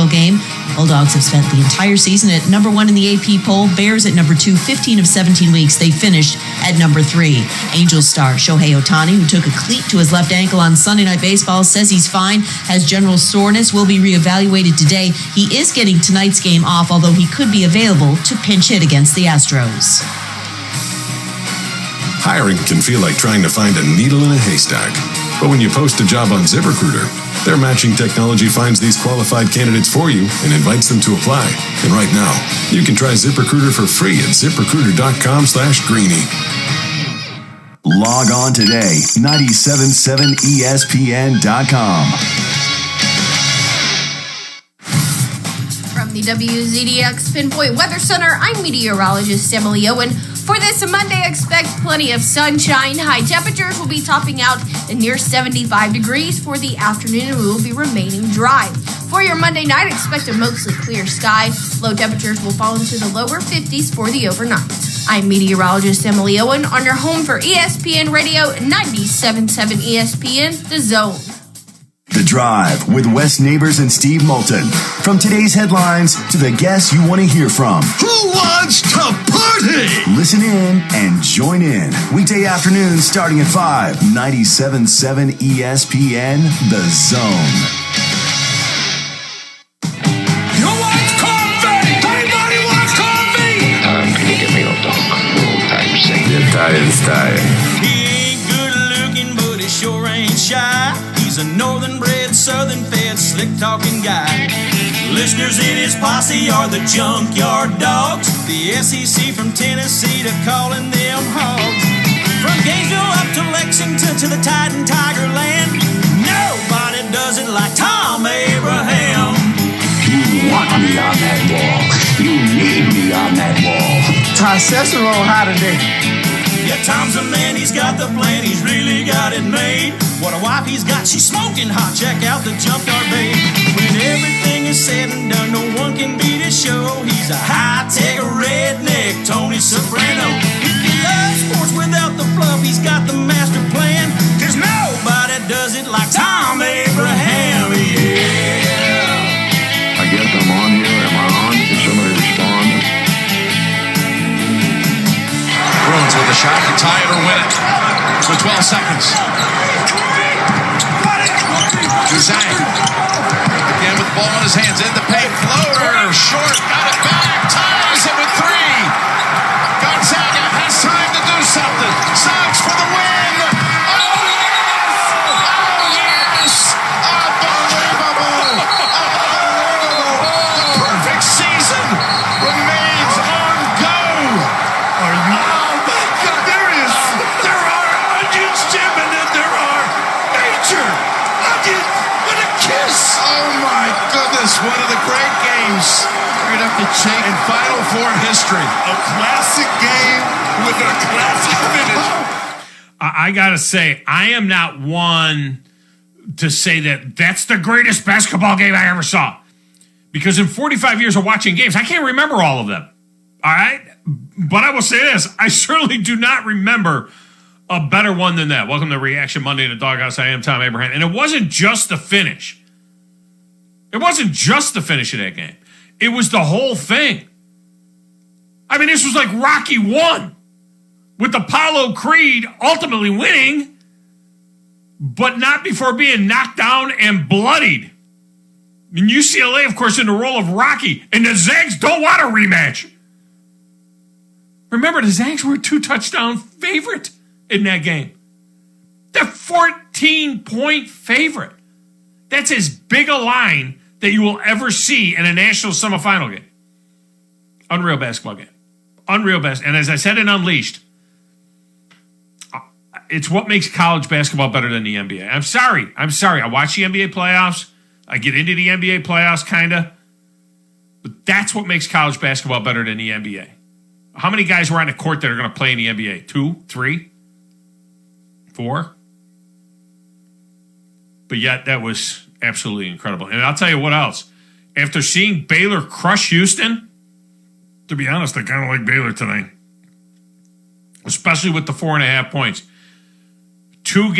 title game. Bulldogs have spent the entire season at number 1 in the AP poll. Bears at number 2, 15 of 17 weeks. They finished at number 3. Angels star Shohei Ohtani, who took a cleat to his left ankle on Sunday Night Baseball, says he's fine, has general soreness, will be reevaluated today. He is getting tonight's game off, although he could be available to pinch hit against the Astros. Hiring can feel like trying to find a needle in a haystack. But when you post a job on ZipRecruiter, their matching technology finds these qualified candidates for you and invites them to apply. And right now, you can try ZipRecruiter for free at ZipRecruiter.com/greenie. Log on today, 977ESPN.com. From the WZDX Pinpoint Weather Center, I'm meteorologist Emily Owen. For this Monday, expect plenty of sunshine. High temperatures will be topping out at near 75 degrees for the afternoon and will be remaining dry. For your Monday night, expect a mostly clear sky. Low temperatures will fall into the lower 50s for the overnight. I'm meteorologist Emily Owen on your home for ESPN Radio 97.7 ESPN, The Zone. The Drive with Wes Neighbors and Steve Moulton. From today's headlines to the guests you want to hear from. Who wants to party? Listen in and join in. Weekday afternoons starting at 5. 97.7 ESPN, The Zone. Who wants coffee? Anybody wants coffee? Time to get me a dog. Old type say. You're tired. He ain't good looking, but he sure ain't shy. He's a northern-bred, southern-fed, slick-talking guy. Listeners in his posse are the junkyard dogs. The SEC from Tennessee to calling them hogs. From Gainesville up to Lexington to the Tide and Tiger Land, nobody does it like Thom Abraham. You want me on that wall. You need me on that wall. Ty Cicero hot today. Yeah, Tom's a man, he's got the plan, he's really got it made. What a wife he's got, she's smoking hot, check out the junkyard babe. When everything is said and done, no one can beat his show. He's a high-tech redneck, Tony Soprano. If you love sports without the fluff, he's got the master plan. Cause nobody does it like Thom Abraham, yeah. I guess I'm on here. Am I on? Can somebody respond? Bruins with a shot to tie it or win it with 12 seconds. Zang again with the ball in his hands in the paint. Floater short, got it back, ties it with 3. Gonzaga has time to do something. Sox for the win. Oh yes! Unbelievable! The perfect season remains on go. Are you? Oh my God! There are onions, Jim, and then there are nature. Onions. Kiss! Oh my goodness, one of the great games. We're gonna have to check in Final Four history. A classic game with a classic finish. I gotta say, I am not one to say that that's the greatest basketball game I ever saw. Because in 45 years of watching games, I can't remember all of them. All right? But I will say this, I certainly do not remember a better one than that. Welcome to Reaction Monday in the Doghouse. I am Thom Abraham. And it wasn't just the finish. It wasn't just the finish of that game. It was the whole thing. I mean, this was like Rocky 1 with Apollo Creed ultimately winning, but not before being knocked down and bloodied. I mean, UCLA, of course, in the role of Rocky, and the Zags don't want a rematch. Remember, the Zags were a 2-touchdown favorite in that game. They're 14-point favorite. That's as big a line that you will ever see in a national semifinal game. Unreal basketball game. Unreal basketball. And as I said in Unleashed, it's what makes college basketball better than the NBA. I'm sorry. I watch the NBA playoffs. I get into the NBA playoffs, kind of. But that's what makes college basketball better than the NBA. How many guys were on the court that are going to play in the NBA? 2, 3, 4? But yet, that was absolutely incredible. And I'll tell you what else. After seeing Baylor crush Houston, to be honest, I kind of like Baylor tonight. Especially with the 4.5 points. 2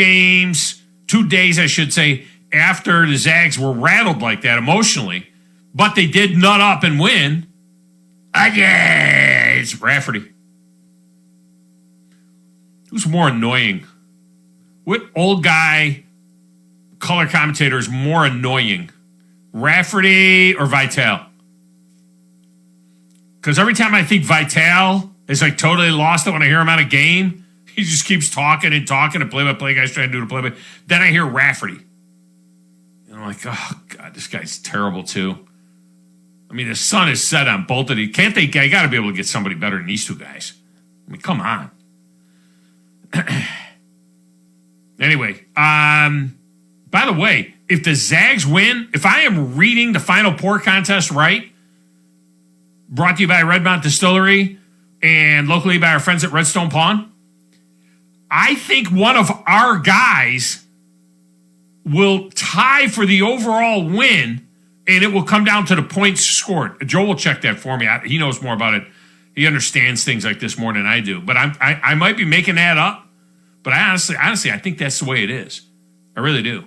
days, I should say, after the Zags were rattled like that emotionally but they did nut up and win. It's Rafferty. Who's more annoying? What old guy color commentator is more annoying? Rafferty or Vitale? Because every time I think Vitale is like totally lost it when I hear him on a game, he just keeps talking and talking. The play-by-play guy's trying to do the play-by. Then I hear Rafferty. And I'm like, oh, God, this guy's terrible too. I mean, the sun is set on both of these. Can't they? I got to be able to get somebody better than these two guys. I mean, come on. Anyway, by the way, if the Zags win, if I am reading the Final Pour contest right, brought to you by Redmont Distillery and locally by our friends at Redstone Pawn, I think one of our guys will tie for the overall win, and it will come down to the points scored. Joe will check that for me. He knows more about it. He understands things like this more than I do. But I might be making that up. But I honestly, I think that's the way it is. I really do.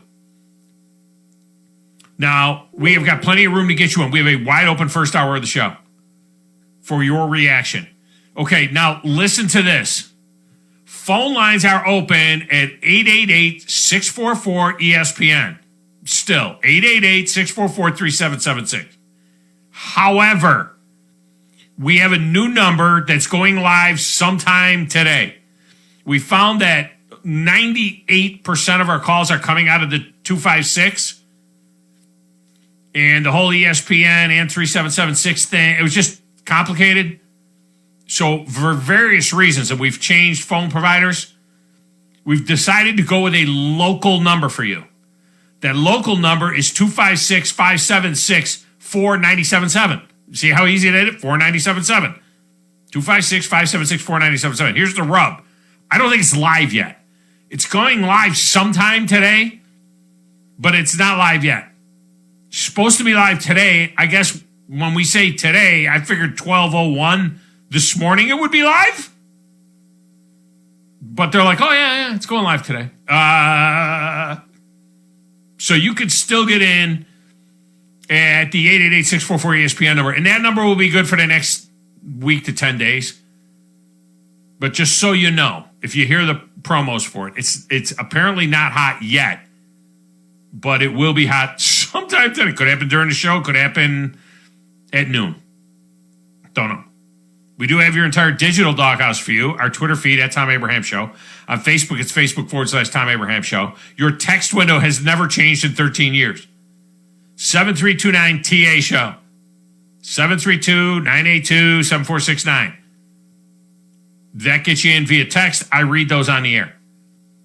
Now, we have got plenty of room to get you in. We have a wide open first hour of the show for your reaction. Okay, now listen to this. Phone lines are open at 888-644-ESPN. Still, 888-644-3776. However, we have a new number that's going live sometime today. We found that 98% of our calls are coming out of the 256. And the whole ESPN and 3776 thing, it was just complicated. So for various reasons, and we've changed phone providers, we've decided to go with a local number for you. That local number is 256-576-4977. See how easy it is? 4977. 256-576-4977. Here's the rub. I don't think it's live yet. It's going live sometime today, but it's not live yet. It's supposed to be live today. I guess when we say today, I figured 12:01 this morning it would be live. But they're like, oh, yeah, it's going live today. So you could still get in at the 888-644-ESPN number. And that number will be good for the next week to 10 days. But just so you know, if you hear the promos for it, it's apparently not hot yet. But it will be hot sometime today. Could happen during the show. Could happen at noon. Don't know. We do have your entire digital doghouse for you. Our Twitter feed at Thom Abraham Show. On Facebook, it's Facebook.com/Thom Abraham Show. Your text window has never changed in 13 years. 73229 TA Show. 732-982-7469. That gets you in via text. I read those on the air.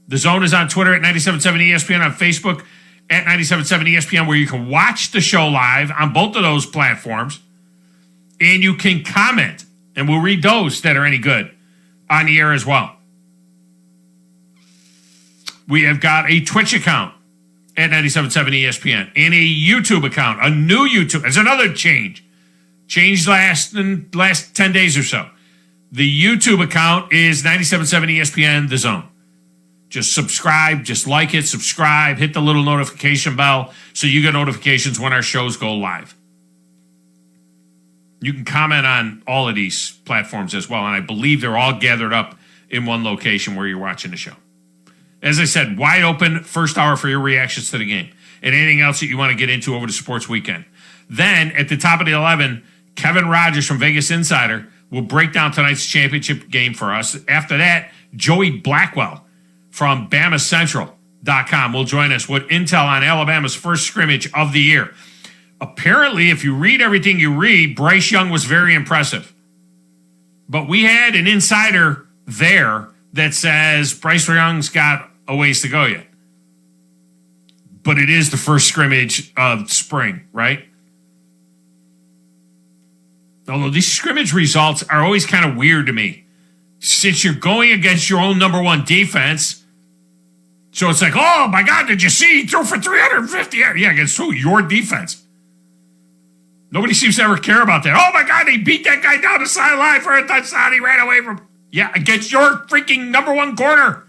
The Zone is on Twitter at 977 ESPN, on Facebook at 977 ESPN, where you can watch the show live on both of those platforms. And you can comment, and we'll read those that are any good on the air as well. We have got a Twitch account at 977 ESPN and a YouTube account, a new YouTube. There's another change. Changed last 10 days or so. The YouTube account is 977 ESPN, The Zone. Just subscribe, just like it, subscribe, hit the little notification bell so you get notifications when our shows go live. You can comment on all of these platforms as well, and I believe they're all gathered up in one location where you're watching the show. As I said, wide open first hour for your reactions to the game and anything else that you want to get into over the sports weekend. Then, at the top of the 11, Kevin Rogers from Vegas Insider will break down tonight's championship game for us. After that, Joey Blackwell from BamaCentral.com will join us with intel on Alabama's first scrimmage of the year. Apparently, if you read everything you read, Bryce Young was very impressive. But we had an insider there that says Bryce Young's got a ways to go yet. But it is the first scrimmage of spring, right? Although these scrimmage results are always kind of weird to me. Since you're going against your own number one defense, so it's like, oh my God, did you see he threw for 350? Yeah, against who? Your defense. Nobody seems to ever care about that. Oh my God, they beat that guy down the sideline for a touchdown. He ran away from... Yeah, against your freaking number one corner.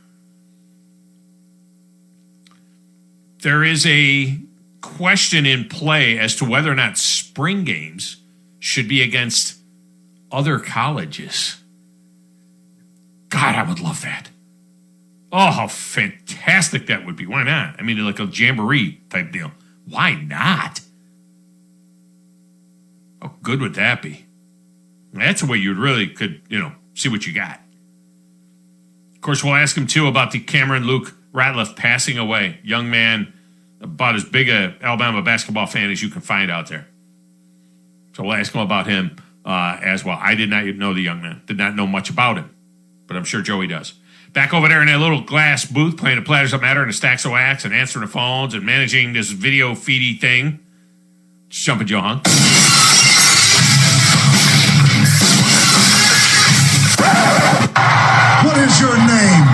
There is a question in play as to whether or not spring games should be against other colleges. God, I would love that. Oh, how fantastic that would be. Why not? I mean, like a jamboree type deal. Why not? How good would that be? That's the way you really could, see what you got. Of course, we'll ask him, too, about the Cameron Luke Ratliff passing away. Young man, about as big a Alabama basketball fan as you can find out there. So we'll ask him about him as well. I did not know the young man. Did not know much about him. But I'm sure Joey does. Back over there in that little glass booth, playing the Platters That Matter and the Stacks of Wax and answering the phones and managing this video feedy thing. Just jumping Joe Hunk. What is your name?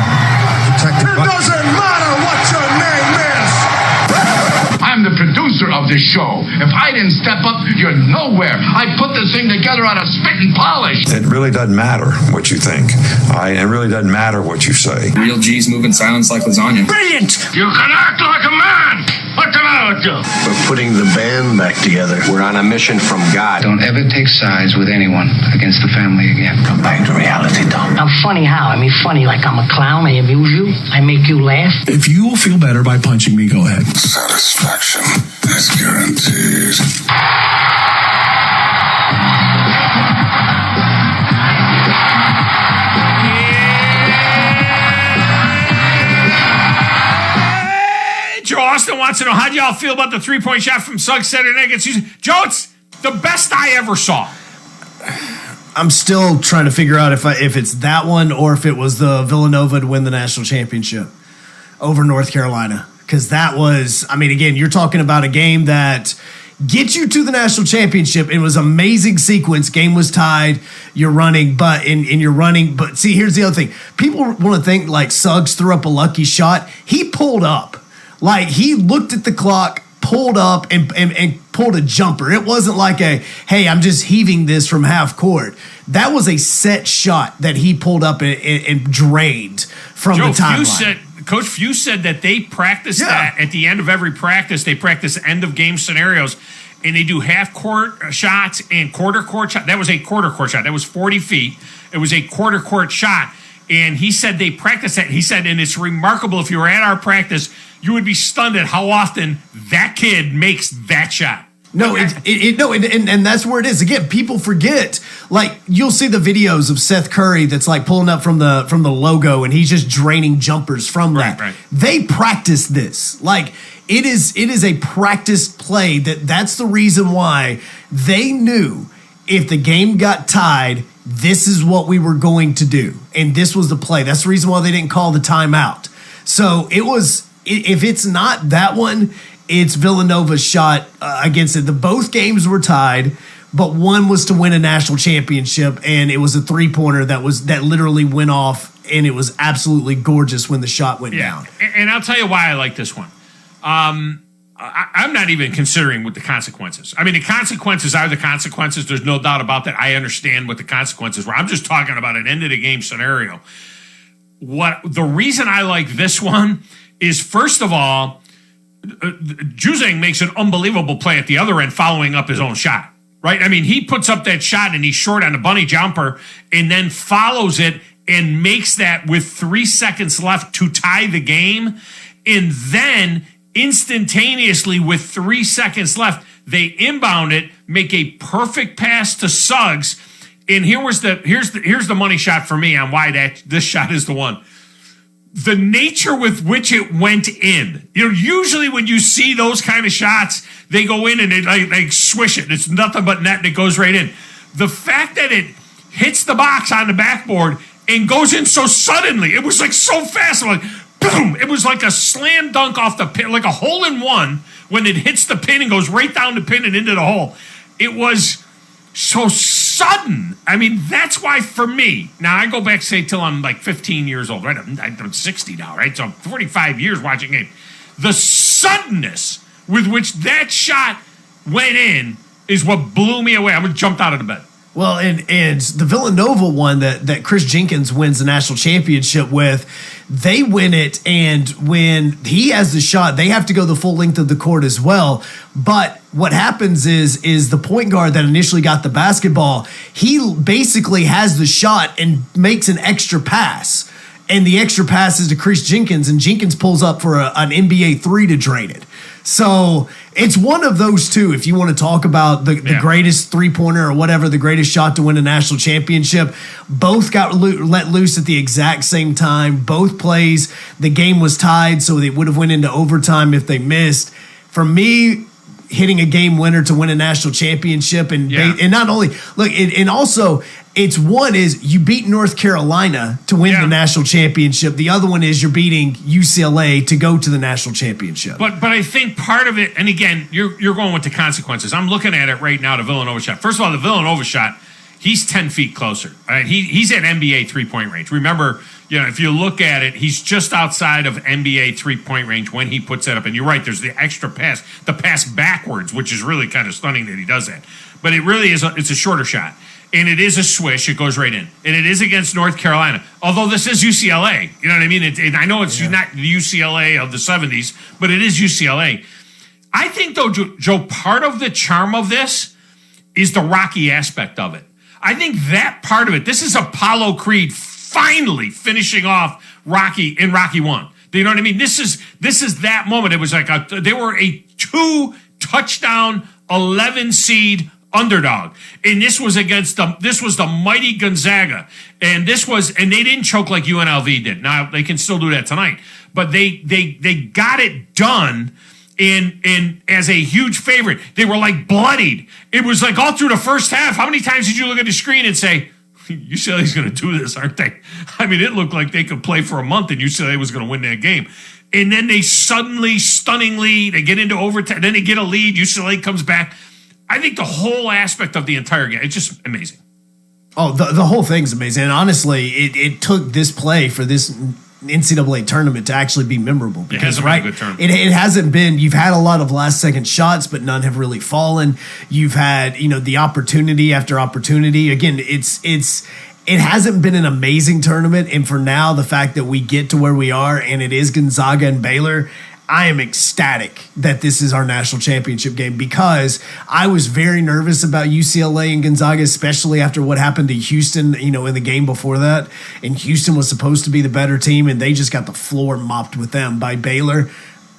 It doesn't matter what your name is. I'm the producer of this show. If I didn't step up, you're nowhere. I put this thing together out of spit and polish. It really doesn't matter what you think. It really doesn't matter what you say. Real G's move in silence like lasagna. Brilliant! You can act like a man! What's the matter with you? We're putting the band back together. We're on a mission from God. Don't ever take sides with anyone against the family again. Come back to reality, Thom. I'm funny how? I mean, funny like I'm a clown. I amuse you. I make you laugh. If you will feel better by punching me, go ahead. Satisfaction is guaranteed. Joe Austin wants to know, how do y'all feel about the three-point shot from Suggs Saturday night against Houston? Joe, it's the best I ever saw. I'm still trying to figure out if it's that one or if it was the Villanova to win the national championship over North Carolina. Because that was, I mean, again, you're talking about a game that gets you to the national championship. It was an amazing sequence. Game was tied. You're running, but you're running. But see, here's the other thing. People want to think like Suggs threw up a lucky shot. He pulled up. Like, he looked at the clock, pulled up, and pulled a jumper. It wasn't like hey, I'm just heaving this from half court. That was a set shot that he pulled up and drained from the timeline. Coach Few said that they practice that at the end of every practice. They practice end-of-game scenarios, and they do half-court shots and quarter-court shots. That was a quarter-court shot. That was 40 feet. It was a quarter-court shot, and he said they practice that. He said, and it's remarkable, if you were at our practice, you would be stunned at how often that kid makes that shot. No, and that's where it is. Again, people forget. Like, you'll see the videos of Seth Curry that's like pulling up from the logo, and he's just draining jumpers from that. Right. They practice this. Like, it is a practiced play. That's the reason why they knew if the game got tied, this is what we were going to do, and this was the play. That's the reason why they didn't call the timeout. So it was. If it's not that one, it's Villanova's shot against it. Both games were tied, but one was to win a national championship, and it was a three-pointer that literally went off, and it was absolutely gorgeous when the shot went down. And I'll tell you why I like this one. I'm not even considering what the consequences. I mean, the consequences are the consequences. There's no doubt about that. I understand what the consequences were. I'm just talking about an end-of-the-game scenario. The reason I like this one is, first of all, Juzang makes an unbelievable play at the other end following up his own shot, right? I mean, he puts up that shot and he's short on a bunny jumper and then follows it and makes that with 3 seconds left to tie the game. And then instantaneously with 3 seconds left, they inbound it, make a perfect pass to Suggs. And here's the money shot for me on why this shot is the one. The nature with which it went in. Usually when you see those kind of shots, they go in and they like swish it. It's nothing but net and it goes right in. The fact that it hits the box on the backboard and goes in so suddenly, it was like so fast, like boom! It was like a slam dunk off the pin, like a hole in one when it hits the pin and goes right down the pin and into the hole. It was so sudden. I mean, that's why for me, now I go back, say, till I'm like 15 years old, right? I'm 60 now, right? So I'm 45 years watching games. The suddenness with which that shot went in is what blew me away. I jumped out of the bed. Well, and the Villanova one that Chris Jenkins wins the national championship with, they win it, and when he has the shot, they have to go the full length of the court as well. But what happens is the point guard that initially got the basketball, he basically has the shot and makes an extra pass. And the extra pass is to Chris Jenkins, and Jenkins pulls up for an NBA three to drain it. So it's one of those two. If you want to talk about the greatest three-pointer or whatever, the greatest shot to win a national championship, both got let loose at the exact same time. Both plays, the game was tied, so they would have went into overtime if they missed. For me, hitting a game winner to win a national championship, and not only look, and also it's one is you beat North Carolina to win the national championship. The other one is you're beating UCLA to go to the national championship. But I think part of it, and again, you're going with the consequences. I'm looking at it right now, the Villanova shot. First of all, the Villanova shot, he's 10 feet closer. All right? He's at NBA three-point range. Remember, if you look at it, he's just outside of NBA three-point range when he puts that up. And you're right, there's the extra pass, the pass backwards, which is really kind of stunning that he does that. But it really is it's a shorter shot. And it is a swish. It goes right in. And it is against North Carolina. Although this is UCLA. You know what I mean? I know it's not the UCLA of the 70s, but it is UCLA. I think, though, Joe, part of the charm of this is the Rocky aspect of it. I think that part of it, this is Apollo Creed finally finishing off Rocky in Rocky 1. You know what I mean? This is that moment. It was like they were a 2-touchdown, 11 seed underdog, and this was the mighty Gonzaga, and they didn't choke like UNLV did. Now they can still do that tonight, but they got it done. In as a huge favorite, they were like bloodied. It was like all through the first half. How many times did you look at the screen and say, UCLA's going to do this, aren't they? I mean, it looked like they could play for a month and UCLA was going to win that game. And then they suddenly, stunningly, they get into overtime. Then they get a lead. UCLA comes back. I think the whole aspect of the entire game, it's just amazing. Oh, the whole thing's amazing. And honestly, it took this play for this NCAA tournament to actually be memorable. Because, it hasn't been a good tournament. It hasn't been. You've had a lot of last-second shots, but none have really fallen. You've had, the opportunity after opportunity. Again, it hasn't been an amazing tournament. And for now, the fact that we get to where we are, and it is Gonzaga and Baylor, I am ecstatic that this is our national championship game, because I was very nervous about UCLA and Gonzaga, especially after what happened to Houston, in the game before that. And Houston was supposed to be the better team, and they just got the floor mopped with them by Baylor.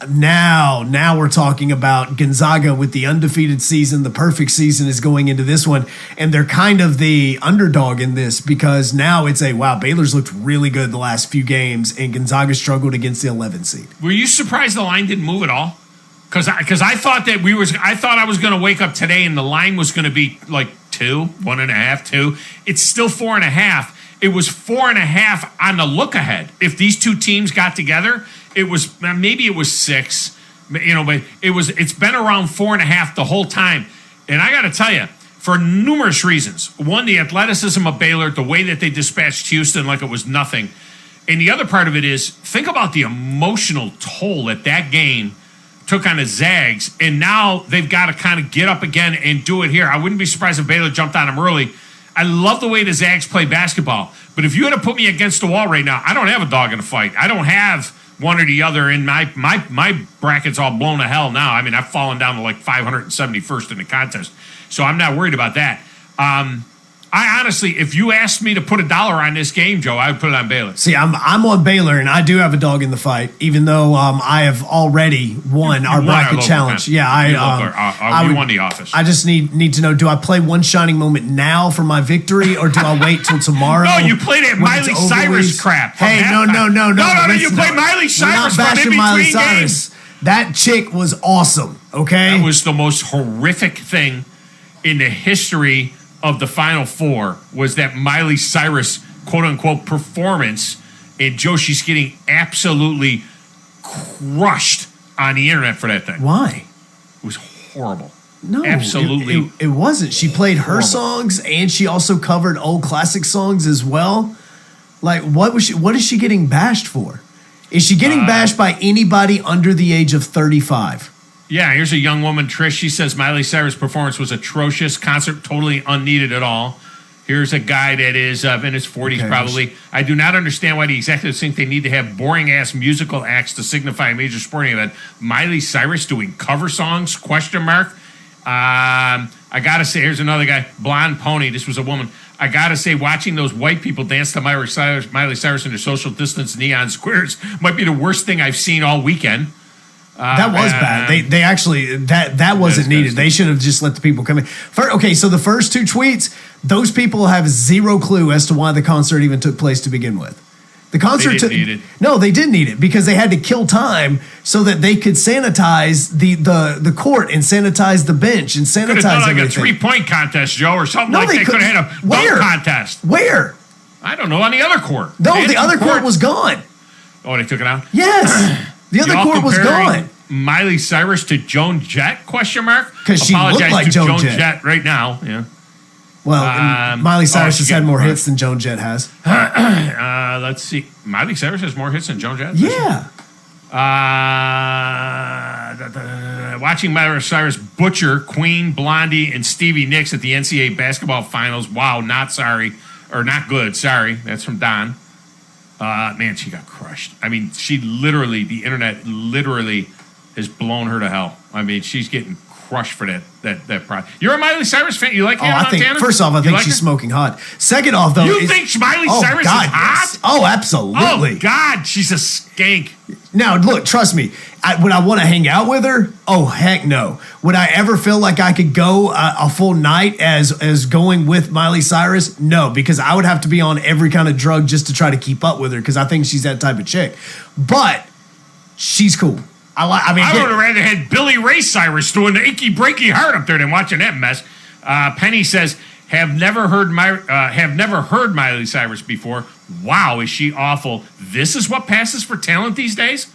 Now we're talking about Gonzaga with the undefeated season. The perfect season is going into this one, and they're kind of the underdog in this, because now it's Baylor's looked really good the last few games, and Gonzaga struggled against the 11 seed. Were you surprised the line didn't move at all? Because I thought I was going to wake up today and the line was going to be like 2, 1.5, 2. It's still 4.5. It was 4.5 on the look ahead. If these two teams got together, it was 6, but it's been around 4.5 the whole time. And I got to tell you, for numerous reasons. One, the athleticism of Baylor, the way that they dispatched Houston like it was nothing. And the other part of it is, think about the emotional toll that game took on the Zags. And now they've got to kind of get up again and do it here. I wouldn't be surprised if Baylor jumped on them early. I love the way the Zags play basketball. But if you had to put me against the wall right now, I don't have a dog in the fight. I don't have one or the other in my bracket's all blown to hell now. I mean, I've fallen down to like 571st in the contest. So I'm not worried about that. I honestly, if you asked me to put $1 on this game, Joe, I would put it on Baylor. See, I'm on Baylor, and I do have a dog in the fight, even though I have already won our bracket challenge. You won the office. I just need to know: do I play One Shining Moment now for my victory, or do I wait till tomorrow? No, you played that Miley Cyrus crap. Hey, no. You played Miley Cyrus from in between games. That chick was awesome. Okay, that was the most horrific thing in the history of the Final Four, was that Miley Cyrus quote-unquote performance, and Joe, she's getting absolutely crushed on the internet for that thing. Why? It was horrible. No, absolutely. It wasn't. She played her songs, and she also covered old classic songs as well. Like, what is she getting bashed for? Is she getting bashed by anybody under the age of 35? Yeah, here's a young woman, Trish. She says Miley Cyrus' performance was atrocious. Concert totally unneeded at all. Here's a guy that is in his 40s probably. I do not understand why the executives think they need to have boring-ass musical acts to signify a major sporting event. Miley Cyrus doing cover songs, ? I got to say, here's another guy, Blonde Pony. This was a woman. I got to say, watching those white people dance to Miley Cyrus in their social distance neon squares might be the worst thing I've seen all weekend. That was bad. They actually, that wasn't needed. They should have just let the people come in. So the first 2 tweets, those people have zero clue as to why the concert even took place to begin with. The concert didn't need it. No, they did need it because they had to kill time so that they could sanitize the court and sanitize the bench and sanitize could have done like everything. a 3-point contest, Joe, or something like that. They could have had a dunk contest. Where? I don't know, on the other court. No, the other court was gone. Oh, they took it out? Yes. The other court was gone. Miley Cyrus to Joan Jett, ? Because she looked like Joan Jett right now, yeah. Well, Miley Cyrus has had more hits than Joan Jett has. Let's see. Miley Cyrus has more hits than Joan Jett? Yeah. Watching Miley Cyrus butcher Queen, Blondie, and Stevie Nicks at the NCAA basketball finals. Wow, not good. Sorry. That's from Don. Man, she got crushed. I mean, the internet literally has blown her to hell. I mean, she's getting crushed for that product. You're a Miley Cyrus fan? You like Hannah Montana? First off, I think she's smoking hot. Second off, though, you think Miley Cyrus is hot? Yes. Oh, absolutely. Oh God, she's a skank. Now, look, trust me. Would I want to hang out with her? Oh, heck no. Would I ever feel like I could go a full night as going with Miley Cyrus? No, because I would have to be on every kind of drug just to try to keep up with her because I think she's that type of chick. But she's cool. I would have rather had Billy Ray Cyrus doing the achy breaky heart up there than watching that mess. Penny says, have never heard Miley Cyrus before. Wow, is she awful? This is what passes for talent these days?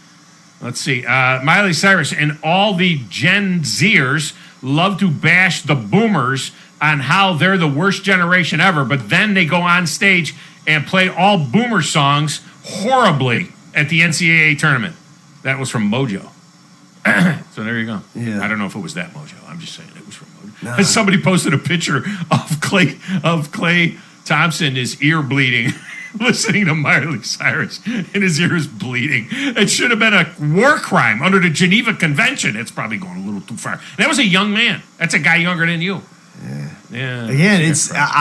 Let's see. Miley Cyrus and all the Gen Zers love to bash the boomers on how they're the worst generation ever, but then they go on stage and play all boomer songs horribly at the NCAA tournament. That was from Mojo. So there you go. Yeah. I don't know if it was that Mojo. I'm just saying it was from Mojo. Nah. And somebody posted a picture of Clay Thompson, his ear bleeding, listening to Miley Cyrus, and his ear is bleeding. It should have been a war crime under the Geneva Convention. It's probably going a little too far. That was a young man. That's a guy younger than you. Yeah. Again,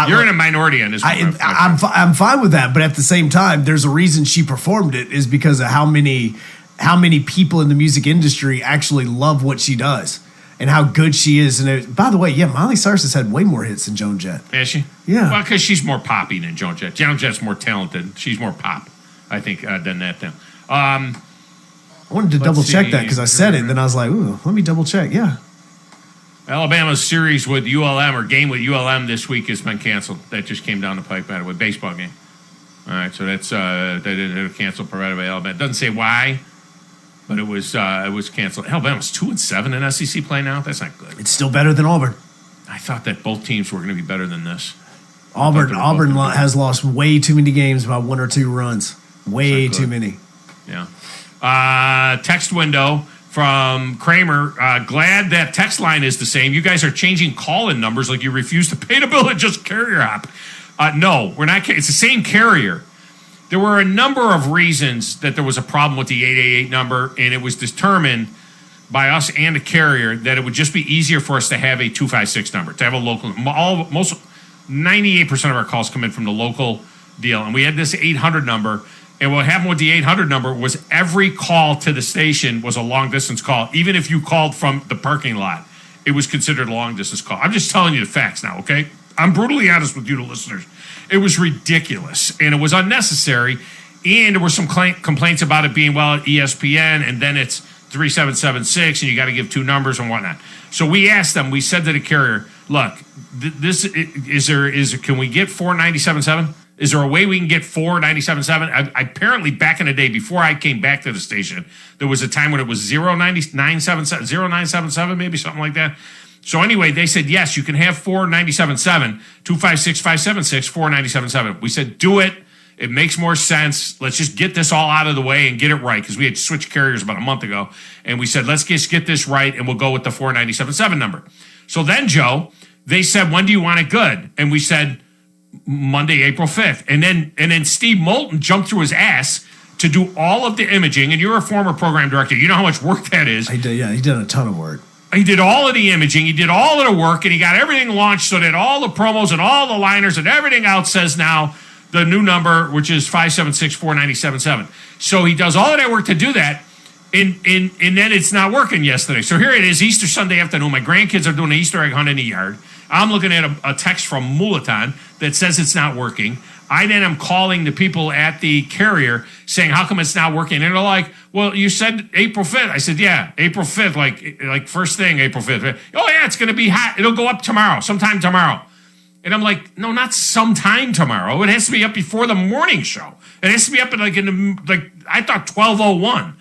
you're in a minority on this one. I'm fine with that, but at the same time, there's a reason she performed it is because of how many people in the music industry actually love what she does and how good she is. And by the way, Miley Cyrus has had way more hits than Joan Jett. Has she? Yeah. Well, because she's more poppy than Joan Jett. Joan Jett's more talented. She's more pop, I think, than that. I wanted to double check that because I said it, and then I was like, ooh, let me double check. Yeah. Alabama's series with ULM or game with ULM this week has been canceled. That just came down the pipe out of a baseball game. All right, so that's they canceled provided by Alabama. It doesn't say why, but it was canceled. Alabama's 2-7 in SEC play now. That's not good. It's still better than Auburn. I thought that both teams were going to be better than this. Auburn has lost way too many games by 1 or 2 runs. Way too many. Yeah. Text window from Kramer. Glad that text line is the same. You guys are changing call-in numbers like you refuse to pay the bill at just carrier hop. No, we're not. It's the same carrier. There were a number of reasons that there was a problem with the 888 number, and it was determined by us and the carrier that it would just be easier for us to have a 256 number, to have a local. 98% of our calls come in from the local deal, and we had this 800 number. And what happened with the 800 number was every call to the station was a long-distance call. Even if you called from the parking lot, it was considered a long-distance call. I'm just telling you the facts now, okay? I'm brutally honest with you, the listeners. It was ridiculous, and it was unnecessary, and there were some complaints about it being, well, at ESPN, and then it's 3776, and you got to give 2 numbers and whatnot. So we asked them, we said to the carrier, look, can we get 4977? Is there a way we can get 4977? Apparently, back in the day, before I came back to the station, there was a time when it was 0977, maybe something like that. So anyway, they said, yes, you can have 4977, 256-576, 4977. We said, do it. It makes more sense. Let's just get this all out of the way and get it right, because we had switched carriers about a month ago. And we said, let's just get this right, and we'll go with the 4977 number. So then, Joe, they said, when do you want it good? And we said, Monday, April 5th. And then Steve Moulton jumped through his ass to do all of the imaging. And you're a former program director. You know how much work that is. He did a ton of work. He did all of the imaging. He did all of the work, and he got everything launched so that all the promos and all the liners and everything else says now the new number, which is 576-4977. So he does all of that work to do that, and then it's not working yesterday. So here it is, Easter Sunday afternoon. My grandkids are doing an Easter egg hunt in the yard. I'm looking at a text from Mulatan that says it's not working. I then am calling the people at the carrier saying, how come it's not working? And they're like, well, you said April 5th. I said, yeah, April 5th, like first thing, April 5th. Oh, yeah, it's going to be hot. It'll go up tomorrow, sometime tomorrow. And I'm like, no, not sometime tomorrow. It has to be up before the morning show. It has to be up at I thought 12:01.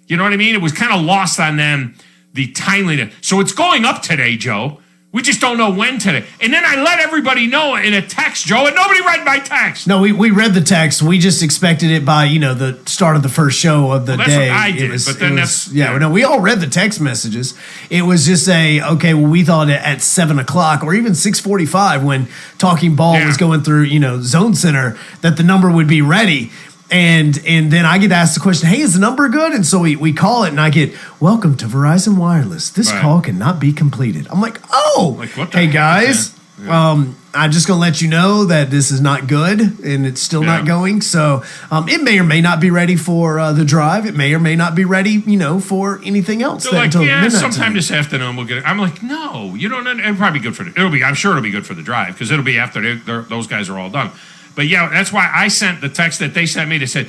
You know what I mean? It was kind of lost on them, the timeliness. So it's going up today, Joe. We just don't know when today. And then I let everybody know in a text, Joe, and nobody read my text. No, we read the text. We just expected it by, the start of the first show of the that's day. What I did, no, we all read the text messages. It was just we thought at 7 o'clock or even 6:45 when Talking Ball was going through, Zone Center, that the number would be ready. And then I get asked the question, hey, is the number good? And so we call it, and I get, welcome to Verizon Wireless. This call cannot be completed. I'm like, what the hey, guys, I'm just going to let you know that this is not good, and it's still not going. So it may or may not be ready for the drive. It may or may not be ready, for anything else. They're like, sometime this afternoon we'll get it. I'm like, no, you don't. It'll probably be good for I'm sure it'll be good for the drive because it'll be after those guys are all done. But yeah, that's why I sent the text that they sent me. They said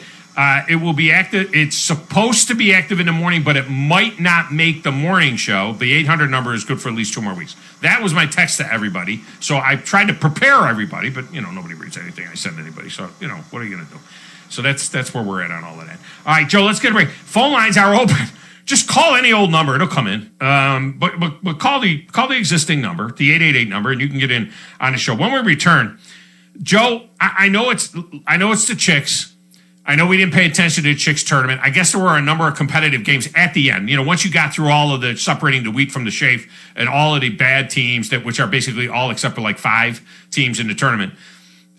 it will be active. It's supposed to be active in the morning, but it might not make the morning show. The 800 number is good for at least 2 more weeks. That was my text to everybody. So I tried to prepare everybody, but nobody reads anything I send anybody. So what are you going to do? So that's where we're at on all of that. All right, Joe, let's get a break. Phone lines are open. Just call any old number; it'll come in. But call the existing number, the 888 number, and you can get in on the show when we return. Joe, I know it's the Chicks. I know we didn't pay attention to the Chicks tournament. I guess there were a number of competitive games at the end. Once you got through all of the separating the wheat from the chaff and all of the bad teams which are basically all except for 5 teams in the tournament,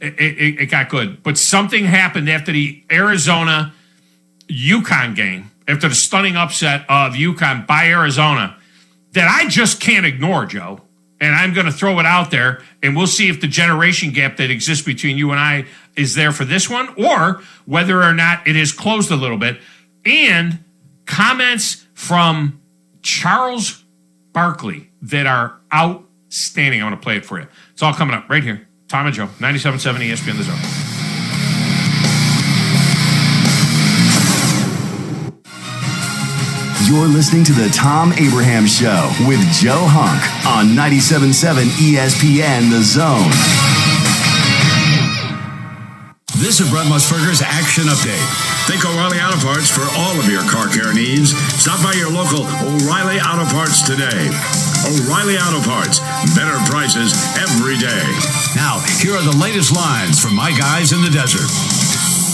it got good. But something happened after the Arizona UConn game, after the stunning upset of UConn by Arizona, that I just can't ignore, Joe. And I'm going to throw it out there, and we'll see if the generation gap that exists between you and I is there for this one, or whether or not it is closed a little bit. And comments from Charles Barkley that are outstanding. I want to play it for you. It's all coming up right here. Thom and Joe, 97.7 ESPN The Zone. You're listening to the Thom Abraham Show with Joe Hunk on 97.7 ESPN The Zone. This is Brent Musburger's Action Update. Think O'Reilly Auto Parts for all of your car care needs. Stop by your local O'Reilly Auto Parts today. O'Reilly Auto Parts. Better prices every day. Now, here are the latest lines from my guys in the desert.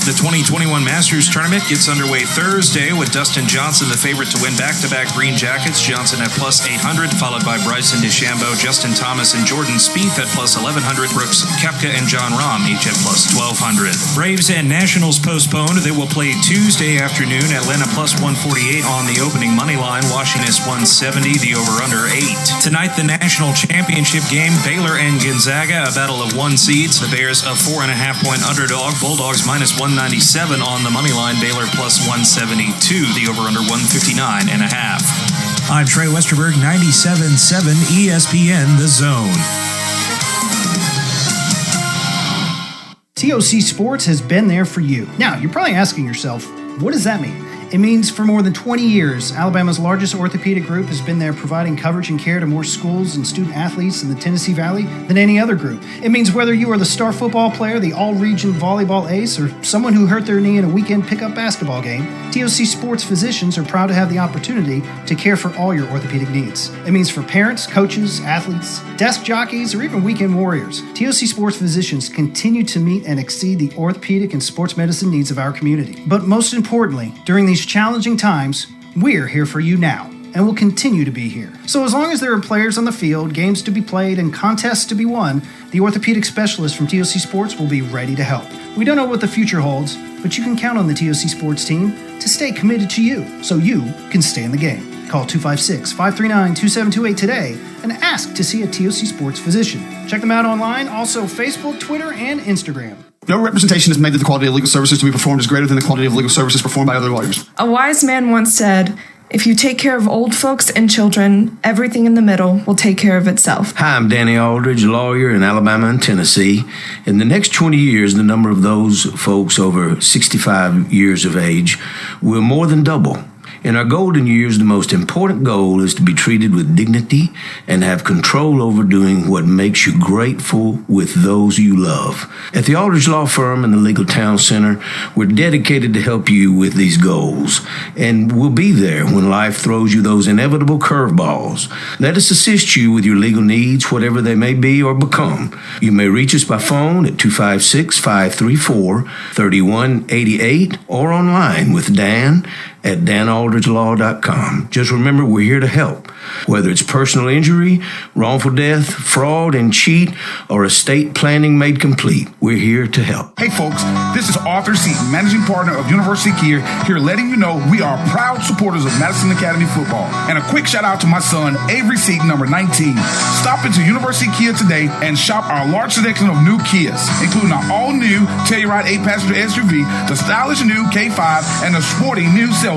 The 2021 Masters Tournament gets underway Thursday with Dustin Johnson the favorite to win back-to-back green jackets. Johnson at plus 800, followed by Bryson DeChambeau, Justin Thomas, and Jordan Spieth at plus 1100. Brooks Koepka and John Rahm each at plus 1200. Braves and Nationals postponed. They will play Tuesday afternoon. Atlanta plus 148 on the opening money line. Washington is 170. The over-under 8. Tonight, the National Championship game. Baylor and Gonzaga, a battle of 1 seeds. The Bears a 4.5-point underdog. Bulldogs minus 197 on the money line. Baylor plus 172. The over-under 159.5. I'm Trey Westerberg, 97.7 ESPN The Zone. TOC Sports has been there for you. Now, you're probably asking yourself, what does that mean? It means for more than 20 years, Alabama's largest orthopedic group has been there providing coverage and care to more schools and student athletes in the Tennessee Valley than any other group. It means whether you are the star football player, the all-region volleyball ace, or someone who hurt their knee in a weekend pickup basketball game, TOC Sports physicians are proud to have the opportunity to care for all your orthopedic needs. It means for parents, coaches, athletes, desk jockeys, or even weekend warriors, TOC Sports physicians continue to meet and exceed the orthopedic and sports medicine needs of our community. But most importantly, during these challenging times, we're here for you now. and will continue to be here. So as long as there are players on the field, games to be played, and contests to be won, the orthopedic specialist from TOC Sports will be ready to help. We don't know what the future holds, but you can count on the TOC Sports team to stay committed to you so you can stay in the game. Call 256-539-2728 today and ask to see a TOC Sports physician. Check them out online, also Facebook, Twitter, and Instagram. No representation is made that the quality of legal services to be performed is greater than the quality of legal services performed by other lawyers. A wise man once said, "If you take care of old folks and children, everything in the middle will take care of itself." Hi, I'm Danny Aldridge, lawyer in Alabama and Tennessee. In the next 20 years, the number of those folks over 65 years of age will more than double. In our golden years, the most important goal is to be treated with dignity and have control over doing what makes you grateful with those you love. At the Aldridge Law Firm and the Legal Town Center, we're dedicated to help you with these goals, and we'll be there when life throws you those inevitable curveballs. Let us assist you with your legal needs, whatever they may be or become. You may reach us by phone at 256-534-3188 or online with Dan at danaldridgelaw.com. Just remember, we're here to help. Whether it's personal injury, wrongful death, fraud and cheat, or estate planning made complete, we're here to help. Hey folks, this is Arthur Seaton, managing partner of University Kia, here letting you know we are proud supporters of Madison Academy football. And a quick shout out to my son, Avery Seaton, number 19. Stop into University Kia today and shop our large selection of new Kias, including our all-new Telluride 8-passenger SUV, the stylish new K5, and the sporty new Seltos.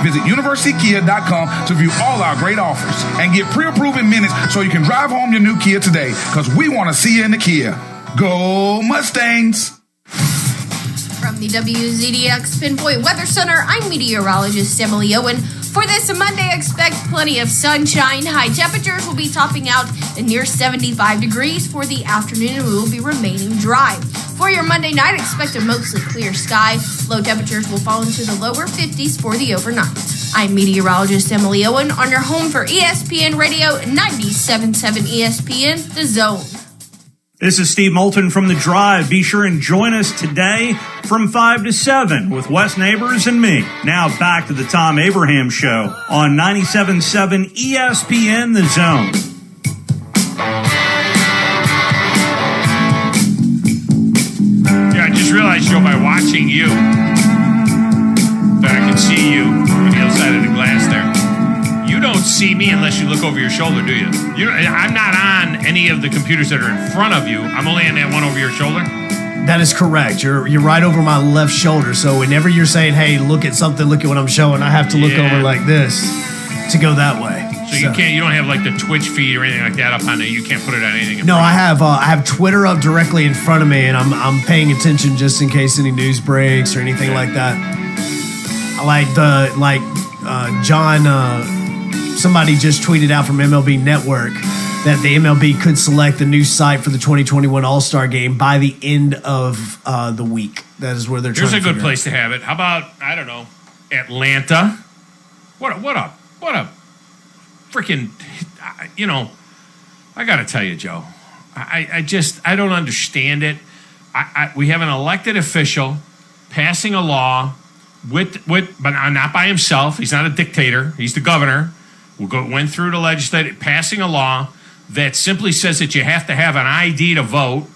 Visit universitykia.com to view all our great offers and get pre-approved in minutes so you can drive home your new Kia today, because we want to see you in the Kia. Go Mustangs! From the WZDX Pinpoint Weather Center, I'm meteorologist Emily Owen. For this Monday, expect plenty of sunshine. High temperatures will be topping out at near 75 degrees for the afternoon and will be remaining dry. For your Monday night, expect a mostly clear sky. Low temperatures will fall into the lower 50s for the overnight. I'm meteorologist Emily Owen on your home for ESPN Radio 97.7 ESPN, The Zone. This is Steve Moulton from The Drive. Be sure and join us today from 5 to 7 with Wes Neighbors and me. Now back to the Tom Abraham Show on 97.7 ESPN, The Zone. Yeah, I just realized, Joe, by watching you, that I can see you on the other side of the glass there. You don't see me unless you look over your shoulder, do you? I'm not on any of the computers that are in front of you. I'm only on that one over your shoulder. That is correct. You're right over my left shoulder. So whenever you're saying, "Hey, look at something, look at what I'm showing," I have to look over like this to go that way. So you can't. You don't have like the Twitch feed or anything like that up on it. You can't put it on anything. No, I have Twitter up directly in front of me, and I'm paying attention just in case any news breaks or anything like that. John. Somebody just tweeted out from MLB Network that the MLB could select the new site for the 2021 All-Star Game by the end of the week. That is where they're trying to Here's a good place to have it. How about, I don't know, Atlanta? What a freaking, I got to tell you, Joe, I don't understand it. We have an elected official passing a law but not by himself. He's not a dictator. He's the governor. Went through the legislature, passing a law that simply says that you have to have an ID to vote,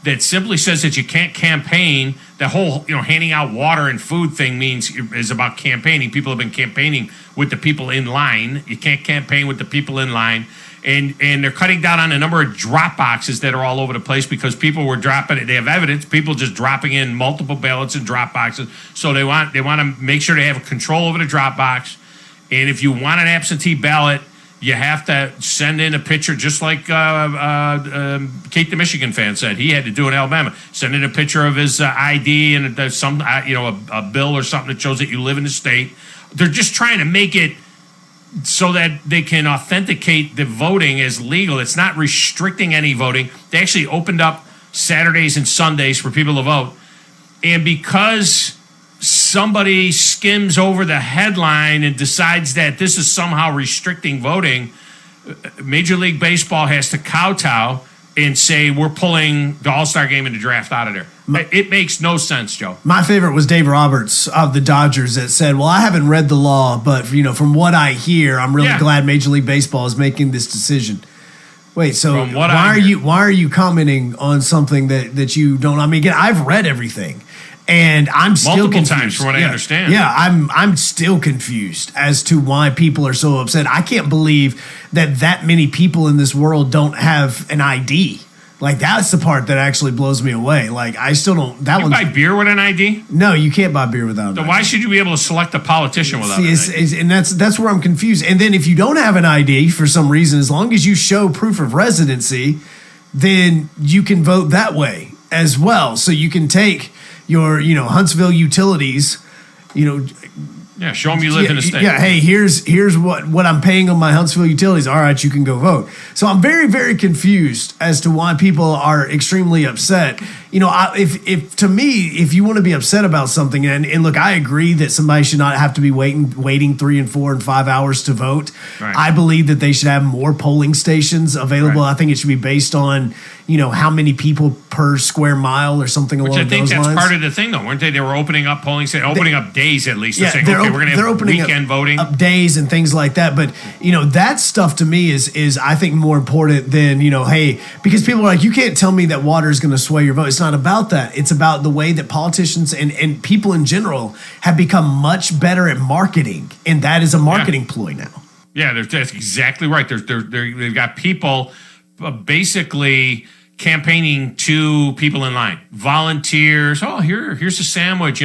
that simply says that you can't campaign. The whole, handing out water and food thing is about campaigning. People have been campaigning with the people in line. You can't campaign with the people in line. And they're cutting down on the number of drop boxes that are all over the place because people were dropping it. They have evidence, people just dropping in multiple ballots in drop boxes. So they want to make sure they have control over the drop box. And if you want an absentee ballot, you have to send in a picture, just like Kate the Michigan fan said he had to do in Alabama. Send in a picture of his ID and a bill or something that shows that you live in the state. They're just trying to make it so that they can authenticate the voting as legal. It's not restricting any voting. They actually opened up Saturdays and Sundays for people to vote. And because somebody skims over the headline and decides that this is somehow restricting voting, Major League Baseball has to kowtow and say we're pulling the All-Star Game and the draft out of there. It makes no sense, Joe. My favorite was Dave Roberts of the Dodgers that said, well, I haven't read the law, but from what I hear, I'm really glad Major League Baseball is making this decision. Wait, so why are you commenting on something that you don't? I mean, again, I've read everything, and I'm still multiple confused. times, from what I understand. Yeah, I'm still confused as to why people are so upset. I can't believe that many people in this world don't have an ID. Like, that's the part that actually blows me away. Like, I still don't. You buy beer with an ID? No, you can't buy beer without an ID. Why should you be able to select a politician without an ID? And that's where I'm confused. And then if you don't have an ID for some reason, as long as you show proof of residency, then you can vote that way as well. So you can take your, Huntsville utilities, Yeah, show them you live in the state. Yeah, hey, here's what I'm paying on my Huntsville utilities. All right, you can go vote. So I'm very, very confused as to why people are extremely upset. If to me, if you want to be upset about something, and look, I agree that somebody should not have to be waiting 3 and 4 and 5 hours to vote. Right. I believe that they should have more polling stations available. Right. I think it should be based on how many people per square mile or something along those lines. Which I think that's part of the thing, though, weren't they? They were opening up polling stations, opening up days at least. Yeah, saying, okay, we're going to have weekend voting. Up days and things like that. But, that stuff to me is I think more important than, hey, because people are like, you can't tell me that water is going to sway your vote. It's not about that. It's about the way that politicians and people in general have become much better at marketing. And that is a marketing ploy now. Yeah, that's exactly right. They've got people basically campaigning to people in line, volunteers. Oh, here's a sandwich.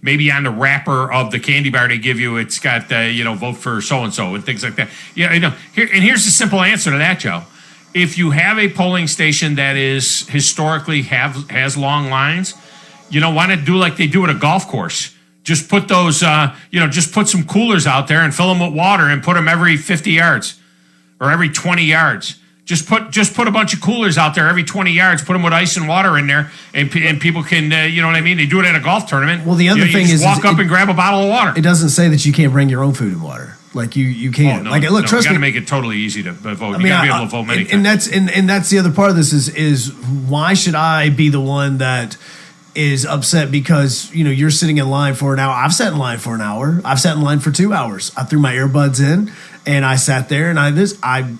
Maybe on the wrapper of the candy bar they give you, it's got vote for so and so and things like that. Yeah, here's the simple answer to that, Joe. If you have a polling station that is historically has long lines, why not do like they do at a golf course? Just put those, just put some coolers out there and fill them with water and put them every 50 yards or every 20 yards. Just put a bunch of coolers out there every 20 yards. Put them with ice and water in there, and people can, you know what I mean. They do it at a golf tournament. Well, the other thing is, walk up and grab a bottle of water. It doesn't say that you can't bring your own food and water. Like you can't. Trust me. You got to make it totally easy to vote. You got to be able to vote many times. And that's the other part of this is why should I be the one that is upset because you're sitting in line for an hour? I've sat in line for an hour. I've sat in line for 2 hours. I threw my earbuds in and I sat there and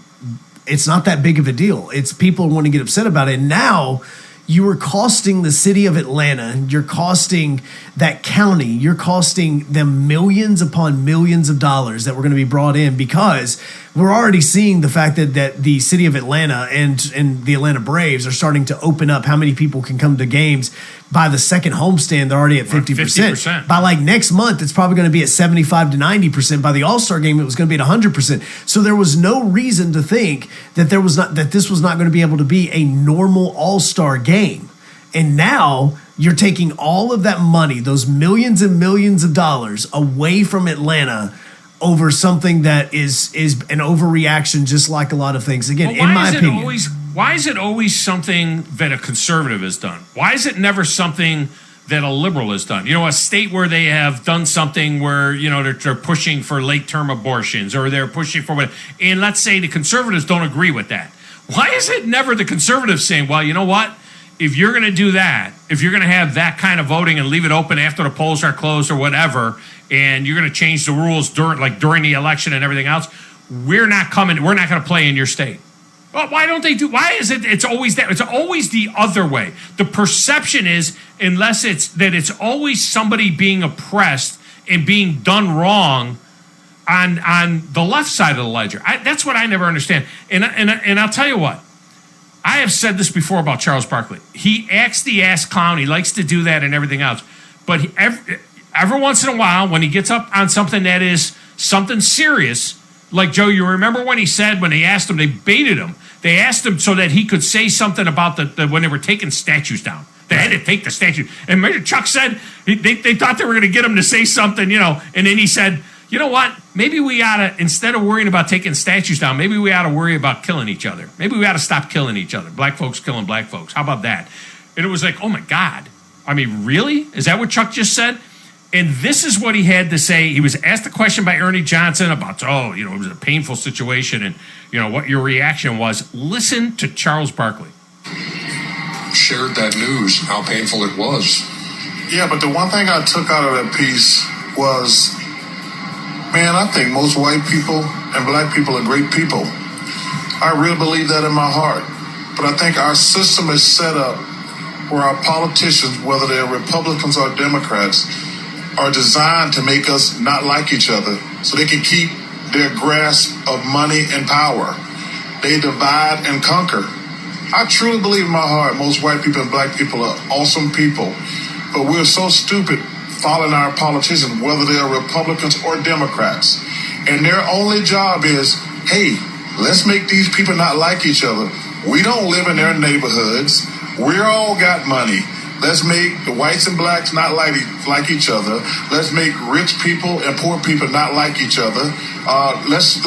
it's not that big of a deal. It's people want to get upset about it. And now you are costing the city of Atlanta, you're costing that county, you're costing them millions upon millions of dollars that were going to be brought in because we're already seeing the fact that the city of Atlanta and the Atlanta Braves are starting to open up how many people can come to games. By the second homestand, they're already at 50%. By next month, it's probably going to be at 75 to 90%. By the All-Star game, it was going to be at 100%. So there was no reason to think that this was not going to be able to be a normal All-Star game. And now you're taking all of that money, those millions and millions of dollars, away from Atlanta over something that is an overreaction, just like a lot of things. Again, in my opinion. Why is it always something that a conservative has done? Why is it never something that a liberal has done? A state where they have done something where, they're pushing for late-term abortions or they're pushing for what, and let's say the conservatives don't agree with that. Why is it never the conservatives saying, well, you know what? If you're going to do that, if you're going to have that kind of voting and leave it open after the polls are closed or whatever, and you're going to change the rules during the election and everything else, we're not going to play in your state. Well, why don't they do? Why is it? It's always that. It's always the other way. The perception is, unless it's always somebody being oppressed and being done wrong on the left side of the ledger. That's what I never understand. And I'll tell you what. I have said this before about Charles Barkley. He acts the ass clown. He likes to do that and everything else. But every once in a while, when he gets up on something that is something serious, like Joe, you remember when he said, when they asked him, they baited him. They asked him so that he could say something about when they were taking statues down. They had to take the statue. And Chuck said they thought they were going to get him to say something, and then he said, you know what? Maybe we ought to, instead of worrying about taking statues down, maybe we ought to worry about killing each other. Maybe we ought to stop killing each other. Black folks killing black folks. How about that? And it was like, oh my God. I mean, really? Is that what Chuck just said? And this is what he had to say. He was asked a question by Ernie Johnson about, it was a painful situation and, what your reaction was. Listen to Charles Barkley. shared that news, how painful it was. Yeah, but the one thing I took out of that piece was, man, I think most white people and black people are great people. I really believe that in my heart. But I think our system is set up where our politicians, whether they're Republicans or Democrats, are designed to make us not like each other so they can keep their grasp of money and power. They divide and conquer. I truly believe in my heart most white people and black people are awesome people. But we're so stupid following our politicians, whether they are Republicans or Democrats. And their only job is, hey, let's make these people not like each other. We don't live in their neighborhoods. We all got money. Let's make the whites and blacks not like each other. Let's make rich people and poor people not like each other. Let's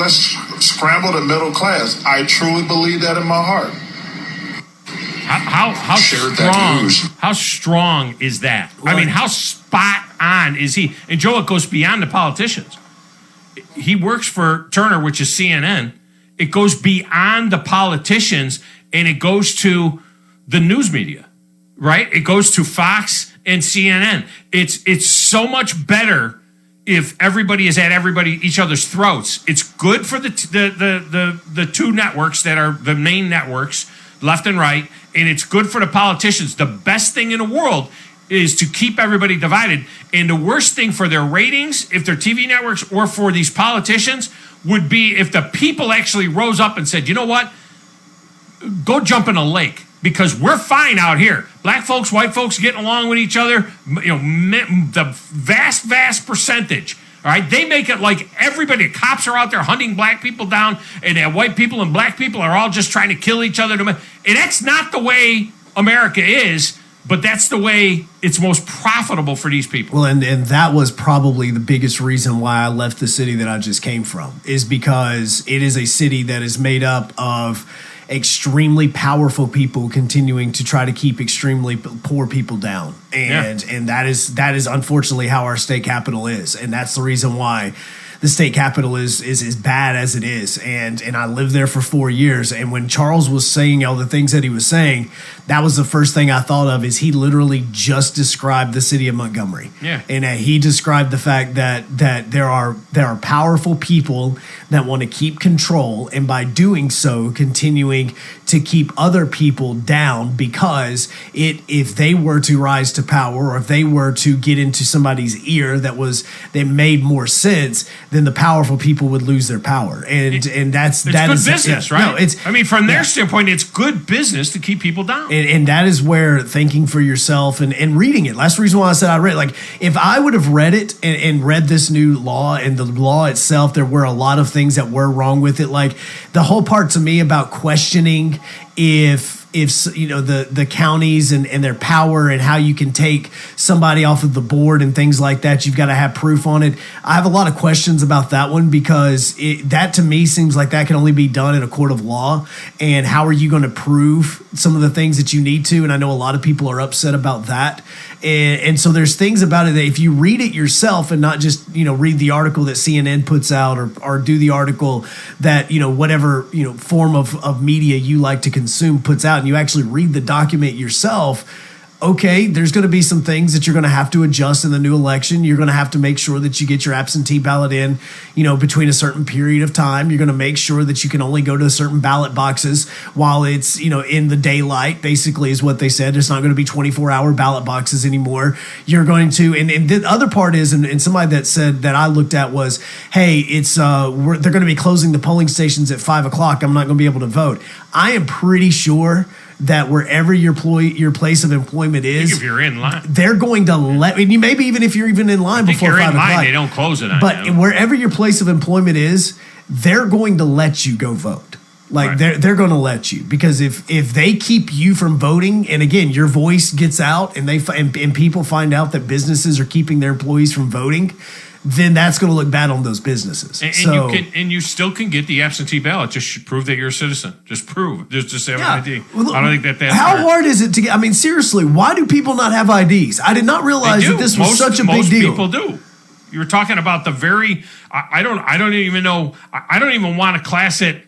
scramble the middle class. I truly believe that in my heart. How strong is that? I mean, how spot on is he? And Joe, it goes beyond the politicians. He works for Turner, which is CNN. It goes beyond the politicians, and it goes to the news media, right? It goes to Fox and CNN. It's so much better if everybody is at each other's throats. It's good for the two networks that are the main networks, left and right, and it's good for the politicians. The best thing in the world is to keep everybody divided. And the worst thing for their ratings, if they're TV networks or for these politicians, would be if the people actually rose up and said, you know what? Go jump in a lake because we're fine out here. Black folks, white folks getting along with each other, the vast percentage. All right, they make it like everybody, cops are out there hunting black people down, and white people and black people are all just trying to kill each other. And that's not the way America is, but that's the way it's most profitable for these people. Well, and that was probably the biggest reason why I left the city that I just came from, is because it is a city that is made up of extremely powerful people continuing to try to keep extremely poor people down. And that is unfortunately how our state capital is. And that's the reason why the state capital is as bad as it is. And I lived there for 4 years. And when Charles was saying all the things that he was saying, that was the first thing I thought of, is he literally just described the city of Montgomery. Yeah. And he described the fact that there are powerful people that want to keep control, and by doing so, continuing to keep other people down, because if they were to rise to power, or if they were to get into somebody's ear that made more sense, then the powerful people would lose their power. And that's good business, right? No, from their standpoint, it's good business to keep people down. And that is where thinking for yourself and reading it. That's the reason why I said I read. Like, if I would have read it and read this new law and the law itself, there were a lot of things that were wrong with it. Like the whole part to me about questioning if the counties and their power and how you can take somebody off of the board and things like that, you've got to have proof on it. I have a lot of questions about that one, because that to me seems like that can only be done in a court of law. And how are you going to prove some of the things that you need to? And I know a lot of people are upset about that. And so there's things about it that if you read it yourself and not just, read the article that CNN puts out or do the article that, whatever, form of media you like to consume puts out, and you actually read the document yourself, okay, there's going to be some things that you're going to have to adjust in the new election. You're going to have to make sure that you get your absentee ballot in, between a certain period of time. You're going to make sure that you can only go to certain ballot boxes while it's, in the daylight, basically is what they said. There's not going to be 24-hour ballot boxes anymore. You're going to, and the other part is, and somebody that said that I looked at was, hey, it's, they're going to be closing the polling stations at 5 o'clock. I'm not going to be able to vote. I am pretty sure that wherever your place of employment is, if you're in line, they're going to you maybe even if you're even in line before 5 o'clock, they don't close it. But wherever your place of employment is, they're going to let you go vote. Like they're going to let you, because if they keep you from voting, and again your voice gets out, and and people find out that businesses are keeping their employees from voting, then that's going to look bad on those businesses. And you still can get the absentee ballot. Just prove that you're a citizen. Just prove. Just have an ID. Well, I don't think that's how hard is it to get? I mean, seriously, why do people not have IDs? I did not realize that this was such a big deal. Most people do. You were talking about the very. I don't even know. I don't even want to class it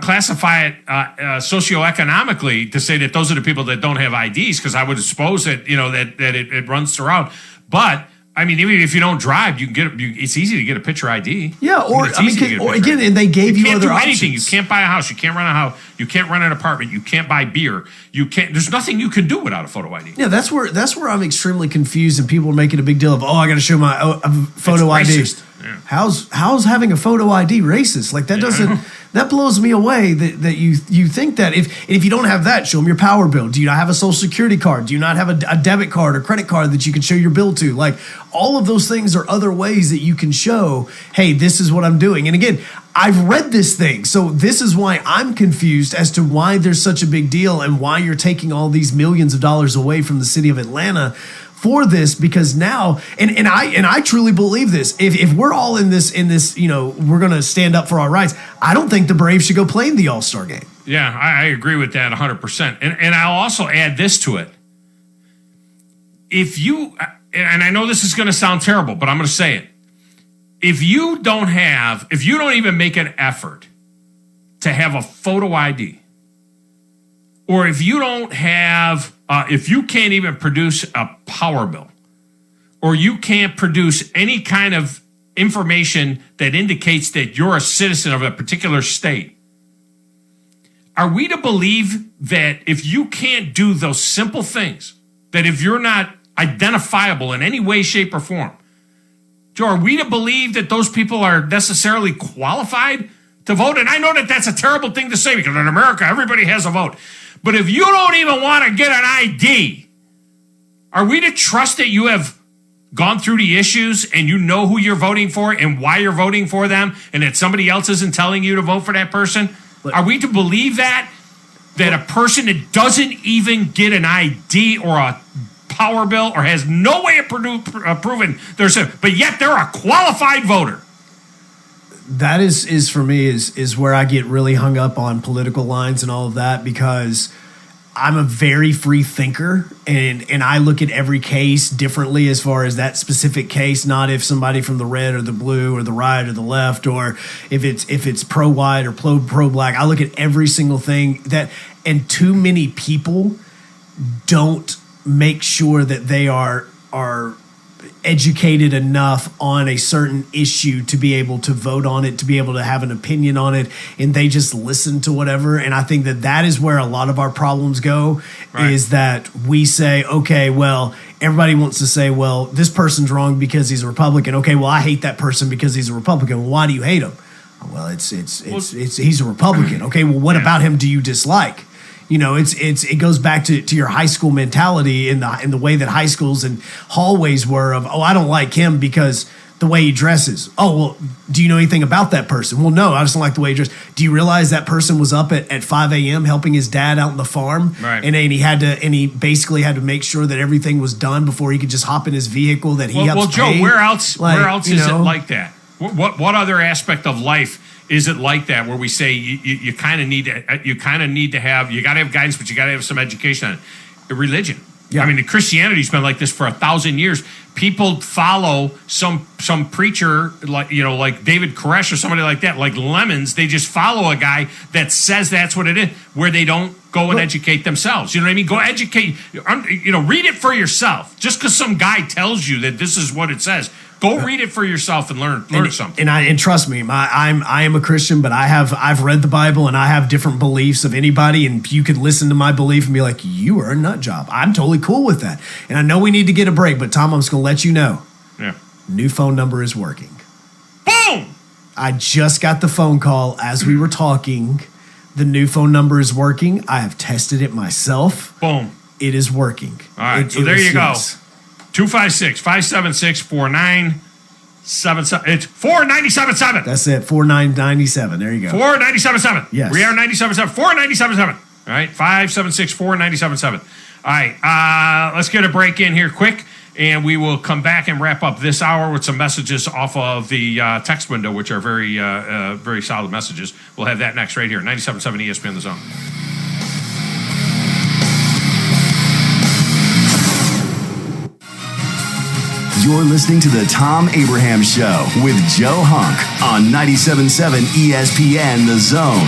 classify it socioeconomically to say that those are the people that don't have IDs, because I would suppose that that it runs throughout. But I mean, even if you don't drive, you can get. It's easy to get a picture ID. Yeah, again, and they gave you other options. Anything. You can't buy a house. You can't rent a house. You can't rent an apartment. You can't buy beer. You can't. There's nothing you can do without a photo ID. Yeah, that's where I'm extremely confused, and people are making a big deal of, I got to show my photo ID. Yeah. How's having a photo ID racist? Like that doesn't. That blows me away that you think that if you don't have that, show them your power bill. Do you not have a social security card? Do you not have a debit card or credit card that you can show your bill to? Like all of those things are other ways that you can show, hey, this is what I'm doing. And again, I've read this thing. So this is why I'm confused as to why there's such a big deal and why you're taking all these millions of dollars away from the city of Atlanta for this, because now, and I truly believe this. If we're all in this, we're going to stand up for our rights. I don't think the Braves should go play in the All-Star game. Yeah, I agree with that 100%. And I'll also add this to it. If you, and I know this is going to sound terrible, but I'm going to say it. If you don't even make an effort to have a photo ID, or if you don't have, if you can't even produce a power bill, or you can't produce any kind of information that indicates that you're a citizen of a particular state, are we to believe that if you can't do those simple things, that if you're not identifiable in any way, shape, or form, are we to believe that those people are necessarily qualified to vote? And I know that that's a terrible thing to say, because in America, everybody has a vote. But if you don't even want to get an ID, are we to trust that you have gone through the issues and you know who you're voting for and why you're voting for them, and that somebody else isn't telling you to vote for that person? Are we to believe that a person that doesn't even get an ID or a power bill or has no way of proving but yet they're a qualified voter? That is for me is where I get really hung up on political lines and all of that, because I'm a very free thinker and I look at every case differently as far as that specific case, not if somebody from the red or the blue or the right or the left, or if it's pro-white or pro-black. I look at every single thing and too many people don't make sure that they are educated enough on a certain issue to be able to vote on it, to be able to have an opinion on it, and they just listen to whatever. And I think that is where a lot of our problems go, right? Is that we say, okay, well, everybody wants to say, well, this person's wrong because he's a Republican. Okay, well, I hate that person because he's a Republican. Well, why do you hate him? Well, it's he's a Republican. Okay, well, what about him do you dislike? It goes back to your high school mentality in the way that high schools and hallways were of, I don't like him because the way he dresses. Oh, well, do you know anything about that person? Well, no, I just don't like the way he dresses. Do you realize that person was up at 5 a.m. helping his dad out in the farm? Right. And he basically had to make sure that everything was done before he could just hop in his vehicle that he helps Joe, pay. where else is it like that? What other aspect of life is it like that, where we say you kind of need to have, you got to have guidance, but you got to have some education on it? Religion. Yeah. I mean, Christianity's been like this for 1,000 years. People follow some preacher like David Koresh or somebody like that, like Lemons. They just follow a guy that says that's what it is, where they don't go and educate themselves. You know what I mean? Go educate. Read it for yourself. Just because some guy tells you that this is what it says, go read it for yourself and learn something. And trust me, I am a Christian, but I've read the Bible and I have different beliefs of anybody, and you could listen to my belief and be like, you are a nut job. I'm totally cool with that. And I know we need to get a break, but Tom, I'm just going to let you know. Yeah. New phone number is working. Boom! I just got the phone call as we were talking. The new phone number is working. I have tested it myself. Boom. It is working. All right, so there you go. 256-576-4977. It's 4977. That's it. 4997. There you go. 4977. Yes. We are 977. 4977. All right. 576-4977. All right. Let's get a break in here quick, and we will come back and wrap up this hour with some messages off of the text window, which are very, very solid messages. We'll have that next right here. 97.7 ESPN The Zone. You're listening to the Thom Abraham Show with Joe Hunk on 97.7 ESPN The Zone.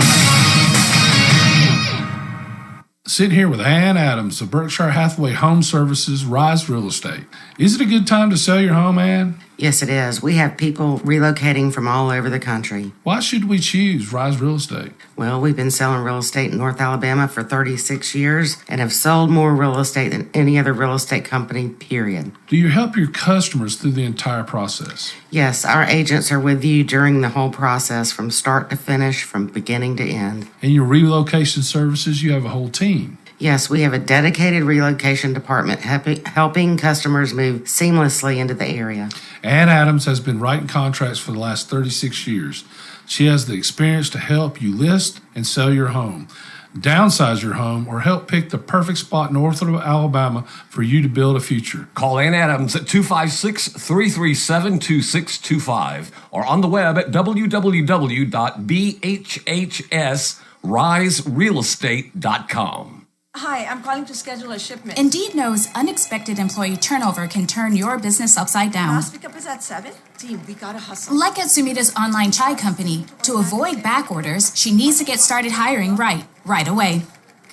Sitting here with Ann Adams of Berkshire Hathaway Home Services, Rise Real Estate. Is it a good time to sell your home, Ann? Yes, it is. We have people relocating from all over the country. Why should we choose Rise Real Estate? Well, we've been selling real estate in North Alabama for 36 years and have sold more real estate than any other real estate company, period. Do you help your customers through the entire process? Yes, our agents are with you during the whole process from start to finish, from beginning to end. In your relocation services, you have a whole team. Yes, we have a dedicated relocation department helping customers move seamlessly into the area. Ann Adams has been writing contracts for the last 36 years. She has the experience to help you list and sell your home, downsize your home, or help pick the perfect spot north of Alabama for you to build a future. Call Ann Adams at 256-337-2625 or on the web at www.bhhsriserealestate.com. Hi, I'm calling to schedule a shipment. Indeed knows unexpected employee turnover can turn your business upside down. Last pickup is at 7. Team, we gotta hustle. Like at Sumita's online chai company, to avoid back orders, she needs to get started hiring right away.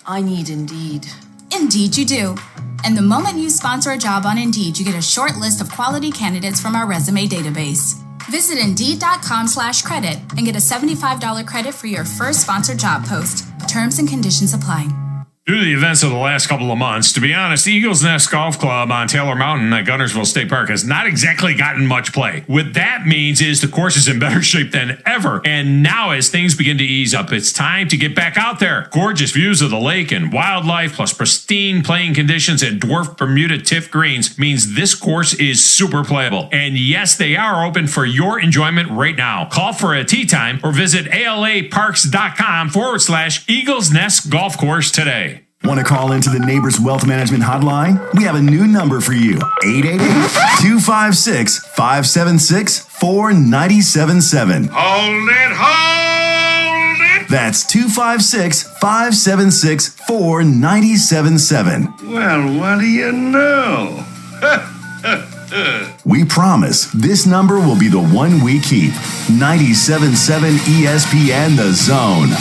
I need Indeed. Indeed you do. And the moment you sponsor a job on Indeed, you get a short list of quality candidates from our resume database. Visit Indeed.com/credit and get a $75 credit for your first sponsored job post. Terms and conditions apply. Due to the events of the last couple of months, to be honest, the Eagles Nest Golf Club on Taylor Mountain at Guntersville State Park has not exactly gotten much play. What that means is the course is in better shape than ever. And now as things begin to ease up, it's time to get back out there. Gorgeous views of the lake and wildlife, plus pristine playing conditions and dwarf Bermuda Tiff greens means this course is super playable. And yes, they are open for your enjoyment right now. Call for a tee time or visit alaparks.com/Eagles Nest Golf Course today. Want to call into the Neighbors Wealth Management Hotline? We have a new number for you. 888-256-576-4977. Hold it! That's 256-576-4977. Well, what do you know? We promise this number will be the one we keep. 97.7 ESPN The Zone.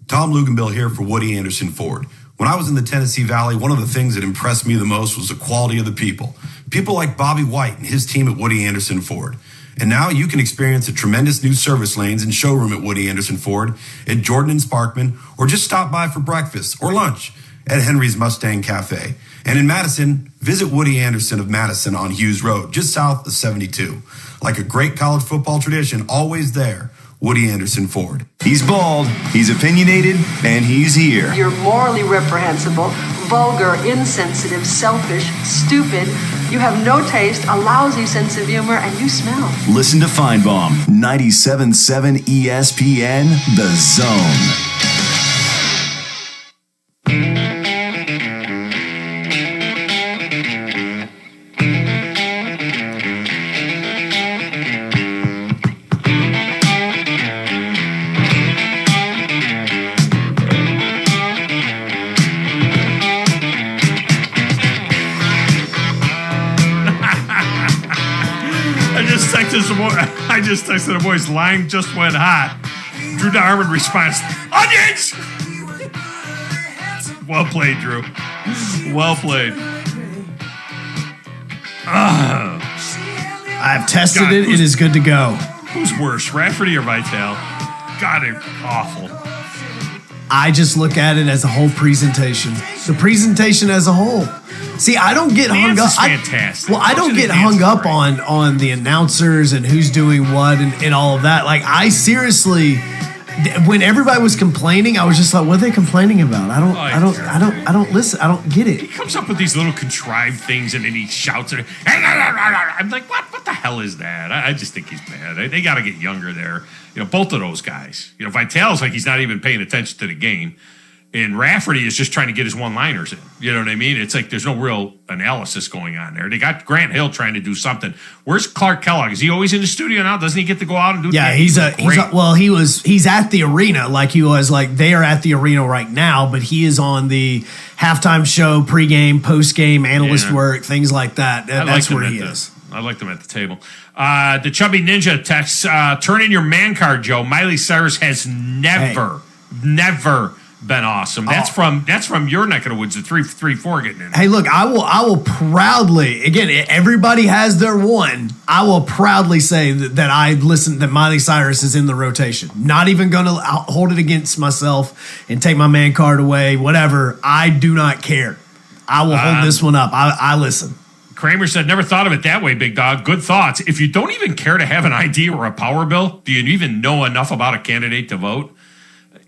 Tom Luganbill here for Woody Anderson Ford. When I was in the Tennessee Valley, one of the things that impressed me the most was the quality of the people. People like Bobby White and his team at Woody Anderson Ford. And now you can experience the tremendous new service lanes and showroom at Woody Anderson Ford at Jordan and Sparkman, or just stop by for breakfast or lunch at Henry's Mustang Cafe. And in Madison, visit Woody Anderson of Madison on Hughes Road, just south of 72. Like a great college football tradition, always there. Woody Anderson Ford. He's bald, he's opinionated, and he's here. You're morally reprehensible, vulgar, insensitive, selfish, stupid. You have no taste, a lousy sense of humor, and you smell. Listen to Feinbaum, 97.7 ESPN, The Zone. I just texted a voice. Line just went hot. Drew Darman responds, onions! Well played, Drew. Well played. I've tested it. It is good to go. Who's worse, Rafferty or Vitale? God, they're awful. I just look at it as a whole presentation. The presentation as a whole. See, I don't get hung up. Fantastic. I don't get hung up on the announcers and who's doing what and all of that. Like, I seriously, when everybody was complaining, I was just like, what are they complaining about? I don't listen. I don't get it. He comes up with these little contrived things and then he shouts it. I'm like, what the hell is that? I just think he's bad. They got to get younger there. You know, both of those guys. You know, Vitale's like he's not even paying attention to the game. And Rafferty is just trying to get his one-liners in. You know what I mean? It's like there's no real analysis going on there. They got Grant Hill trying to do something. Where's Clark Kellogg? Is he always in the studio now? Doesn't he get to go out and do? Yeah, he's at the arena. Like he was like they are at the arena right now, but he is on the halftime show, pregame, postgame, analyst work, things like that. That's where he is. I like them at the table. The Chubby Ninja texts, turn in your man card, Joe. Miley Cyrus has never been awesome. That's from your neck of the woods, the 3-4 getting in. Hey, look, I will proudly, again, everybody has their one. I will proudly say that Miley Cyrus is in the rotation. Not even going to hold it against myself and take my man card away, whatever. I do not care. I will hold this one up. I listen. Kramer said, never thought of it that way, big dog. Good thoughts. If you don't even care to have an ID or a power bill, do you even know enough about a candidate to vote?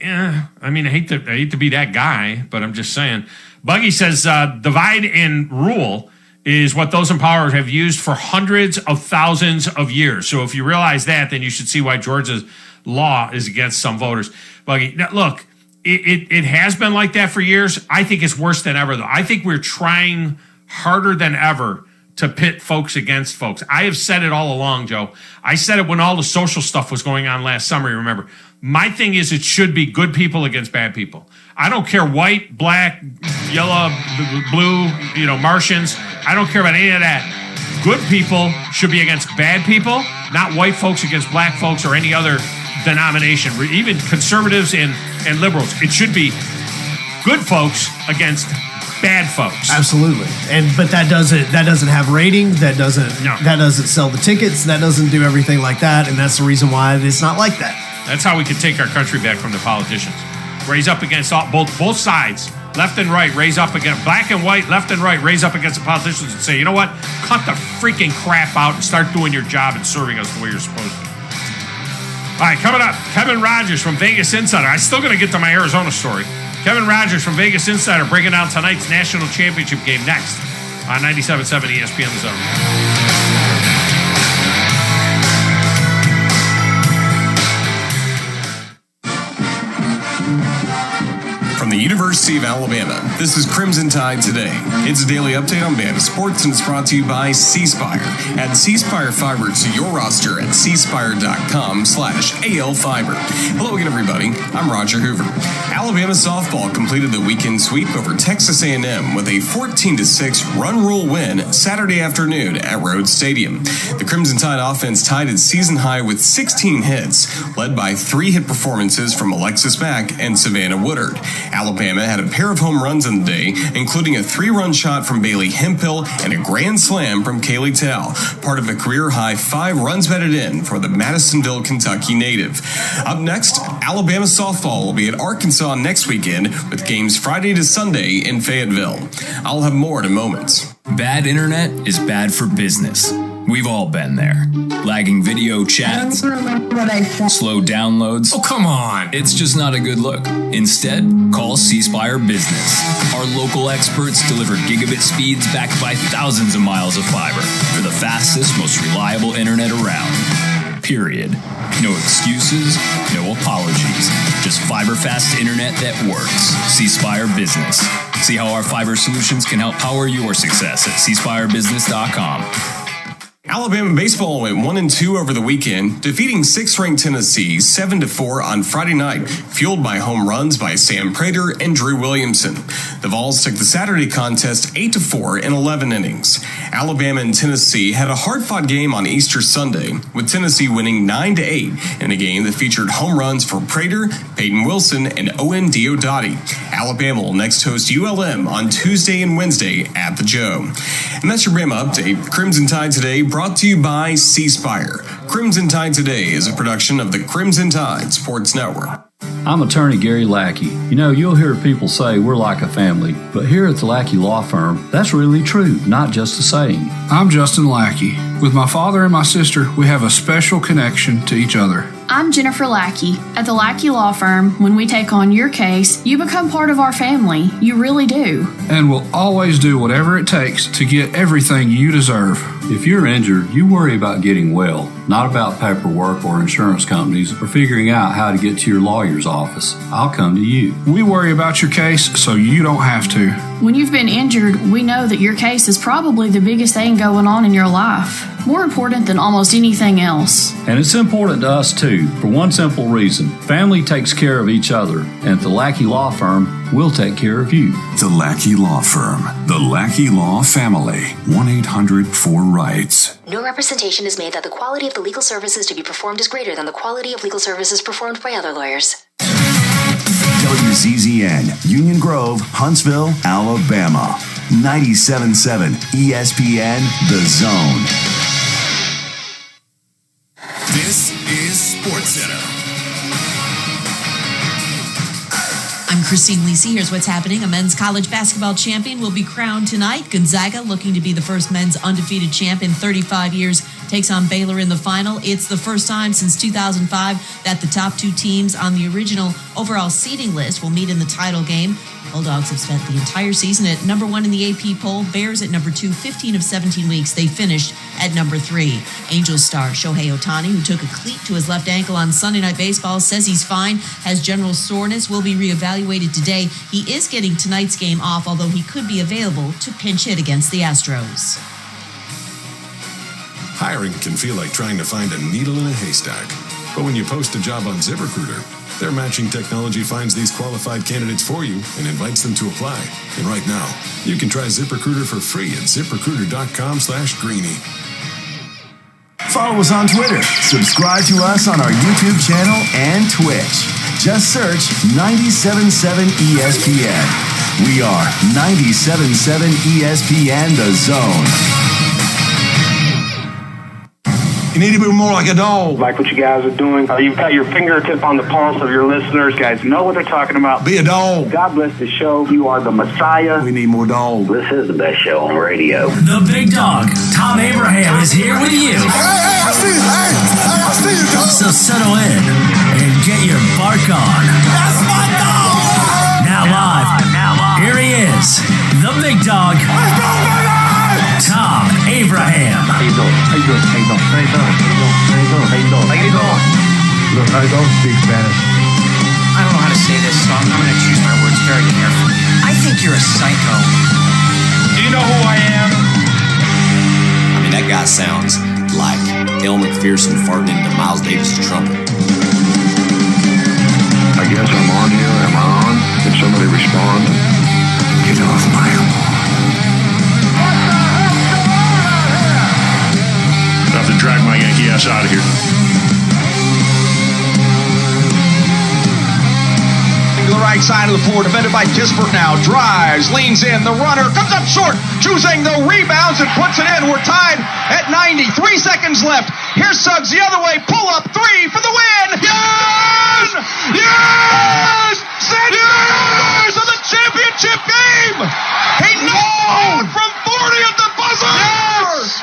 Yeah, I mean, I hate to be that guy, but I'm just saying. Buggy says, divide and rule is what those in power have used for hundreds of thousands of years. So if you realize that, then you should see why Georgia's law is against some voters. Buggy, now, look, it has been like that for years. I think it's worse than ever, though. I think we're trying harder than ever to pit folks against folks. I have said it all along, Joe. I said it when all the social stuff was going on last summer, you remember. My thing is it should be good people against bad people. I don't care white, black, yellow, blue, Martians. I don't care about any of that. Good people should be against bad people, not white folks against black folks or any other denomination, even conservatives and liberals. It should be good folks against bad folks. Absolutely. But that doesn't have rating. That doesn't sell the tickets. That doesn't do everything like that. And that's the reason why it's not like that. That's how we can take our country back from the politicians. Raise up against both sides, left and right, raise up against black and white, left and right, raise up against the politicians and say, you know what? Cut the freaking crap out and start doing your job and serving us the way you're supposed to. All right, coming up, Kevin Rogers from Vegas Insider. I'm still going to get to my Arizona story. Kevin Rogers from Vegas Insider breaking down tonight's national championship game next on 97.7 ESPN The Zone. From the University of Alabama, this is Crimson Tide Today. It's a daily update on Bama sports, and it's brought to you by C Spire. Add C Spire Fiber to your roster at cspire.com/ALFiber. Hello again, everybody. I'm Roger Hoover. Alabama softball completed the weekend sweep over Texas A&M with a 14-6 run rule win Saturday afternoon at Rhodes Stadium. The Crimson Tide offense tied its season high with 16 hits, led by 3-hit performances from Alexis Mack and Savannah Woodard. Alabama had a pair of home runs in the day, including a 3-run shot from Bailey Hemphill and a grand slam from Kaylee Tell, part of a career-high 5 runs batted in for the Madisonville, Kentucky native. Up next, Alabama softball will be at Arkansas next weekend with games Friday to Sunday in Fayetteville. I'll have more in a moment. Bad internet is bad for business. We've all been there. Lagging video chats, slow downloads. Oh, come on. It's just not a good look. Instead, call C Spire Business. Our local experts deliver gigabit speeds backed by thousands of miles of fiber for the fastest, most reliable internet around. Period. No excuses, no apologies. Just fiber-fast internet that works. C Spire Business. See how our fiber solutions can help power your success at cspirebusiness.com. Alabama baseball went 1-2 over the weekend, defeating 6th-ranked Tennessee 7-4 on Friday night, fueled by home runs by Sam Prater and Drew Williamson. The Vols took the Saturday contest 8-4 in 11 innings. Alabama and Tennessee had a hard-fought game on Easter Sunday, with Tennessee winning 9-8 in a game that featured home runs for Prater, Peyton Wilson, and Owen Diodati. Alabama will next host ULM on Tuesday and Wednesday at the Joe. And that's your Bama update. Crimson Tide Today, brought to you by C Spire. Crimson Tide Today is a production of the Crimson Tide Sports Network. I'm attorney Gary Lackey. You'll hear people say we're like a family, but here at the Lackey Law Firm, that's really true, not just a saying. I'm Justin Lackey. With my father and my sister, we have a special connection to each other. I'm Jennifer Lackey. At the Lackey Law Firm, when we take on your case, you become part of our family. You really do. And we'll always do whatever it takes to get everything you deserve. If you're injured, you worry about getting well, not about paperwork or insurance companies or figuring out how to get to your lawyer's office. I'll come to you. We worry about your case so you don't have to. When you've been injured, we know that your case is probably the biggest thing going on in your life. More important than almost anything else. And it's important to us too, for one simple reason. Family takes care of each other, and at the Lackey Law Firm, we'll take care of you. The Lackey Law Firm. The Lackey Law Family. 1-800-4-RIGHTS. No representation is made that the quality of the legal services to be performed is greater than the quality of legal services performed by other lawyers. WZZN, Union Grove, Huntsville, Alabama. 97.7 ESPN, The Zone. This is SportsCenter. I'm Christine Lisi. Here's what's happening. A men's college basketball champion will be crowned tonight. Gonzaga, looking to be the first men's undefeated champ in 35 years, takes on Baylor in the final. It's the first time since 2005 that the top two teams on the original overall seeding list will meet in the title game. Bulldogs have spent the entire season at number 1 in the AP poll. Bears at number 2, 15 of 17 weeks. They finished at number 3. Angels star Shohei Ohtani, who took a cleat to his left ankle on Sunday Night Baseball, says he's fine, has general soreness, will be reevaluated today. He is getting tonight's game off, although he could be available to pinch hit against the Astros. Hiring can feel like trying to find a needle in a haystack. But when you post a job on ZipRecruiter, their matching technology finds these qualified candidates for you and invites them to apply. And right now, you can try ZipRecruiter for free at ZipRecruiter.com/greenie. Follow us on Twitter. Subscribe to us on our YouTube channel and Twitch. Just search 97.7 ESPN. We are 97.7 ESPN, The Zone. You need to be more like a dog. Like what you guys are doing. You've got your fingertip on the pulse of your listeners. Guys know what they're talking about. Be a dog. God bless the show. You are the Messiah. We need more dogs. This is the best show on radio. The big dog, Thom Abraham, is here with you. Hey, I see you, dog. So settle in and get your bark on. That's my dog. Now live. Here he is, the big dog, Thom Abraham. How you doing? How you doing? How you doing? How you doing? How you doing? How you doing? How you doing? Look, I don't speak Spanish. I don't know how to say this, so I'm going to choose my words very carefully. I think you're a psycho. Do you know who I am? I mean, that guy sounds like El McPherson farting into Miles Davis' trumpet. I guess I'm on here. Am I on? Did somebody respond? Get off my lawn. About to drag my Yankee ass out of here. To the right side of the floor, defended by Kispert now. Drives, leans in, the runner comes up short, choosing the rebounds and puts it in. We're tied at 90. 3 seconds left. Here's Suggs the other way. Pull up 3 for the win. Yes! Yes! Senators of the championship game! He knocked from 40 at the buzzer! Yes!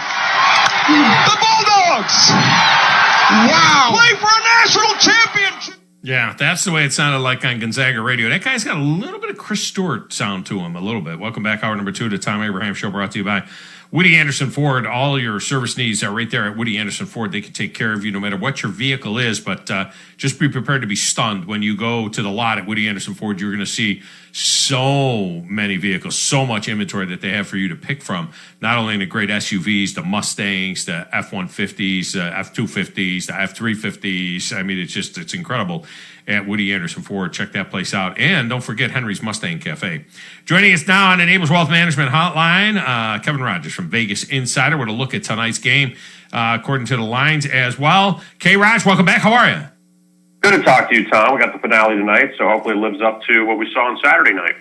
The Bulldogs! Wow! Play for a national championship! Yeah, that's the way it sounded like on Gonzaga radio. That guy's got a little bit of Chris Stewart sound to him, a little bit. Welcome back, hour number 2 to Thom Abraham Show, brought to you by Woody Anderson Ford. All your service needs are right there at Woody Anderson Ford. They can take care of you no matter what your vehicle is, but just be prepared to be stunned when you go to the lot at Woody Anderson Ford. You're going to see so many vehicles, so much inventory that they have for you to pick from. Not only the great SUVs, the Mustangs, the F-150s, the F-250s, the F-350s. I mean, it's incredible at Woody Anderson Ford. Check that place out. And don't forget Henry's Mustang Cafe. Joining us now on the Neighbors Wealth Management Hotline, Kevin Rogers from Vegas Insider. We're going to look at tonight's game according to the lines as well. K-Raj, welcome back. How are you? Good to talk to you, Tom. We got the finale tonight, so hopefully it lives up to what we saw on Saturday night.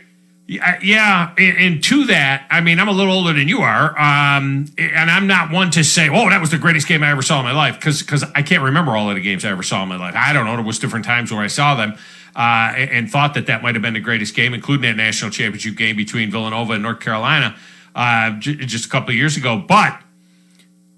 Yeah, and to that, I mean, I'm a little older than you are, and I'm not one to say, oh, that was the greatest game I ever saw in my life, because I can't remember all of the games I ever saw in my life. I don't know. There was different times where I saw them and thought that might have been the greatest game, including that national championship game between Villanova and North Carolina just a couple of years ago. But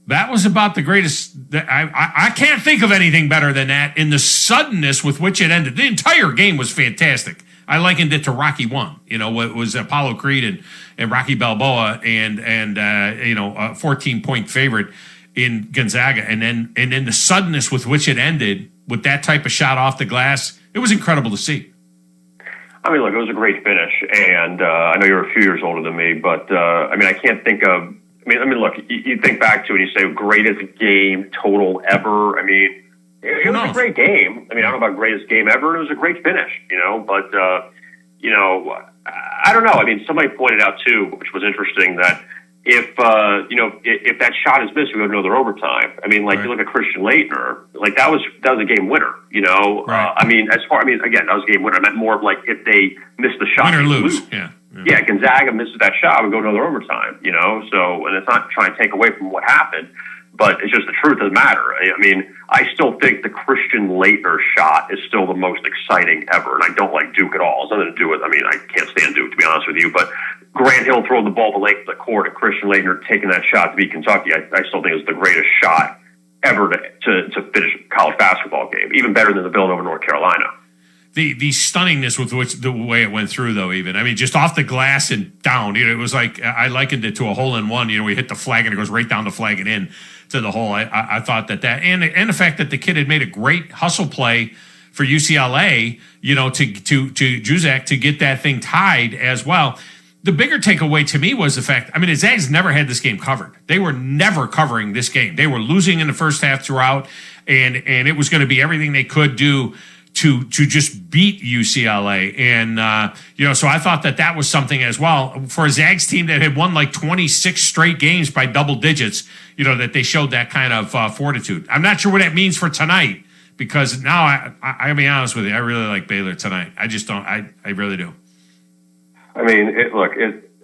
That was about the greatest. I can't think of anything better than that in the suddenness with which it ended. The entire game was fantastic. I likened it to Rocky 1. You know, it was Apollo Creed and Rocky Balboa and a 14-point favorite in Gonzaga. And then the suddenness with which it ended with that type of shot off the glass, it was incredible to see. I mean, look, it was a great finish. And I know you're a few years older than me, but I can't think of. I mean, look, you think back to it and you say greatest game total ever. I mean, it was a great game. I mean, I don't know about greatest game ever. It was a great finish, but, I don't know. I mean, somebody pointed out too, which was interesting, that if that shot is missed, we go to another overtime. I mean, like, you look at Christian Laettner, like that was a game winner, Right. I mean, again, that was a game winner. I meant more of like if they missed the shot. Win or lose, yeah. Yeah, Gonzaga misses that shot, we go to another overtime, So, and it's not trying to take away from what happened, but it's just the truth of the matter. I mean, I still think the Christian Laettner shot is still the most exciting ever, and I don't like Duke at all. It's nothing to do with, I can't stand Duke, to be honest with you, but Grant Hill throwing the ball the length of the court and Christian Laettner taking that shot to beat Kentucky, I still think it's the greatest shot ever to finish a college basketball game, even better than the Villanova, North Carolina. The stunningness with which the way it went through, though, even. I mean, just off the glass and down. It was like, I likened it to a hole-in-one. We hit the flag and it goes right down the flag and in to the hole. I thought that and the fact that the kid had made a great hustle play for UCLA, to Juzak to get that thing tied as well. The bigger takeaway to me was the fact, the Zags never had this game covered. They were never covering this game. They were losing in the first half throughout, and it was going to be everything they could do to just beat UCLA. And, so I thought that was something as well. For a Zags team that had won like 26 straight games by double digits, that they showed that kind of fortitude. I'm not sure what that means for tonight, because now, I'll be honest with you, I really like Baylor tonight. I just don't. I really do. I mean,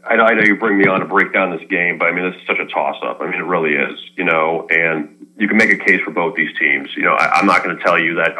I know you bring me on to break down this game, but this is such a toss-up. It really is, and you can make a case for both these teams. I'm not going to tell you that,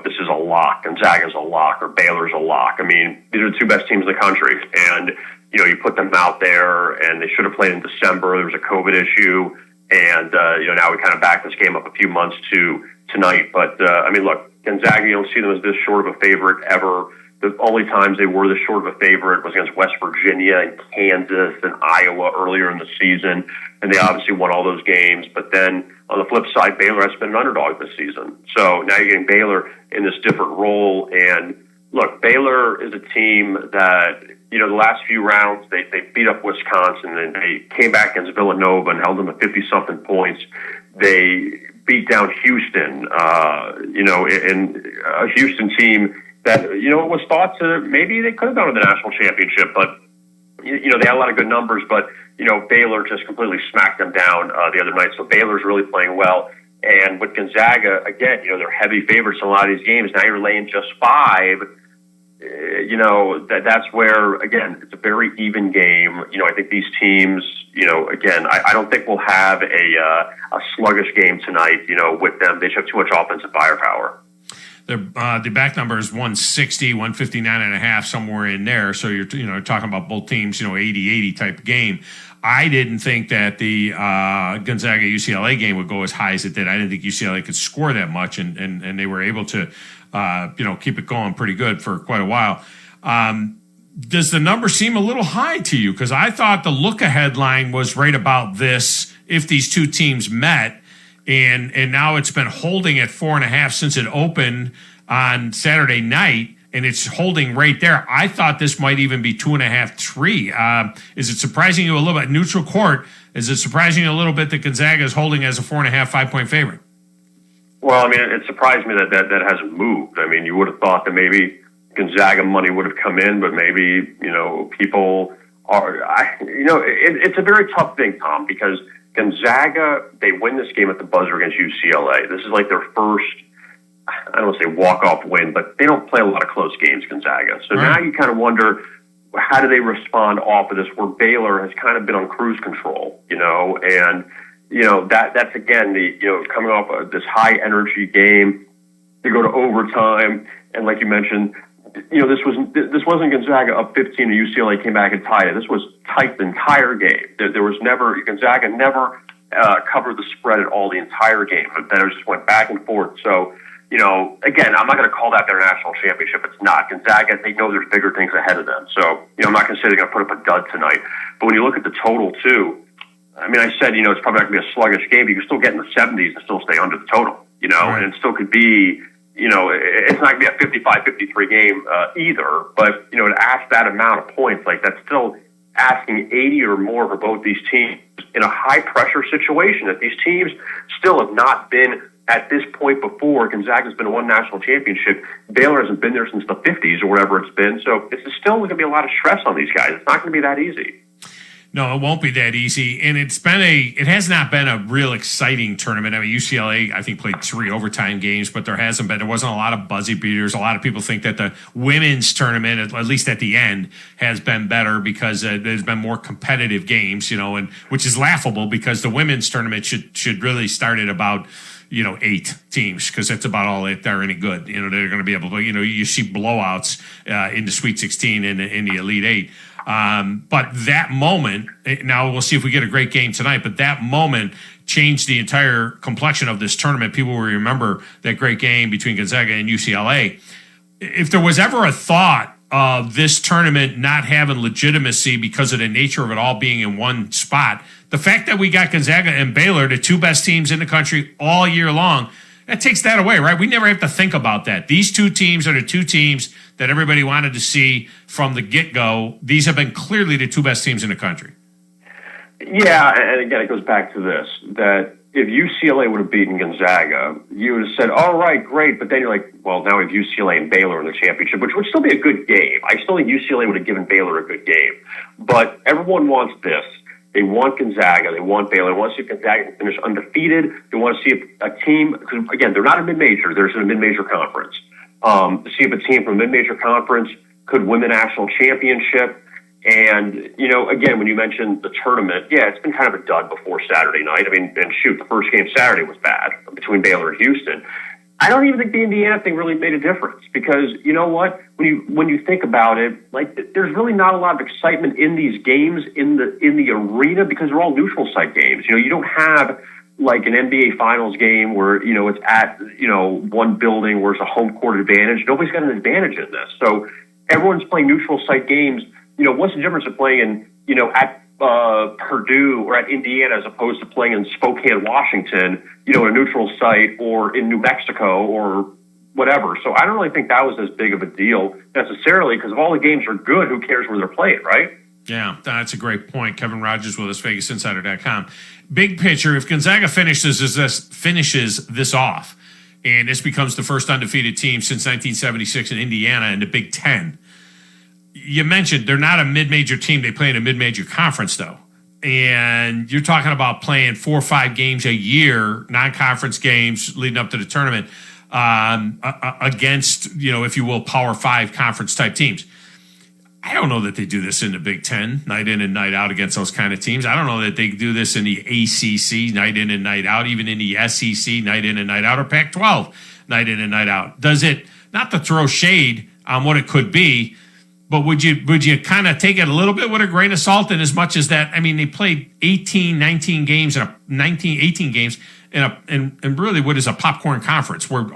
this is a lock, Gonzaga's a lock, or Baylor's a lock. These are the two best teams in the country, and, you put them out there, and they should have played in December. There was a COVID issue, and, now we kind of back this game up a few months to tonight. But, look, Gonzaga, you don't see them as this short of a favorite ever. The only times they were this short of a favorite was against West Virginia and Kansas and Iowa earlier in the season, and they obviously won all those games. But then on the flip side, Baylor has been an underdog this season. So now you're getting Baylor in this different role. And look, Baylor is a team that, the last few rounds, they beat up Wisconsin, and they came back against Villanova and held them to 50-something points. They beat down Houston, in a Houston team that, was thought to maybe they could have gone to the national championship, but, they had a lot of good numbers, but, Baylor just completely smacked them down the other night. So Baylor's really playing well. And with Gonzaga, again, they're heavy favorites in a lot of these games. Now you're laying just 5. That's where, again, it's a very even game. I think these teams, again, I don't think we'll have a sluggish game tonight, with them. They just have too much offensive firepower. The back number is 160, 159.5, somewhere in there. So you're talking about both teams, 80-80 type game. I didn't think that the Gonzaga UCLA game would go as high as it did. I didn't think UCLA could score that much, and they were able to keep it going pretty good for quite a while. Does the number seem a little high to you? Because I thought the look-ahead line was right about this if these two teams met. And now it's been holding at 4.5 since it opened on Saturday night, and it's holding right there. I thought this might even be 2.5, 3. Is it surprising you a little bit? Neutral court, is it surprising you a little bit that Gonzaga is holding as a 4.5, 5-point favorite? Well, it surprised me that hasn't moved. You would have thought that maybe Gonzaga money would have come in, but maybe, people are, it's a very tough thing, Tom, because Gonzaga, they win this game at the buzzer against UCLA. This is like their first, I don't want to say walk-off win, but they don't play a lot of close games, Gonzaga. So now you kind of wonder, how do they respond off of this, where Baylor has kind of been on cruise control, and, that's again, coming off of this high-energy game, they go to overtime, and like you mentioned, this wasn't Gonzaga up 15 and UCLA came back and tied it. This was tight the entire game. There was never, Gonzaga never cover the spread at all the entire game, but then it just went back and forth. So, again, I'm not going to call that their national championship. It's not. Gonzaga, they know there's bigger things ahead of them. So, I'm not going to say they're going to put up a dud tonight. But when you look at the total, too, I mean, I said, it's probably not going to be a sluggish game, but you can still get in the 70s and still stay under the total, Right. And it still could be, it's not going to be a 55-53 game either. But, to ask that amount of points, like that's still asking 80 or more for both these teams in a high-pressure situation that these teams still have not been at this point before. Gonzaga's been one national championship. Baylor hasn't been there since the 50s or whatever it's been. So it's still going to be a lot of stress on these guys. It's not going to be that easy. No, it won't be that easy. And it has not been a real exciting tournament. I mean, UCLA, I think, played 3 overtime games, but there wasn't a lot of buzzy beaters. A lot of people think that the women's tournament, at least at the end, has been better because there's been more competitive games, and which is laughable because the women's tournament should really start at about 8 teams, because that's about all that they're any good. They're going to be able to, you see blowouts in the Sweet 16 and in the Elite 8. But that moment, now we'll see if we get a great game tonight, but that moment changed the entire complexion of this tournament. People will remember that great game between Gonzaga and UCLA. If there was ever a thought of this tournament not having legitimacy because of the nature of it all being in one spot, the fact that we got Gonzaga and Baylor, the 2 best teams in the country all year long, that takes that away, right? We never have to think about that. These 2 teams are the 2 teams that everybody wanted to see from the get-go. These have been clearly the 2 best teams in the country. Yeah, and again, it goes back to this, that if UCLA would have beaten Gonzaga, you would have said, all right, great, but then you're like, well, now we have UCLA and Baylor in the championship, which would still be a good game. I still think UCLA would have given Baylor a good game. But everyone wants this. They want Gonzaga. They want Baylor. They want to see if Gonzaga can finish undefeated. They want to see if a team, because again, they're not a mid-major. They're a mid-major conference. To see if a team from a mid-major conference could win the national championship. And, again, when you mentioned the tournament, yeah, it's been kind of a dud before Saturday night. I mean, and shoot, the first game Saturday was bad between Baylor and Houston. I don't even think the Indiana thing really made a difference because, you know what, when you think about it, like there's really not a lot of excitement in these games in the arena because they're all neutral site games. You don't have like an NBA Finals game where, it's at, one building where it's a home court advantage. Nobody's got an advantage in this. So everyone's playing neutral site games. What's the difference of playing, at Purdue or at Indiana as opposed to playing in Spokane, Washington, a neutral site, or in New Mexico or whatever. So I don't really think that was as big of a deal necessarily because if all the games are good, who cares where they're playing, right? Yeah, that's a great point. Kevin Rogers with us, VegasInsider.com. Big picture, if Gonzaga finishes this off, and this becomes the first undefeated team since 1976 in Indiana in the Big Ten, you mentioned they're not a mid-major team. They play in a mid-major conference, though. And you're talking about playing 4 or 5 games a year, non-conference games leading up to the tournament against, if you will, Power 5 conference-type teams. I don't know that they do this in the Big Ten, night in and night out against those kind of teams. I don't know that they do this in the ACC, night in and night out, even in the SEC, night in and night out, or Pac-12, night in and night out. Does it, not to throw shade on what it could be, but would you kind of take it a little bit with a grain of salt in as much as that? I mean, they played 18 games in really what is a popcorn conference where,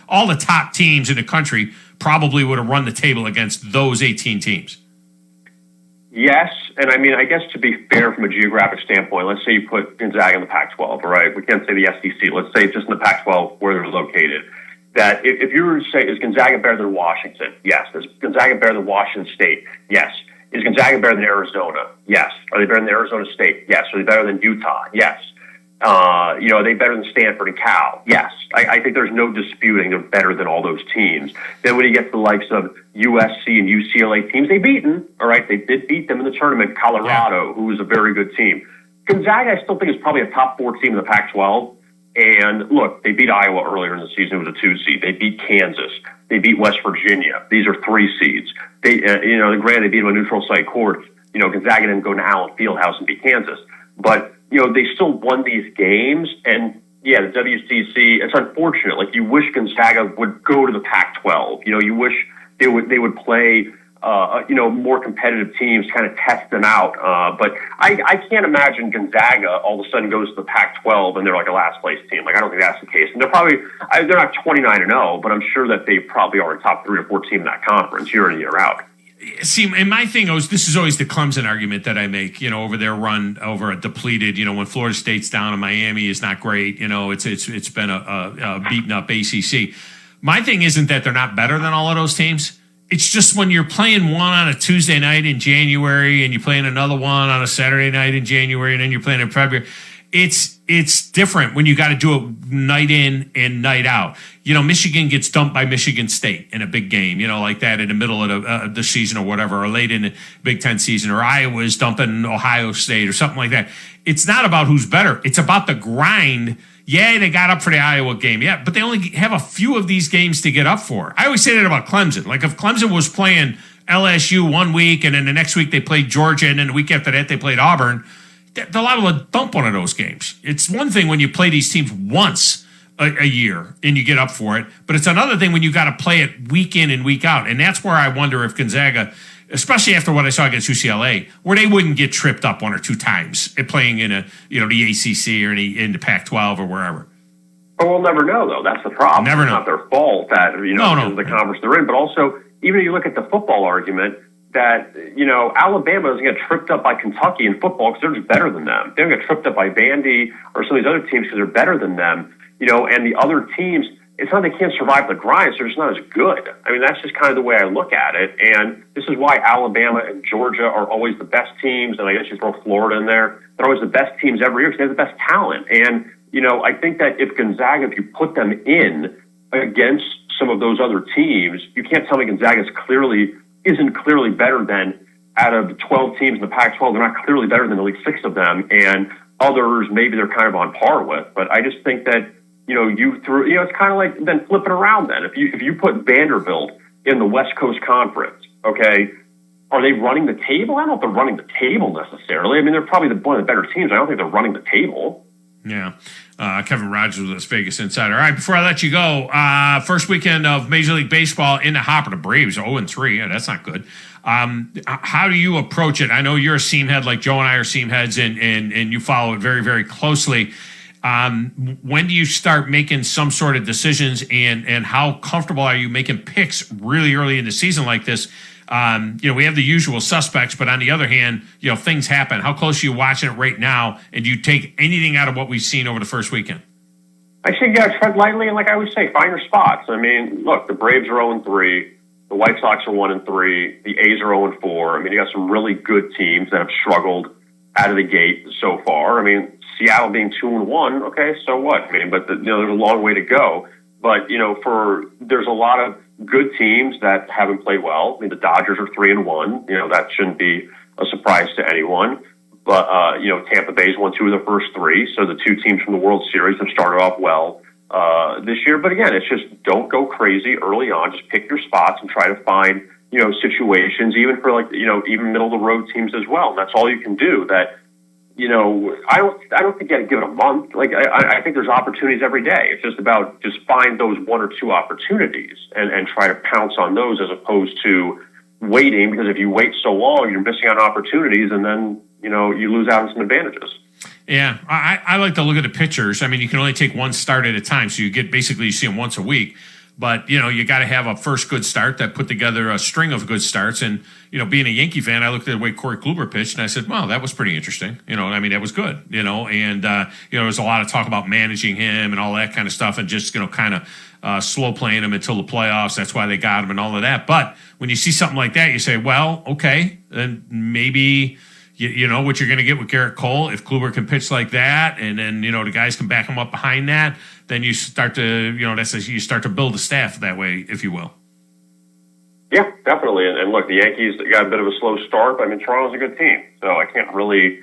all the top teams in the country probably would have run the table against those 18 teams. Yes, and I mean, I guess to be fair from a geographic standpoint, let's say you put Gonzaga in the Pac-12, all right? We can't say the SEC. Let's say it's just in the Pac-12 where they're located. That if you were to say, is Gonzaga better than Washington? Yes. Is Gonzaga better than Washington State? Yes. Is Gonzaga better than Arizona? Yes. Are they better than Arizona State? Yes. Are they better than Utah? Yes. Are they better than Stanford and Cal? Yes. I think there's no disputing they're better than all those teams. Then when you get to the likes of USC and UCLA teams, they've beaten, all right? They did beat them in the tournament. Colorado, who was a very good team. Gonzaga, I still think, is probably a top 4 team in the Pac-12. And look, they beat Iowa earlier in the season. It was a 2 seed. They beat Kansas. They beat West Virginia. These are 3 seeds. They, granted, they beat them on neutral site court. Gonzaga didn't go to Allen Fieldhouse and beat Kansas. But, they still won these games. And, yeah, the WCC, it's unfortunate. Like, you wish Gonzaga would go to the Pac-12. You wish they would play more competitive teams kind of test them out. But I can't imagine Gonzaga all of a sudden goes to the Pac-12 and they're like a last place team. Like, I don't think that's the case. And they're not 29-0, but I'm sure that they probably are a top 3 or 4 team in that conference year in and year out. See, and my thing is, this is always the Clemson argument that I make, over their run over a depleted, when Florida State's down and Miami is not great, it's been a beaten up ACC. My thing isn't that they're not better than all of those teams. It's just when you're playing one on a Tuesday night in January and you're playing another one on a Saturday night in January and then you're playing in February, it's different when you got to do it night in and night out. Michigan gets dumped by Michigan State in a big game, like that in the middle of the season or whatever, or late in the Big Ten season, or Iowa is dumping Ohio State or something like that. It's not about who's better. It's about the grind. Yeah, they got up for the Iowa game. Yeah, but they only have a few of these games to get up for. I always say that about Clemson. Like, if Clemson was playing LSU one week and then the next week they played Georgia and then the week after that they played Auburn, they're liable to dump one of those games. It's one thing when you play these teams once a year and you get up for it, but it's another thing when you got to play it week in and week out. And that's where I wonder if Gonzaga, especially after what I saw against UCLA, where they wouldn't get tripped up 1 or 2 times at playing in the ACC or in the Pac-12 or wherever. But we'll never know, though. That's the problem. Never know. It's not their fault that the conference they're in. But also, even if you look at the football argument, that Alabama doesn't get tripped up by Kentucky in football because they're just better than them. They don't get tripped up by Vandy or some of these other teams because they're better than them. And the other teams, it's not they can't survive the grind, so they're just not as good. I mean, that's just kind of the way I look at it. And this is why Alabama and Georgia are always the best teams. And I guess you throw Florida in there. They're always the best teams every year because they have the best talent. And, I think that if Gonzaga, if you put them in against some of those other teams, you can't tell me Gonzaga isn't clearly better than, out of the 12 teams in the Pac-12, they're not clearly better than at least 6 of them. And others, maybe they're kind of on par with. But I just think that, it's kind of like then flip it around then. If you put Vanderbilt in the West Coast Conference, okay, are they running the table? I don't know if they're running the table necessarily. I mean, they're probably one of the better teams. I don't think they're running the table. Yeah. Kevin Rogers with us, Vegas Insider. All right, before I let you go, first weekend of Major League Baseball in the hopper. The Braves 0-3. Yeah, that's not good. How do you approach it? I know you're a seam head like Joe and I are seam heads, and you follow it very, very closely. When do you start making some sort of decisions, and how comfortable are you making picks really early in the season like this? We have the usual suspects, but on the other hand, things happen. How close are you watching it right now? And do you take anything out of what we've seen over the first weekend? I think you got to tread lightly, and like I always say, find your spots. I mean, look, the Braves are 0-3. The White Sox are 1-3. The A's are 0-4. I mean, you got some really good teams that have struggled out of the gate so far. I mean, Seattle being 2-1, okay, so what? I mean, but there's a long way to go. But there's a lot of good teams that haven't played well. I mean, the Dodgers are 3-1. That shouldn't be a surprise to anyone. But Tampa Bay's won 2 of the first 3, so the 2 teams from the World Series have started off well this year. But again, it's just don't go crazy early on. Just pick your spots and try to find situations, even for even middle of the road teams as well. And that's all you can do. That. I don't think you got to give it a month. Like, I think there's opportunities every day. It's just about find those 1 or 2 opportunities and try to pounce on those as opposed to waiting, because if you wait so long, you're missing out on opportunities and then, you lose out on some advantages. Yeah, I like to look at the pitchers. I mean, you can only take one start at a time, so you see them once a week. But, you got to have a first good start that put together a string of good starts. And, being a Yankee fan, I looked at the way Corey Kluber pitched, and I said, wow, that was pretty interesting. That was good, and, there was a lot of talk about managing him and all that kind of stuff and just, kind of slow playing him until the playoffs. That's why they got him and all of that. But when you see something like that, you say, well, okay, then maybe – you know what you're going to get with Garrett Cole. If Kluber can pitch like that, and then the guys can back him up behind that, then you start to you start to build a staff that way, if you will. Yeah, definitely. And look, the Yankees got a bit of a slow start. But, I mean, Toronto's a good team, so I can't really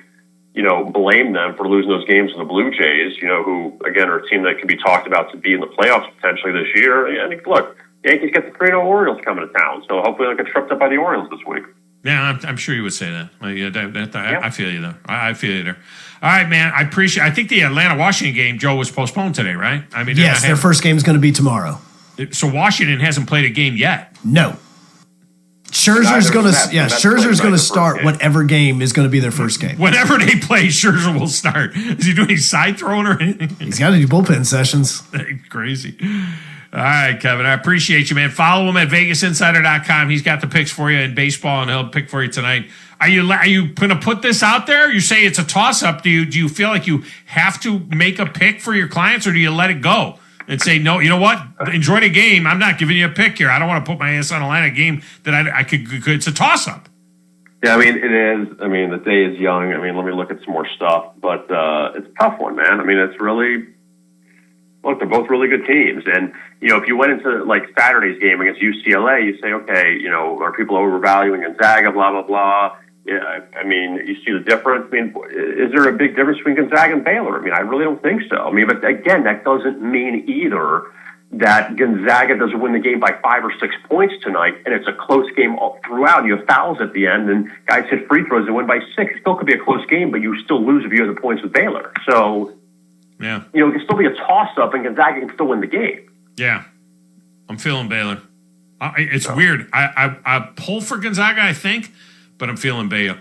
blame them for losing those games to the Blue Jays. Who again are a team that can be talked about to be in the playoffs potentially this year. And look, the Yankees get the 3-0 Orioles coming to town, so hopefully they'll get tripped up by the Orioles this week. Yeah, I'm sure you would say that. I feel you there. I feel you there. All right, man. I think the Atlanta-Washington game, Joe, was postponed today, right? I mean, yes, their first game is going to be tomorrow. So Washington hasn't played a game yet. No. Scherzer's going to start whatever game is going to be their first game. Whenever they play, Scherzer will start. Is he doing side throwing or anything? He's got to do bullpen sessions. Crazy. All right, Kevin. I appreciate you, man. Follow him at VegasInsider.com. He's got the picks for you in baseball, and he'll pick for you tonight. Are you going to put this out there? You say it's a toss-up. Do you feel like you have to make a pick for your clients, or do you let it go and say, no, you know what? Enjoy the game. I'm not giving you a pick here. I don't want to put my ass on a line of game that I could. It's a toss-up. Yeah, I mean, it is. I mean, the day is young. I mean, let me look at some more stuff. But it's a tough one, man. I mean, it's really, look, they're both really good teams. And, if you went into, like, Saturday's game against UCLA, you say, okay, are people overvaluing Gonzaga, blah, blah, blah. Yeah, I mean, you see the difference. I mean, is there a big difference between Gonzaga and Baylor? I mean, I really don't think so. I mean, but again, that doesn't mean either that Gonzaga doesn't win the game by 5 or 6 points tonight, and it's a close game all throughout. You have fouls at the end, and guys hit free throws and win by 6. It still could be a close game, but you still lose if you have the points with Baylor. So, yeah, it can still be a toss-up, and Gonzaga can still win the game. Yeah, I'm feeling Baylor. It's weird. I pull for Gonzaga, I think. But I'm feeling Baylor.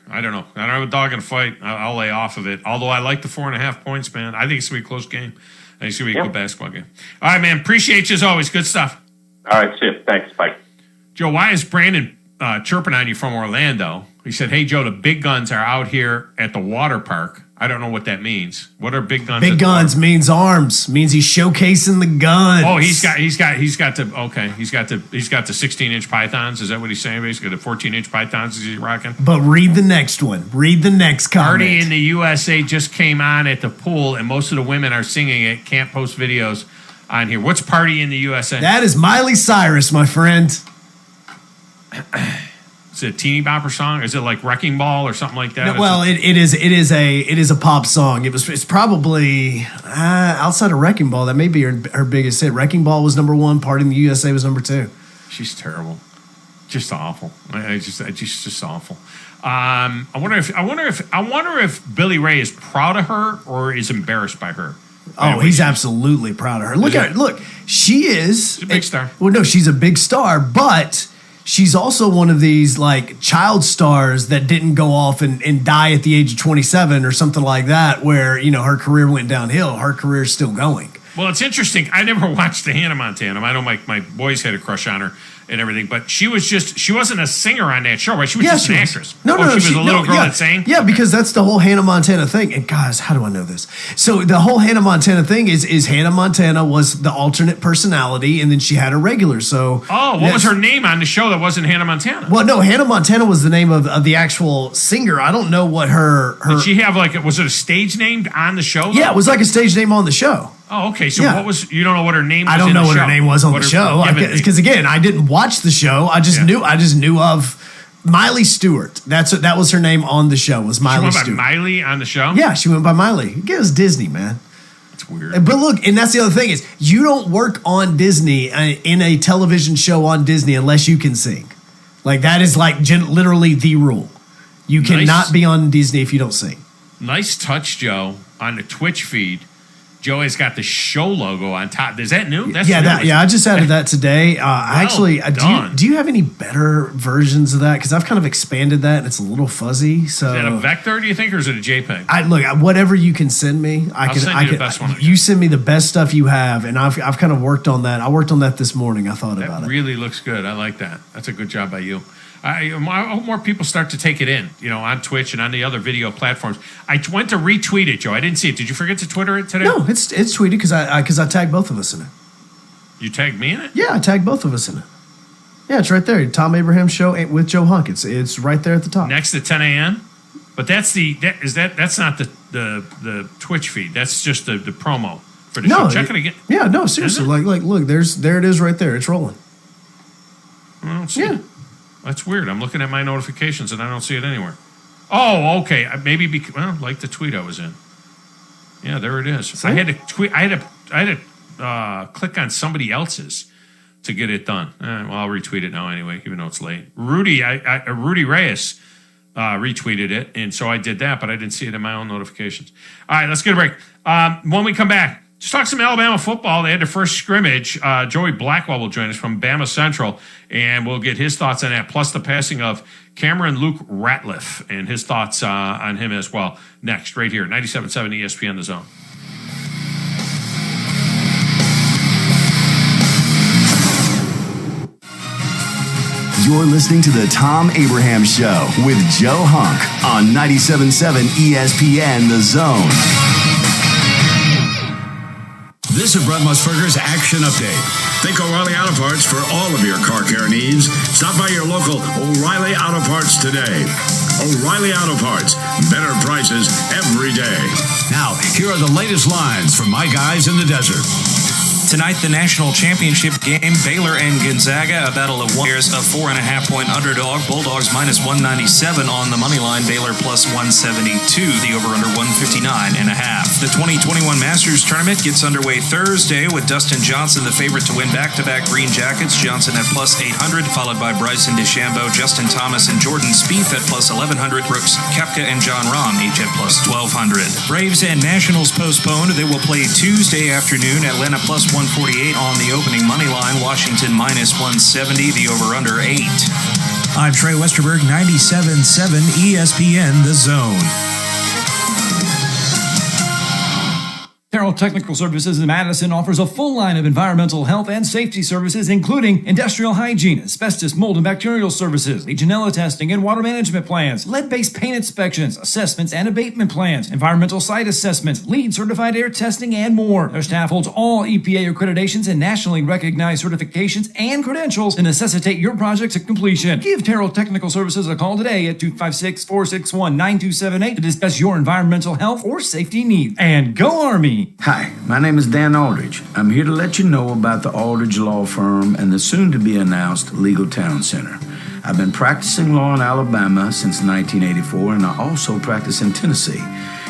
I don't know. I don't have a dog in a fight. I'll lay off of it. Although I like the 4.5 points, man. I think it's going to be a close game. I think it's going to be a good basketball game. All right, man. Appreciate you as always. Good stuff. All right, see you. Thanks. Bye. Joe, why is Brandon chirping on you from Orlando? He said, hey, Joe, the big guns are out here at the water park. I don't know what that means. What are big guns? Big guns means arms. Means he's showcasing the guns. Oh, he's got the 16-inch pythons. Is that what he's saying? Basically, the 14-inch pythons is he rocking? But read the next one. Read the next comment. Party in the USA just came on at the pool, and most of the women are singing it. Can't post videos on here. What's Party in the USA? That is Miley Cyrus, my friend. Is it a teeny bopper song? Is it like Wrecking Ball or something like that? No, well, it is a pop song. It's probably outside of Wrecking Ball. That may be her biggest hit. Wrecking Ball was number 1. Party in the USA was number 2. She's terrible, just awful. Just awful. I wonder if Billy Ray is proud of her or is embarrassed by her. Oh, he's absolutely proud of her. Look at her. Look, she is She's a big star. Well, no, she's a big star, but she's also one of these like child stars that didn't go off and die at the age of 27 or something like that, where her career went downhill. Her career's still going. Well, it's interesting. I never watched the Hannah Montana. I know my boys had a crush on her and everything, but she wasn't a singer on that show, right? She was just an actress. No, she was a little girl that sang? Yeah, because that's the whole Hannah Montana thing. And guys, how do I know this? So the whole Hannah Montana thing is Hannah Montana was the alternate personality, and then she had a regular. So what was her name on the show that wasn't Hannah Montana? Well, no, Hannah Montana was the name of the actual singer. I don't know what her Did she have was it a stage name on the show? Yeah, it was like a stage name on the show. Oh, okay. So what was, you don't know what her name was? I don't know what her name was on the show. Because again, I didn't watch the show. I just knew of Miley Stewart. That was her name on the show, was Miley Stewart. She went by Miley on the show? Yeah, she went by Miley. It was Disney, man. That's weird. But look, and that's the other thing is, you don't work on Disney in a television show on Disney unless you can sing. Like, that is like literally the rule. You cannot be on Disney if you don't sing. Nice touch, Joe, on the Twitch feed. Joe has got the show logo on top. Is that new? That's I just added that today. Do you have any better versions of that? Because I've kind of expanded that, and it's a little fuzzy. So is that a vector? Do you think, or is it a JPEG? Look, whatever you can send me, I'll send you the best one. You send me the best stuff you have, and I've kind of worked on that. I worked on that this morning. I thought about it. That really looks good. I like that. That's a good job by you. I hope more people start to take it in, on Twitch and on the other video platforms. I went to retweet it, Joe. I didn't see it. Did you forget to Twitter it today? No, it's tweeted because I tagged both of us in it. You tagged me in it? Yeah, I tagged both of us in it. Yeah, it's right there. Thom Abraham Show with Joe Hunk. It's right there at the top. Next to 10 a.m. But that's not the Twitch feed. That's just the promo for the show. Check it again. Yeah, no, seriously. Like look, there it is right there. It's rolling. I don't see it. That's weird. I'm looking at my notifications and I don't see it anywhere. Oh, okay. Maybe like the tweet I was in. Yeah, there it is. See? I had to tweet. I had to click on somebody else's to get it done. Well, I'll retweet it now anyway, even though it's late. Rudy Reyes retweeted it, and so I did that, but I didn't see it in my own notifications. All right, let's get a break. When we come back, Let's talk some Alabama football. They had their first scrimmage. Joey Blackwell will join us from Bama Central, and we'll get his thoughts on that, plus the passing of Cameron Luke Ratliff and his thoughts on him as well. Next, right here, 97.7 ESPN The Zone. You're listening to the Thom Abraham Show with Joe Hunk on 97.7 ESPN The Zone. This is Brett Musburger's Action Update. Think O'Reilly Auto Parts for all of your car care needs. Stop by your local O'Reilly Auto Parts today. O'Reilly Auto Parts. Better prices every day. Now, here are the latest lines from my guys in the desert. Tonight, the national championship game, Baylor and Gonzaga, a battle of 1 years, a 4.5-point underdog. Bulldogs minus 197 on the money line. Baylor plus 172. The over-under 159.5. The 2021 Masters Tournament gets underway Thursday with Dustin Johnson, the favorite to win back-to-back green jackets. Johnson at plus 800, followed by Bryson DeChambeau, Justin Thomas, and Jordan Spieth at plus 1100. Brooks Koepka and John Rahm each at plus 1200. Braves and Nationals postponed. They will play Tuesday afternoon. Atlanta plus 148 on the opening money line. Washington minus 170. The over-under 8. I'm Trey Westerberg, 97.7 ESPN The Zone. Terrell Technical Services in Madison offers a full line of environmental health and safety services, including industrial hygiene, asbestos, mold, and bacterial services, Legionella testing and water management plans, lead-based paint inspections, assessments and abatement plans, environmental site assessments, LEED certified air testing, and more. Their staff holds all EPA accreditations and nationally recognized certifications and credentials to necessitate your project to completion. Give Terrell Technical Services a call today at 256-461-9278 to discuss your environmental health or safety needs. And go Army! Hi, my name is Dan Aldridge. I'm here to let you know about the Aldridge Law Firm and the soon-to-be-announced Legal Town Center. I've been practicing law in Alabama since 1984, and I also practice in Tennessee.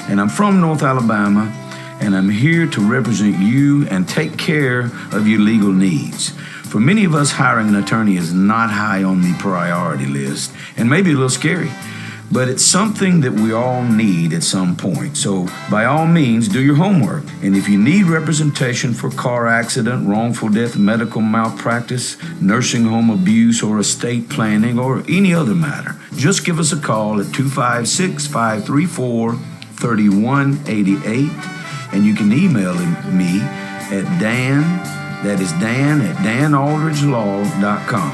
And I'm from North Alabama, and I'm here to represent you and take care of your legal needs. For many of us, hiring an attorney is not high on the priority list, and maybe a little scary. But it's something that we all need at some point. So by all means, do your homework. And if you need representation for car accident, wrongful death, medical malpractice, nursing home abuse, or estate planning, or any other matter, just give us a call at 256-534-3188. And you can email me at danaldridgelaw.com.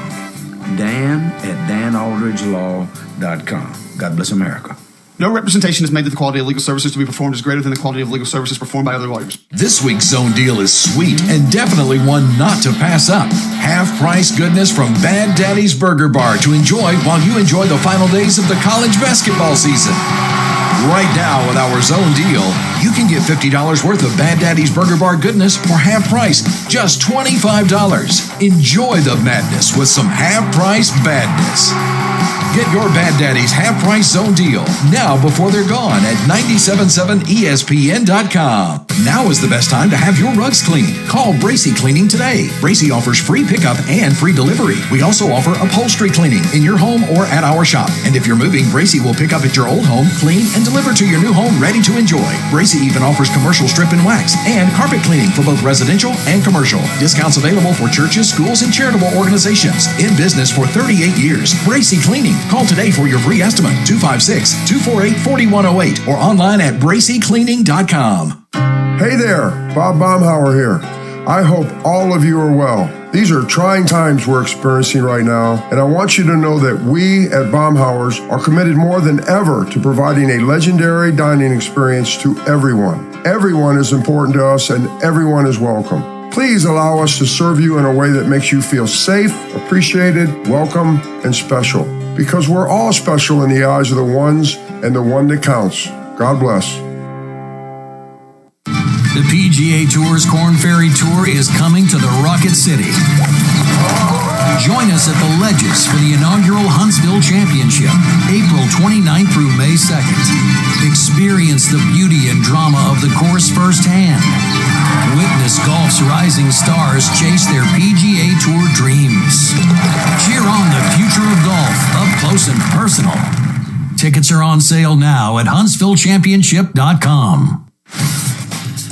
Dan@danaldridgelaw.com. God bless America. No representation is made that the quality of legal services to be performed is greater than the quality of legal services performed by other lawyers. This week's Zone Deal is sweet and definitely one not to pass up. Half-price goodness from Bad Daddy's Burger Bar to enjoy while you enjoy the final days of the college basketball season. Right now with our Zone Deal, you can get $50 worth of Bad Daddy's Burger Bar goodness for half price, just $25. Enjoy the madness with some half-price badness. Get your Bad Daddy's half-price Zone Deal now before they're gone at 977ESPN.com. Now is the best time to have your rugs cleaned. Call Bracy Cleaning today. Bracy offers free pickup and free delivery. We also offer upholstery cleaning in your home or at our shop. And if you're moving, Bracy will pick up at your old home, clean, and deliver to your new home ready to enjoy. Bracy even offers commercial strip and wax and carpet cleaning for both residential and commercial. Discounts available for churches, schools, and charitable organizations. In business for 38 years. Bracy Cleaning. Call today for your free estimate, 256-248-4108, or online at bracycleaning.com. Hey there, Bob Baumhauer here. I hope all of you are well. These are trying times we're experiencing right now, and I want you to know that we at Baumhauer's are committed more than ever to providing a legendary dining experience to everyone. Everyone is important to us, and everyone is welcome. Please allow us to serve you in a way that makes you feel safe, appreciated, welcome, and special. Because we're all special in the eyes of the ones and the one that counts. God bless. The PGA Tour's Corn Ferry Tour is coming to the Rocket City. Join us at the Ledges for the inaugural Huntsville Championship, April 29th through May 2nd. Experience the beauty and drama of the course firsthand. Witness golf's rising stars chase their PGA Tour dreams. Cheer on the future of golf up close and personal. Tickets are on sale now at HuntsvilleChampionship.com.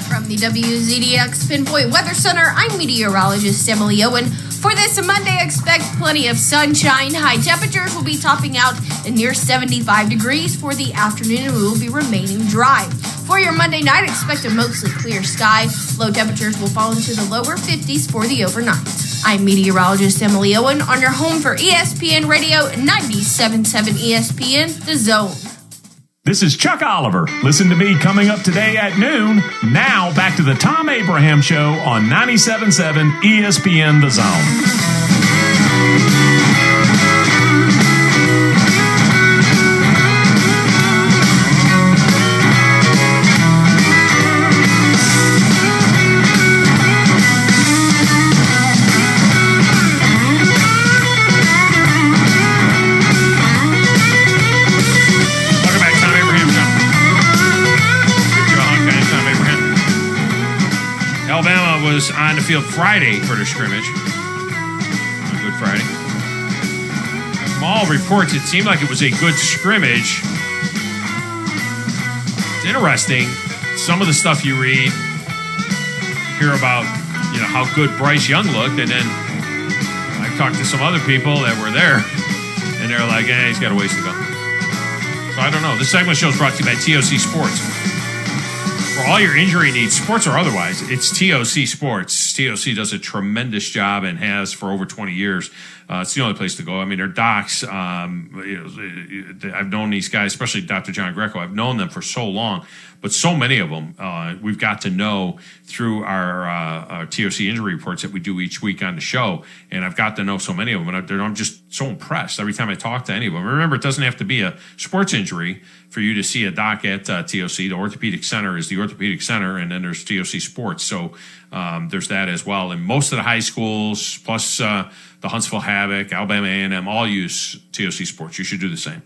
From From the WZDX Pinpoint Weather Center, I'm meteorologist Emily Owen. For this Monday, expect plenty of sunshine. High temperatures will be topping out at near 75 degrees for the afternoon and will be remaining dry. For your Monday night, expect a mostly clear sky. Low temperatures will fall into the lower 50s for the overnight. I'm meteorologist Emily Owen on your home for ESPN Radio 97.7 ESPN, The Zone. This is Chuck Oliver. Listen to me coming up today at noon. Now back to the Thom Abraham Show on 97.7 ESPN The Zone. Alabama was on the field Friday for the scrimmage on Good Friday. From all reports, it seemed like it was a good scrimmage. It's interesting. Some of the stuff you read, hear about, how good Bryce Young looked, and then I talked to some other people that were there, and they're like, he's got a ways to go. So I don't know. This segment show is brought to you by TOC Sports. For all your injury needs, sports or otherwise, it's TOC Sports. TOC does a tremendous job and has for over 20 years. It's the only place to go. I mean, they're docs. I've known these guys, especially Dr. John Greco. I've known them for so long, but so many of them we've got to know through our TOC injury reports that we do each week on the show. And I've got to know so many of them, and I'm just so impressed every time I talk to any of them. Remember, it doesn't have to be a sports injury for you to see a doc at TOC. The Orthopedic Center is the Orthopedic Center, and then there's TOC Sports. So there's that as well. And most of the high schools, plus the Huntsville Havoc, Alabama A&M, all use TOC Sports. You should do the same.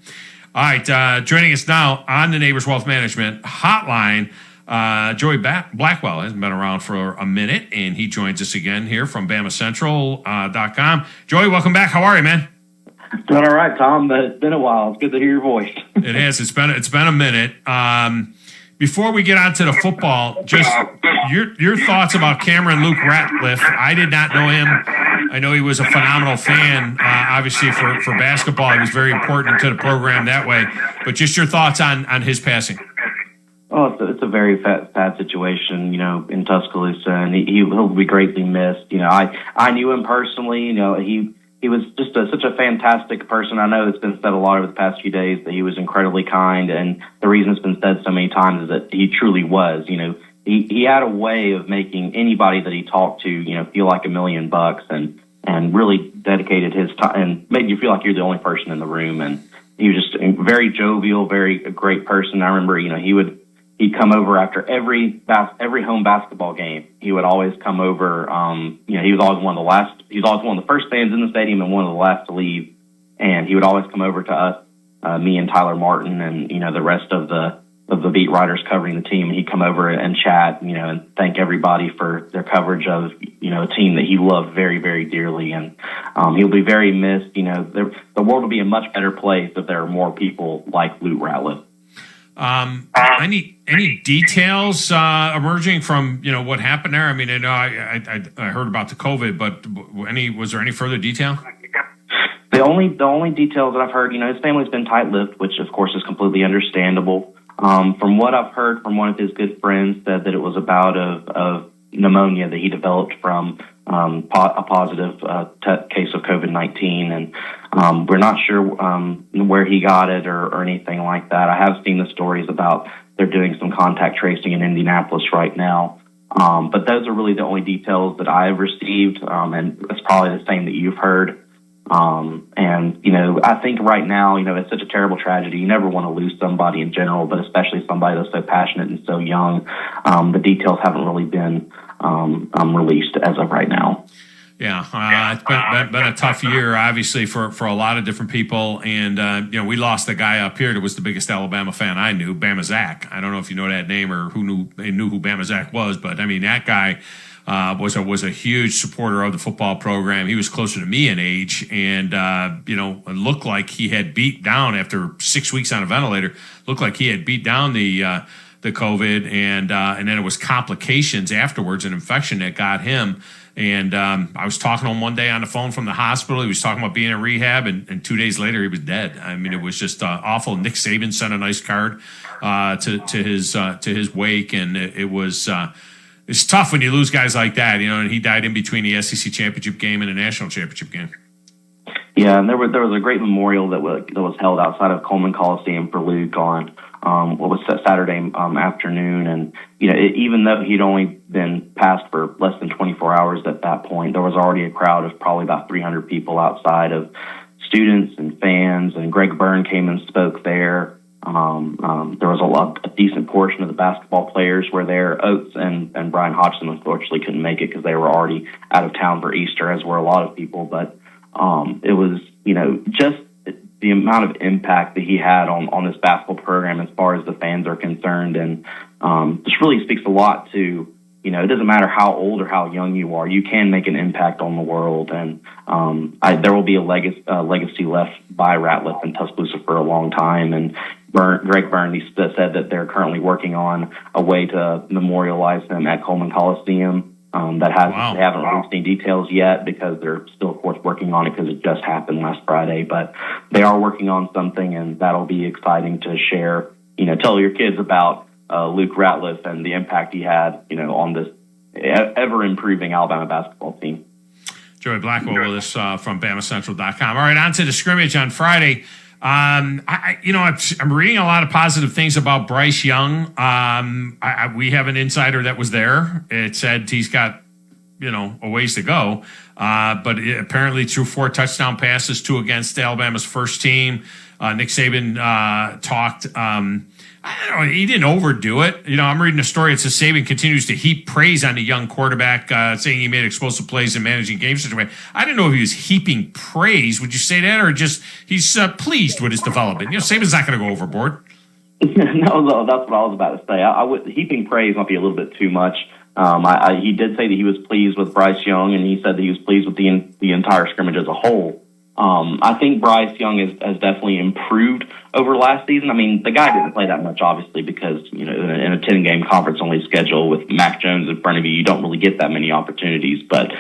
All right, joining us now on the Neighbors Wealth Management Hotline, Joey Blackwell has been around for a minute, and he joins us again here from BamaCentral.com. Joey, welcome back. How are you, man? Doing all right, Tom. It's been a while. It's good to hear your voice. It has. It's been a minute. Before we get on to the football, just your thoughts about Cameron Luke Ratliff. I did not know him. I know he was a phenomenal fan, obviously, for basketball. He was very important to the program that way. But just your thoughts on his passing. Oh, it's a very sad situation, in Tuscaloosa, and he'll be greatly missed. I knew him personally. He was just such a fantastic person. I know it's been said a lot over the past few days that he was incredibly kind, and the reason it's been said so many times is that he truly was. He had a way of making anybody that he talked to, feel like $1 million and really dedicated his time and made you feel like you're the only person in the room. And he was just a very jovial, very great person. I remember, he'd come over after every home basketball game. He would always come over. He was always one of the first fans in the stadium and one of the last to leave. And he would always come over to us, me and Tyler Martin, and the rest of the beat writers covering the team. And he'd come over and chat, and thank everybody for their coverage of a team that he loved very, very dearly. And he'll be very missed. The world will be a much better place if there are more people like Luke Ratliff. Any details emerging from what happened there? I mean, I know I heard about the COVID, but was there any further detail? The only details that I've heard, his family's been tight-lipped, which of course is completely understandable. From what I've heard from one of his good friends, said that it was a bout of pneumonia that he developed from a positive case of COVID-19, and we're not sure where he got it or anything like that. I have seen the stories about they're doing some contact tracing in Indianapolis right now, but those are really the only details that I've received, and it's probably the same that you've heard. I think right now, it's such a terrible tragedy. You never want to lose somebody in general, but especially somebody that's so passionate and so young. The details haven't really been released as of right now. Yeah, it's been a tough year, obviously, for a lot of different people. And, we lost a guy up here that was the biggest Alabama fan I knew, Bama Zach. I don't know if you know that name or who knew who Bama Zach was, but, I mean, that guy was a huge supporter of the football program. He was closer to me in age, and it looked like he had beat down after 6 weeks on a ventilator. Looked like he had beat down the COVID, and then it was complications afterwards, an infection that got him. And I was talking to him one day on the phone from the hospital. He was talking about being in rehab, and 2 days later he was dead. I mean, it was just awful. Nick Saban sent a nice card to his wake, and it was. It's tough when you lose guys like that, and he died in between the SEC championship game and the national championship game. Yeah, and there was a great memorial that was held outside of Coleman Coliseum for Luke on what was Saturday afternoon, and even though he'd only been passed for less than 24 hours at that point, there was already a crowd of probably about 300 people outside of students and fans, and Greg Byrne came and spoke there. There was a decent portion of the basketball players were there. Oates and Brian Hodgson unfortunately couldn't make it because they were already out of town for Easter, as were a lot of people. But it was, just the amount of impact that he had on this basketball program as far as the fans are concerned, and just really speaks a lot to, it doesn't matter how old or how young you are, you can make an impact on the world. And there will be a legacy left by Ratliff in Tuscaloosa for a long time. And Greg Byrne said that they're currently working on a way to memorialize him at Coleman Coliseum. They haven't released any details yet because they're still, of course, working on it because it just happened last Friday. But they are working on something, and that'll be exciting to share. Tell your kids about Luke Ratliff and the impact he had, on this ever improving Alabama basketball team. Joey Blackwell with us from BamaCentral.com. All right, on to the scrimmage on Friday. I'm reading a lot of positive things about Bryce Young. We have an insider that was there. It said he's got, a ways to go. But apparently threw 4 touchdown passes, 2 against Alabama's first team. Nick Saban talked. I don't know, he didn't overdo it. I'm reading a story. It says Saban continues to heap praise on the young quarterback, saying he made explosive plays in managing game situation. I didn't know if he was heaping praise. Would you say that, or just he's pleased with his development? Saban's not going to go overboard. No, that's what I was about to say. Heaping praise might be a little bit too much. He did say that he was pleased with Bryce Young, and he said that he was pleased with the entire scrimmage as a whole. I think Bryce Young has definitely improved over last season. I mean, the guy didn't play that much, obviously, because in a 10-game conference-only schedule with Mac Jones in front of you, you don't really get that many opportunities. But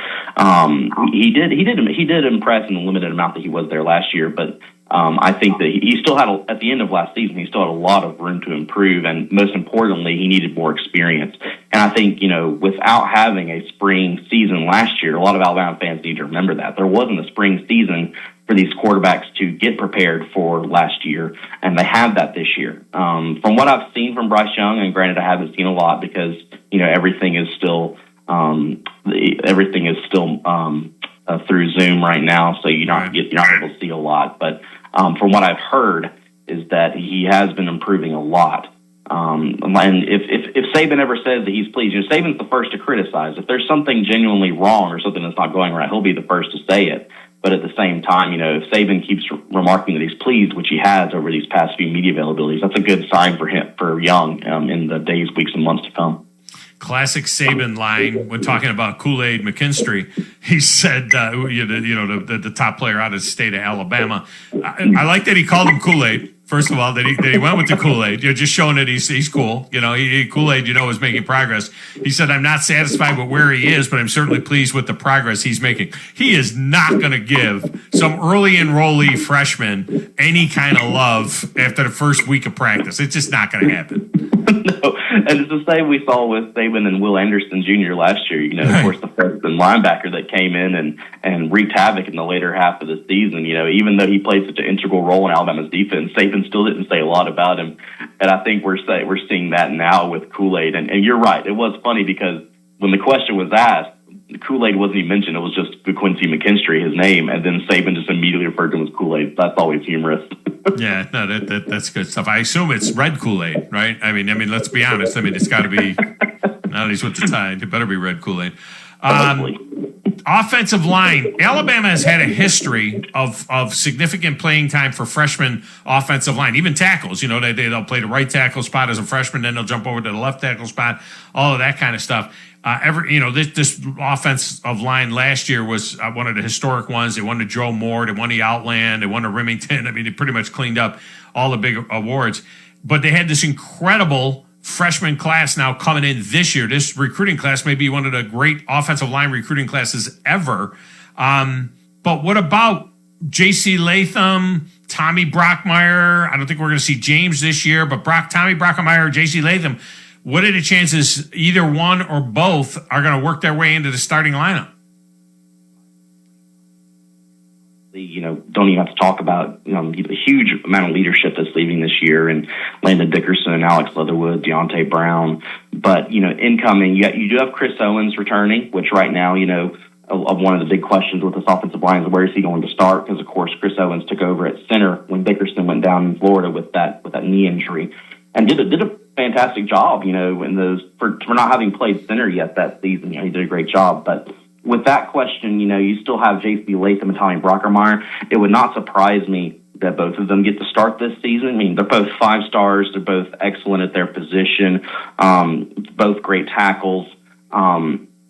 he did impress in the limited amount that he was there last year. But I think that he still had, at the end of last season, he still had a lot of room to improve, and most importantly, he needed more experience. And I think, without having a spring season last year, a lot of Alabama fans need to remember that. There wasn't a spring season for these quarterbacks to get prepared for last year, and they have that this year. From what I've seen from Bryce Young, and granted I haven't seen a lot because, everything is still through Zoom right now, so you're not able to see a lot. But from what I've heard is that he has been improving a lot. And if Saban ever says that he's pleased, Saban's the first to criticize. If there's something genuinely wrong or something that's not going right, he'll be the first to say it. But at the same time, if Saban keeps remarking that he's pleased, which he has over these past few media availabilities, that's a good sign for Young in the days, weeks, and months to come. Classic Saban line when talking about Kool-Aid McKinstry. He said, the top player out of the state of Alabama. I like that he called him Kool-Aid. First of all, that he went with the Kool-Aid. You're just showing that he's cool. Kool-Aid, is making progress. He said, I'm not satisfied with where he is, but I'm certainly pleased with the progress he's making. He is not going to give some early enrollee freshman any kind of love after the first week of practice. It's just not going to happen. No, and it's the same we saw with Saban and Will Anderson Jr. last year. Of course, the freshman linebacker that came in and wreaked havoc in the later half of the season. Even though he played such an integral role in Alabama's defense, Saban still didn't say a lot about him. And I think we're seeing that now with Kool-Aid. And you're right. It was funny because when the question was asked, Kool-Aid wasn't even mentioned. It was just Quincy McKinstry, his name, and then Saban just immediately referred to him as Kool-Aid. That's always humorous. Yeah, no, that's good stuff. I assume it's red Kool-Aid, right? I mean, let's be honest. It's got to be. Now that he's with the Tide, it better be red Kool-Aid. Offensive line. Alabama has had a history of significant playing time for freshman offensive line, even tackles. They'll play the right tackle spot as a freshman, then they'll jump over to the left tackle spot. All of that kind of stuff. This offensive line last year was one of the historic ones. They won the Joe Moore, they won the Outland, they won the Remington. They pretty much cleaned up all the big awards. But they had this incredible freshman class now coming in this year. This recruiting class may be one of the great offensive line recruiting classes ever. But what about J.C. Latham, Tommy Brockmeyer? I don't think we're going to see James this year, but Tommy Brockmeyer, J.C. Latham, what are the chances either one or both are going to work their way into the starting lineup? Don't even have to talk about the huge amount of leadership that's leaving this year, and Landon Dickerson, Alex Leatherwood, Deontay Brown. But incoming, you do have Chris Owens returning, which right now, one of the big questions with this offensive line is where is he going to start? Because of course Chris Owens took over at center when Dickerson went down in Florida with that knee injury, and did a fantastic job. In those for not having played center yet that season, he did a great job, but. With that question, you still have J.C. Latham and Tommy Brockmeyer. It would not surprise me that both of them get to start this season. I mean, they're both 5 stars. They're both excellent at their position, both great tackles.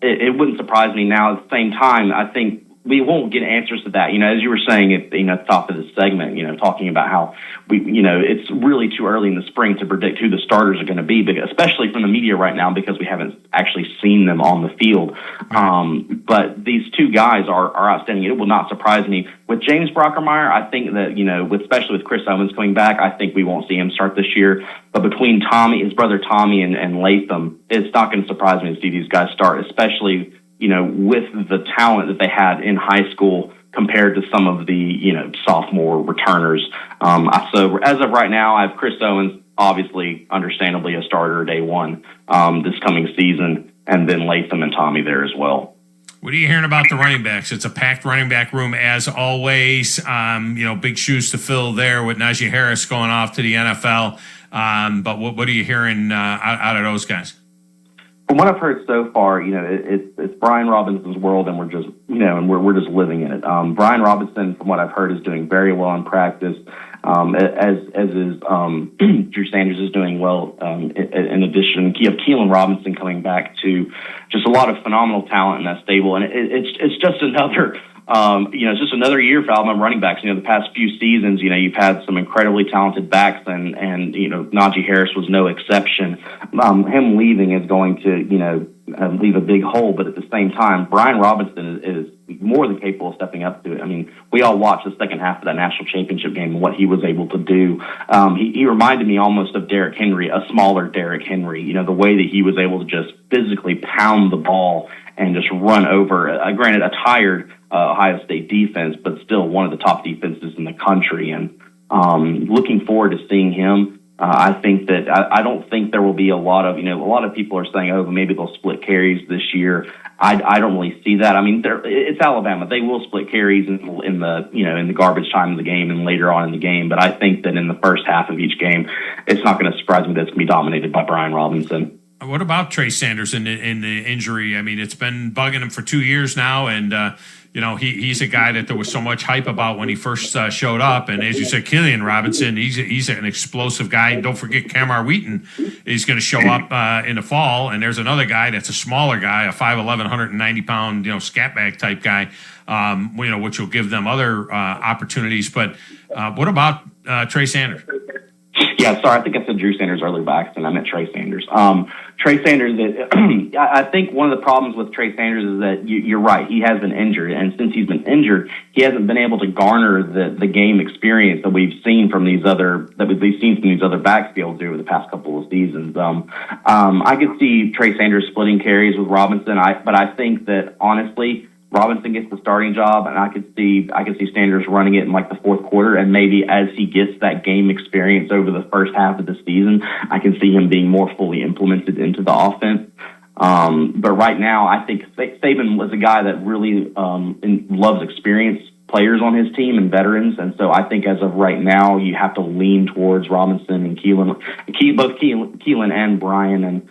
It wouldn't surprise me. Now, at the same time, I think we won't get answers to that. As you were saying at the top of this segment, talking about how it's really too early in the spring to predict who the starters are going to be, especially from the media right now, because we haven't actually seen them on the field. But these two guys are outstanding. It will not surprise me. With James Brockmeyer, I think that, especially with Chris Owens coming back, I think we won't see him start this year. But between his brother Tommy and Latham, it's not going to surprise me to see these guys start, especially with the talent that they had in high school compared to some of the, sophomore returners. So as of right now, I have Chris Owens, obviously, understandably, a starter day one this coming season, and then Latham and Tommy there as well. What are you hearing about the running backs? It's a packed running back room as always. Big shoes to fill there with Najee Harris going off to the NFL. But what are you hearing out of those guys? From what I've heard so far, it's Brian Robinson's world, and we're just, we're just living in it. Brian Robinson, from what I've heard, is doing very well in practice, as is Drew Sanders is doing well. In addition, you have Keelan Robinson coming back to just a lot of phenomenal talent in that stable, and it's just another. It's just another year for Alabama running backs. The past few seasons, you've had some incredibly talented backs, and Najee Harris was no exception. Him leaving is going to, leave a big hole, but at the same time, Brian Robinson is more than capable of stepping up to it. I mean, we all watched the second half of that national championship game and what he was able to do. He reminded me almost of Derrick Henry, a smaller Derrick Henry, the way that he was able to just physically pound the ball and just run over, granted, a tired Ohio State defense, but still one of the top defenses in the country. And looking forward to seeing him. I think that I don't think there will be a lot of people are saying, oh, maybe they'll split carries this year. I don't really see that. I mean, it's Alabama. They will split carries in the garbage time of the game and later on in the game. But I think that in the first half of each game, it's not going to surprise me that it's going to be dominated by Brian Robinson. What about Trey Sanders in the injury? I mean, it's been bugging him for 2 years now, and he's a guy that there was so much hype about when he first showed up. And as you said, Keelan Robinson, he's an explosive guy. And don't forget, Camar Wheaton is going to show up in the fall. And there's another guy that's a smaller guy, a 5'11", 190-pound, scat bag type guy, which will give them other opportunities. But what about Trey Sanders? Yeah, sorry, I think I said Drew Sanders earlier by accident. I meant Trey Sanders. Trey Sanders, I think one of the problems with Trey Sanders is that you're right. He has been injured, and since he's been injured, he hasn't been able to garner the game experience that we've seen from these other backs be able to do over the past couple of seasons. I could see Trey Sanders splitting carries with Robinson, but I think that honestly, Robinson gets the starting job, and I could see Sanders running it in like the fourth quarter, and maybe as he gets that game experience over the first half of the season, I can see him being more fully implemented into the offense. But right now, I think Saban was a guy that really loves experienced players on his team and veterans, and so I think as of right now, you have to lean towards Robinson and both Keelan and Brian, and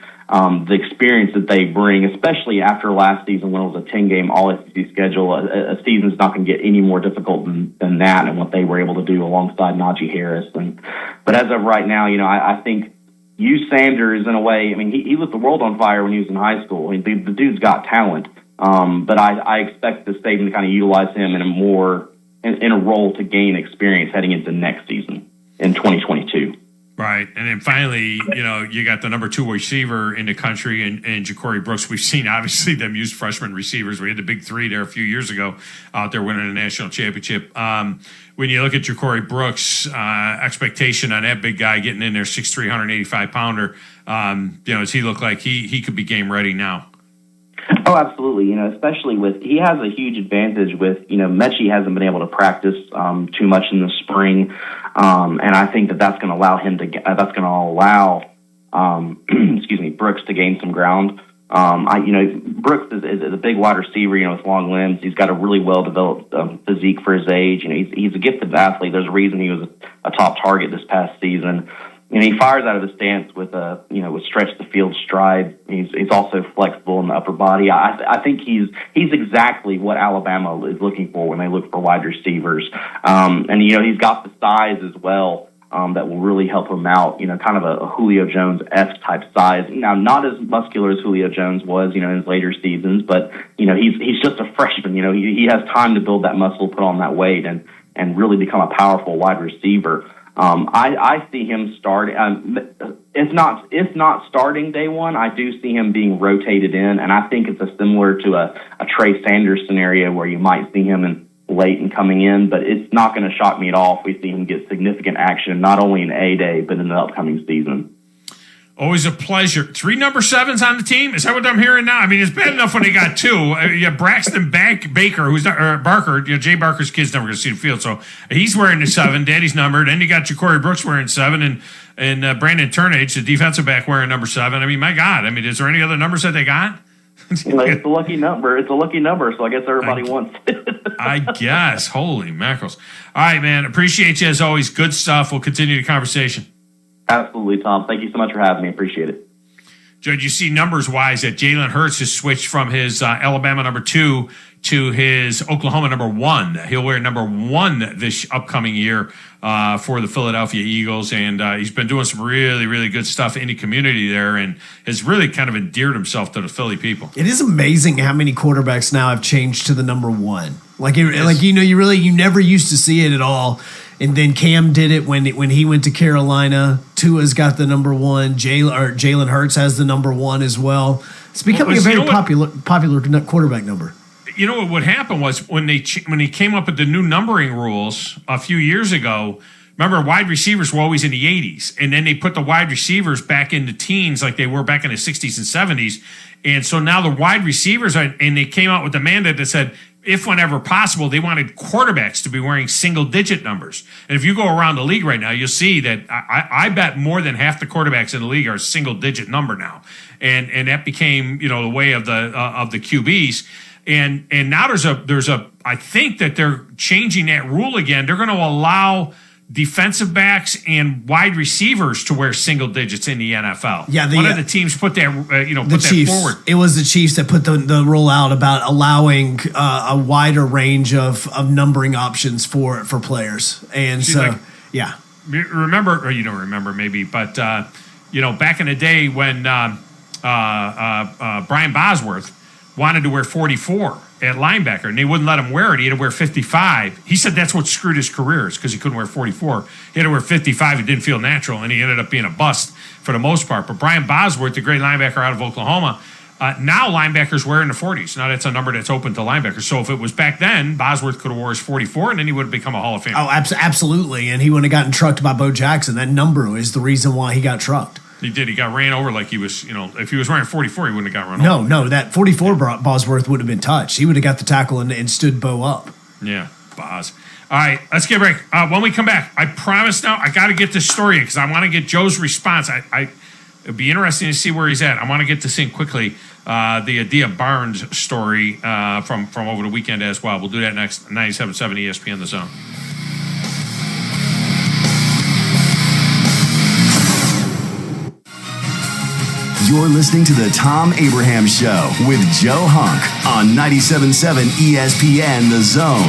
the experience that they bring, especially after last season when it was a 10-game All-SEC schedule. A season's not going to get any more difficult than that, and what they were able to do alongside Najee Harris. But as of right now, I think Sanders, in a way, I mean, he lit the world on fire when he was in high school. I mean, the dude's got talent, but I expect the Saban to kind of utilize him in a role to gain experience heading into next season in 2022. Right. And then finally, you got the number 2 receiver in the country and Ja'Cory Brooks. We've seen, obviously, them use freshman receivers. We had the big 3 there a few years ago out there winning a national championship. When you look at Ja'Cory Brooks, expectation on that big guy getting in there, 6'3", 185-pounder, does he look like he could be game ready now? Oh, absolutely. Especially he has a huge advantage with, Mechie hasn't been able to practice too much in the spring. And I think that's going to allow Brooks to gain some ground. Brooks is a big wide receiver, with long limbs. He's got a really well-developed physique for his age. He's a gifted athlete. There's a reason he was a top target this past season. He fires out of the stance with stretch the field stride. He's also flexible in the upper body. I think he's exactly what Alabama is looking for when they look for wide receivers. And he's got the size as well that will really help him out. Kind of a Julio Jones-esque type size. Now, not as muscular as Julio Jones was, in his later seasons, but he's just a freshman. He has time to build that muscle, put on that weight, and really become a powerful wide receiver. I see him start. If not starting day one, I do see him being rotated in, and I think it's similar to a Trey Sanders scenario where you might see him in late and coming in, but it's not going to shock me at all if we see him get significant action, not only in A-Day, but in the upcoming season. Always a pleasure. 3 number 7s on the team? Is that what I'm hearing now? I mean, it's bad enough when they got 2. You have Braxton Baker, who's not, or Barker. Jay Barker's kid's never going to see the field, so he's wearing the 7. Daddy's numbered. Then you got Ja'Cory Brooks wearing 7, and Brandon Turnage, the defensive back, wearing number 7. I mean, my God. I mean, is there any other numbers that they got? It's a lucky number. It's a lucky number, so I guess everybody wants it. I guess. Holy mackerels. All right, man. Appreciate you as always. Good stuff. We'll continue the conversation. Absolutely, Tom. Thank you so much for having me. Appreciate it. Judge, you see numbers-wise that Jalen Hurts has switched from his Alabama number 2 to his Oklahoma number 1. He'll wear number 1 this upcoming year for the Philadelphia Eagles, and he's been doing some really, really good stuff in the community there and has really kind of endeared himself to the Philly people. It is amazing how many quarterbacks now have changed to the number 1. You never used to see it at all. And then Cam did it when he went to Carolina. Tua's got the number 1. Jalen Hurts has the number 1 as well. It's becoming a very popular quarterback number. You know what happened was when they came up with the new numbering rules a few years ago. Remember, wide receivers were always in the 80s, and then they put the wide receivers back in the teens like they were back in the 60s and 70s. And so now the wide receivers and they came out with the mandate that said, if whenever possible, they wanted quarterbacks to be wearing single-digit numbers. And if you go around the league right now, you'll see that I bet more than half the quarterbacks in the league are a single-digit number now. And that became, the way of the QBs. And now there's a I think that they're changing that rule again. They're going to allow defensive backs and wide receivers to wear single digits in the NFL. Yeah, one of the teams put that put Chiefs, that forward. It was the Chiefs that put the rule out about allowing a wider range of numbering options for players. And remember, or you don't remember maybe, but back in the day when Brian Bosworth wanted to wear 44 at linebacker, and they wouldn't let him wear it. He had to wear 55. He said that's what screwed his career, because he couldn't wear 44. He had to wear 55. It didn't feel natural, and he ended up being a bust for the most part. But Brian Bosworth, the great linebacker out of Oklahoma, now linebackers wear in the 40s. Now that's a number that's open to linebackers. So if it was back then, Bosworth could have wore his 44, and then he would have become a Hall of Famer. Oh, absolutely. And he wouldn't have gotten trucked by Bo Jackson. That number is the reason why he got trucked. He did. He got ran over like he was, if he was wearing 44, he wouldn't have got run over. No, that 44 Bosworth would have been touched. He would have got the tackle and stood Bo up. Yeah, Bos. All right, let's get a break. When we come back, I promise now, I got to get this story in because I want to get Joe's response. It'd be interesting to see where he's at. I want to get this in quickly. The Adia Barnes story from over the weekend as well. We'll do that next. 97.7 ESPN The Zone. You're listening to the Thom Abraham Show with Joe Hunk on 97.7 ESPN The Zone.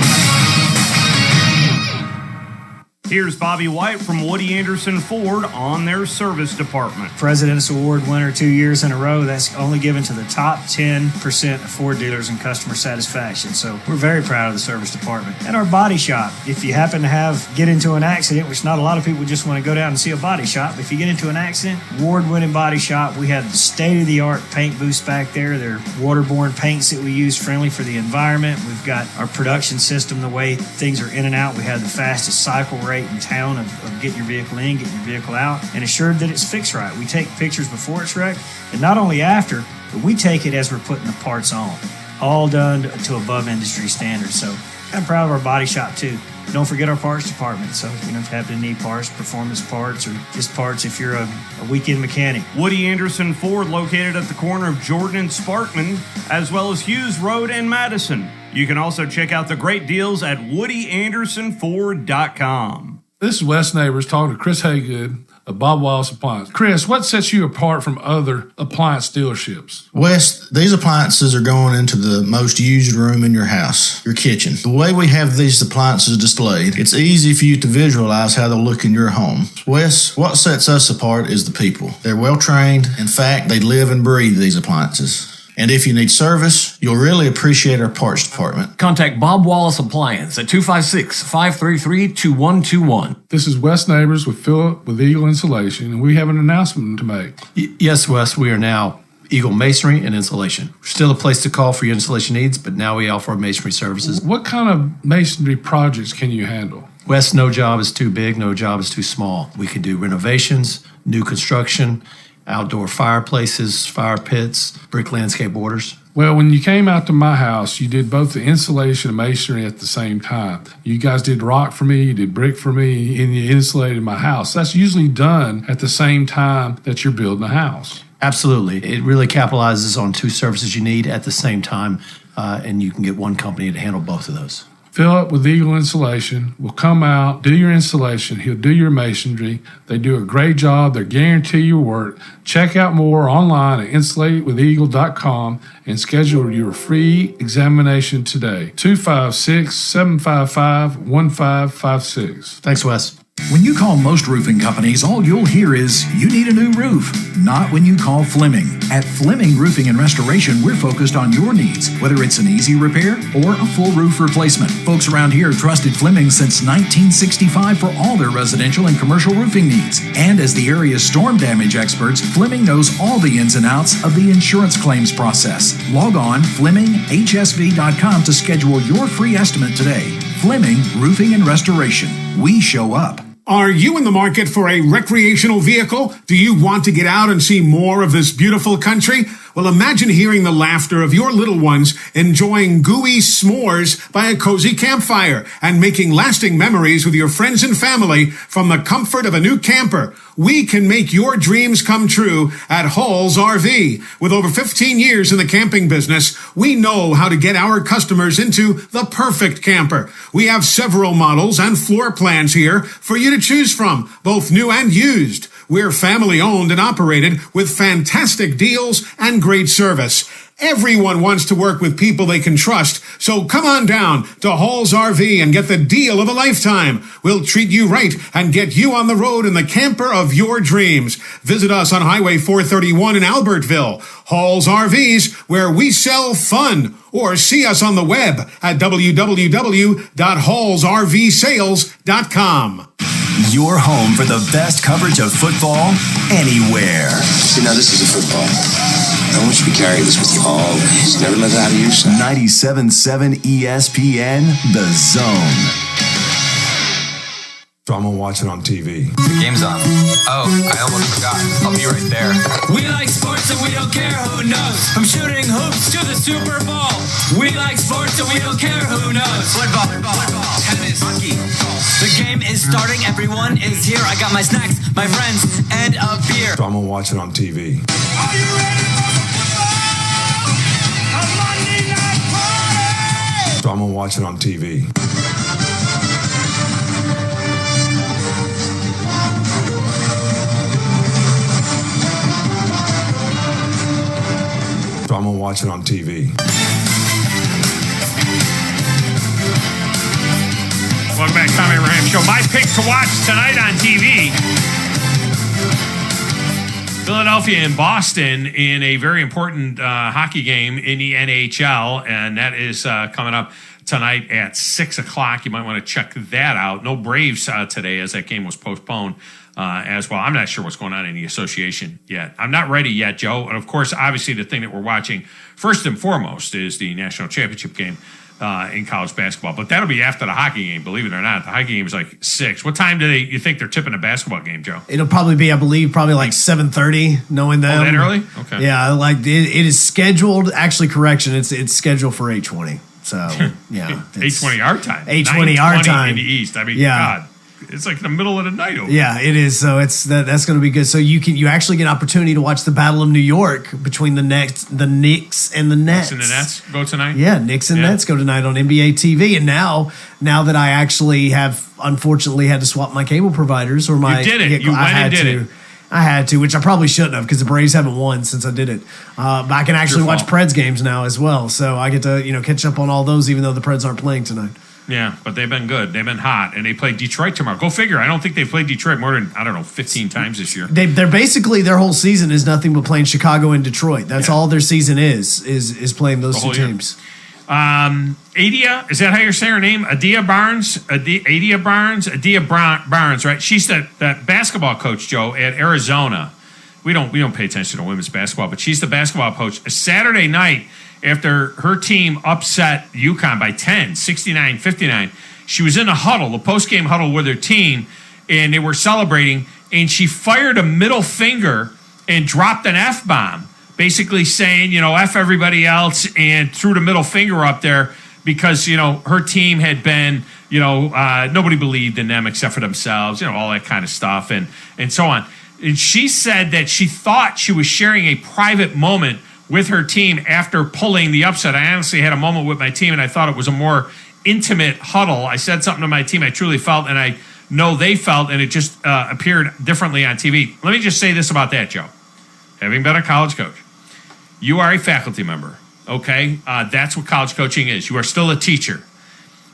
Here's Bobby White from Woody Anderson Ford on their service department. President's Award winner 2 years in a row. That's only given to the top 10% of Ford dealers in customer satisfaction. So we're very proud of the service department. And our body shop. If you happen to get into an accident, which not a lot of people just want to go down and see a body shop, but if you get into an accident, award-winning body shop. We have state-of-the-art paint booths back there. They're waterborne paints that we use, friendly for the environment. We've got our production system, the way things are in and out. We have the fastest cycle rate in town of getting your vehicle in, getting your vehicle out, and assured that it's fixed right. We take pictures before it's wrecked, and not only after, but we take it as we're putting the parts on. All done to above industry standards. So I'm proud of our body shop too. Don't forget our parts department. So, if you happen to need parts, performance parts, or just parts if you're a weekend mechanic. Woody Anderson Ford, located at the corner of Jordan and Sparkman, as well as Hughes Road and Madison. You can also check out the great deals at WoodyAndersonFord.com. This is Wes Neighbors talking to Chris Haygood of Bob Wallace Appliance. Chris, what sets you apart from other appliance dealerships? Wes, these appliances are going into the most used room in your house, your kitchen. The way we have these appliances displayed, it's easy for you to visualize how they'll look in your home. Wes, what sets us apart is the people. They're well trained. In fact, they live and breathe these appliances. And if you need service, you'll really appreciate our parts department. Contact Bob Wallace Appliance at 256-533-2121. This is Wes Neighbors with Philip with Eagle Insulation, and we have an announcement to make. Yes, Wes, we are now Eagle Masonry and Insulation. We're still a place to call for your insulation needs, but now we offer masonry services. What kind of masonry projects can you handle? Wes, no job is too big, no job is too small. We can do renovations, new construction, outdoor fireplaces, fire pits, brick landscape borders. Well, when you came out to my house, you did both the insulation and masonry at the same time. You guys did rock for me, you did brick for me, and you insulated my house. That's usually done at the same time that you're building a house. Absolutely. It really capitalizes on two services you need at the same time, and you can get one company to handle both of those. Philip with Eagle Insulation will come out, do your installation. He'll do your masonry. They do a great job. They guarantee your work. Check out more online at insulatedwitheagle.com and schedule your free examination today. 256-755-1556. Thanks, Wes. When you call most roofing companies, all you'll hear is, you need a new roof. Not when you call Fleming. At Fleming Roofing and Restoration, we're focused on your needs, whether it's an easy repair or a full roof replacement. Folks around here have trusted Fleming since 1965 for all their residential and commercial roofing needs. And as the area's storm damage experts, Fleming knows all the ins and outs of the insurance claims process. Log on FlemingHSV.com to schedule your free estimate today. Fleming Roofing and Restoration. We show up. Are you in the market for a recreational vehicle? Do you want to get out and see more of this beautiful country? Well, imagine hearing the laughter of your little ones enjoying gooey s'mores by a cozy campfire and making lasting memories with your friends and family from the comfort of a new camper. We can make your dreams come true at Hall's RV. With over 15 years in the camping business, we know how to get our customers into the perfect camper. We have several models and floor plans here for you to choose from, both new and used. We're family owned and operated with fantastic deals and great service. Everyone wants to work with people they can trust, so come on down to Hall's RV and get the deal of a lifetime. We'll treat you right and get you on the road in the camper of your dreams. Visit us on Highway 431 in Albertville. Hall's RVs, where we sell fun. Or see us on the web at www.hallsrvsales.com. Your home for the best coverage of football anywhere. See, now this is a football. I want you to carry this with you always. Never let it out of your sight. 97.7 ESPN, The Zone. So I'm gonna watch it on TV. The game's on. Oh, I almost forgot. I'll be right there. We like sports and we don't care who knows. From shooting hoops to the Super Bowl. We like sports and we don't care who knows. Football, tennis, hockey. The game is starting. Everyone is here. I got my snacks, my friends, and a beer. So I'm gonna watch it on TV. Are you ready for football? A Monday night party! So I'm gonna watch it on TV. So I'm gonna watch it on TV. Welcome back, Thom Abraham Show. My pick to watch tonight on TV. Philadelphia and Boston in a very important hockey game in the NHL, and that is coming up tonight at 6 o'clock. You might want to check that out. No Braves today as that game was postponed as well. I'm not sure what's going on in the association yet. I'm not ready yet, Joe. And, of course, obviously the thing that we're watching first and foremost is the national championship game in college basketball. But that'll be after the hockey game, believe it or not. The hockey game is like 6. What time do you think they're tipping a basketball game, Joe? It'll probably be, I believe, like 7:30, knowing them. Oh, that early? Okay. Yeah, like it is scheduled. Actually, correction, it's scheduled for 8:20. So, yeah. 8:20 our time. 8:20 our time. In the East. I mean, yeah. God. It's like the middle of the night over. Yeah, it is. So that's going to be good. So you actually get an opportunity to watch the Battle of New York between the Knicks and the Nets. Knicks and the Nets go tonight? Yeah, Knicks and Nets go tonight on NBA TV. And now that I actually have unfortunately had to swap my cable providers or my... You did it. You went and did it. I had to, which I probably shouldn't have because the Braves haven't won since I did it. But I can actually watch Preds games now as well. So I get to catch up on all those even though the Preds aren't playing tonight. Yeah, but they've been good. They've been hot, and they play Detroit tomorrow. Go figure. I don't think they've played Detroit more than, 15 times this year. They're basically, their whole season is nothing but playing Chicago and Detroit. That's all their season is playing those two teams. Adia, is that how you're saying her name? Adia Barnes, right? She's the basketball coach, Joe, at Arizona. We don't pay attention to women's basketball, but she's the basketball coach. Saturday night, after her team upset UConn by 10, 69-59, she was in the huddle, the post-game huddle with her team, and they were celebrating, and she fired a middle finger and dropped an F-bomb, basically saying, F everybody else, and threw the middle finger up there because, her team had been, nobody believed in them except for themselves, all that kind of stuff, and so on. And she said that she thought she was sharing a private moment with her team after pulling the upset. I honestly had a moment with my team, and I thought it was a more intimate huddle. I said something to my team I truly felt, and I know they felt, and it just appeared differently on TV. Let me just say this about that, Joe. Having been a college coach, you are a faculty member, okay? That's what college coaching is. You are still a teacher.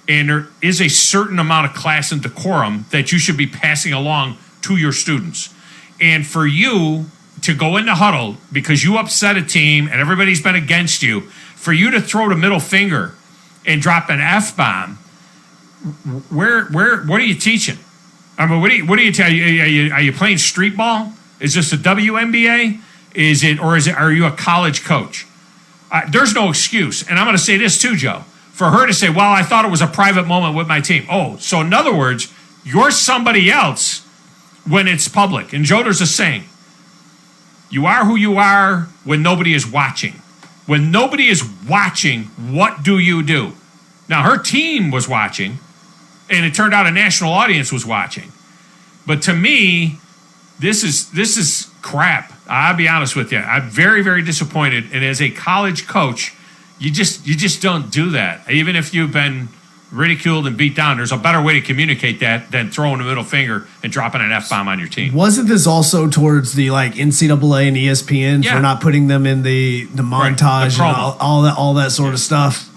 And there is a certain amount of class and decorum that you should be passing along to your students. And for you to go in the huddle because you upset a team and everybody's been against you, for you to throw the middle finger and drop an F-bomb, what are you teaching? I mean, what do you tell you? Are you playing street ball? Is this a WNBA? Are you a college coach? There's no excuse. And I'm going to say this too, Joe. For her to say, well, I thought it was a private moment with my team. Oh, so in other words, you're somebody else when it's public. And Joe, there's a saying. You are who you are when nobody is watching. When nobody is watching, what do you do? Now, her team was watching, and it turned out a national audience was watching. But to me, this is crap. I'll be honest with you. I'm very, very disappointed. And as a college coach, you just don't do that. Even if you've been ridiculed and beat down, there's a better way to communicate that than throwing a middle finger and dropping an F-bomb on your team. Wasn't this also towards the NCAA and ESPN for not putting them in the montage and all that sort of stuff?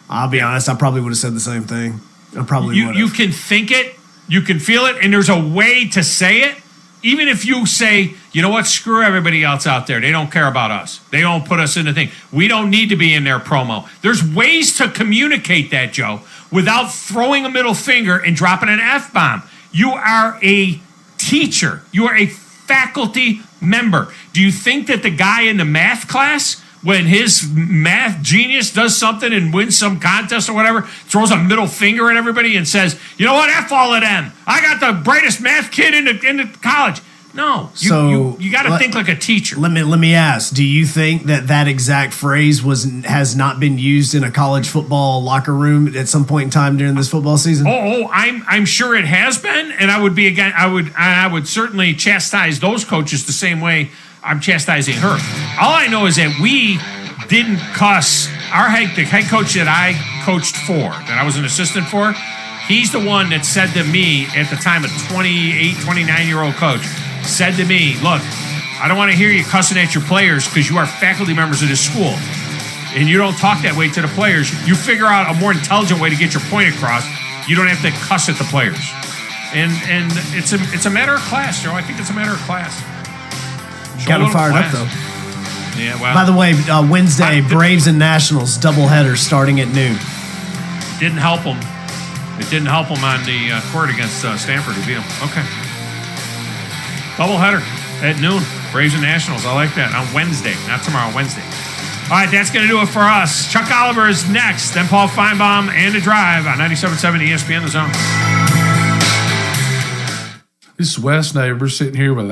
I'll be honest, I probably would have said the same thing. I probably would have. You can think it, you can feel it, and there's a way to say it. Even if you say, you know what, screw everybody else out there. They don't care about us. They don't put us in the thing. We don't need to be in their promo. There's ways to communicate that, Joe, without throwing a middle finger and dropping an F-bomb. You are a teacher. You are a faculty member. Do you think that the guy in the math class, when his math genius does something and wins some contest or whatever, throws a middle finger at everybody and says, you know what, F all of them. I got the brightest math kid in the college. No, you got to think like a teacher. Let me ask, do you think that exact phrase has not been used in a college football locker room at some point in time during this football season? I'm sure it has been, and I would certainly chastise those coaches the same way I'm chastising her. All I know is that we didn't cuss. The head coach that I coached for, that I was an assistant for, he's the one that said to me at the time, a 28, 29-year-old coach, said to me, look, I don't want to hear you cussing at your players because you are faculty members of this school. And you don't talk that way to the players. You figure out a more intelligent way to get your point across. You don't have to cuss at the players. And it's a matter of class, Joe. I think it's a matter of class. Got him fired up, though. Yeah, well. By the way, Wednesday, Braves and Nationals doubleheader starting at noon. Didn't help them. It didn't help them on the court against Stanford to beat them. Okay. Doubleheader at noon. Braves and Nationals. I like that. On Wednesday. Not tomorrow, Wednesday. All right, that's going to do it for us. Chuck Oliver is next. Then Paul Feinbaum and The Drive on 97.7 ESPN The Zone. This is Wes Neighbors sitting here with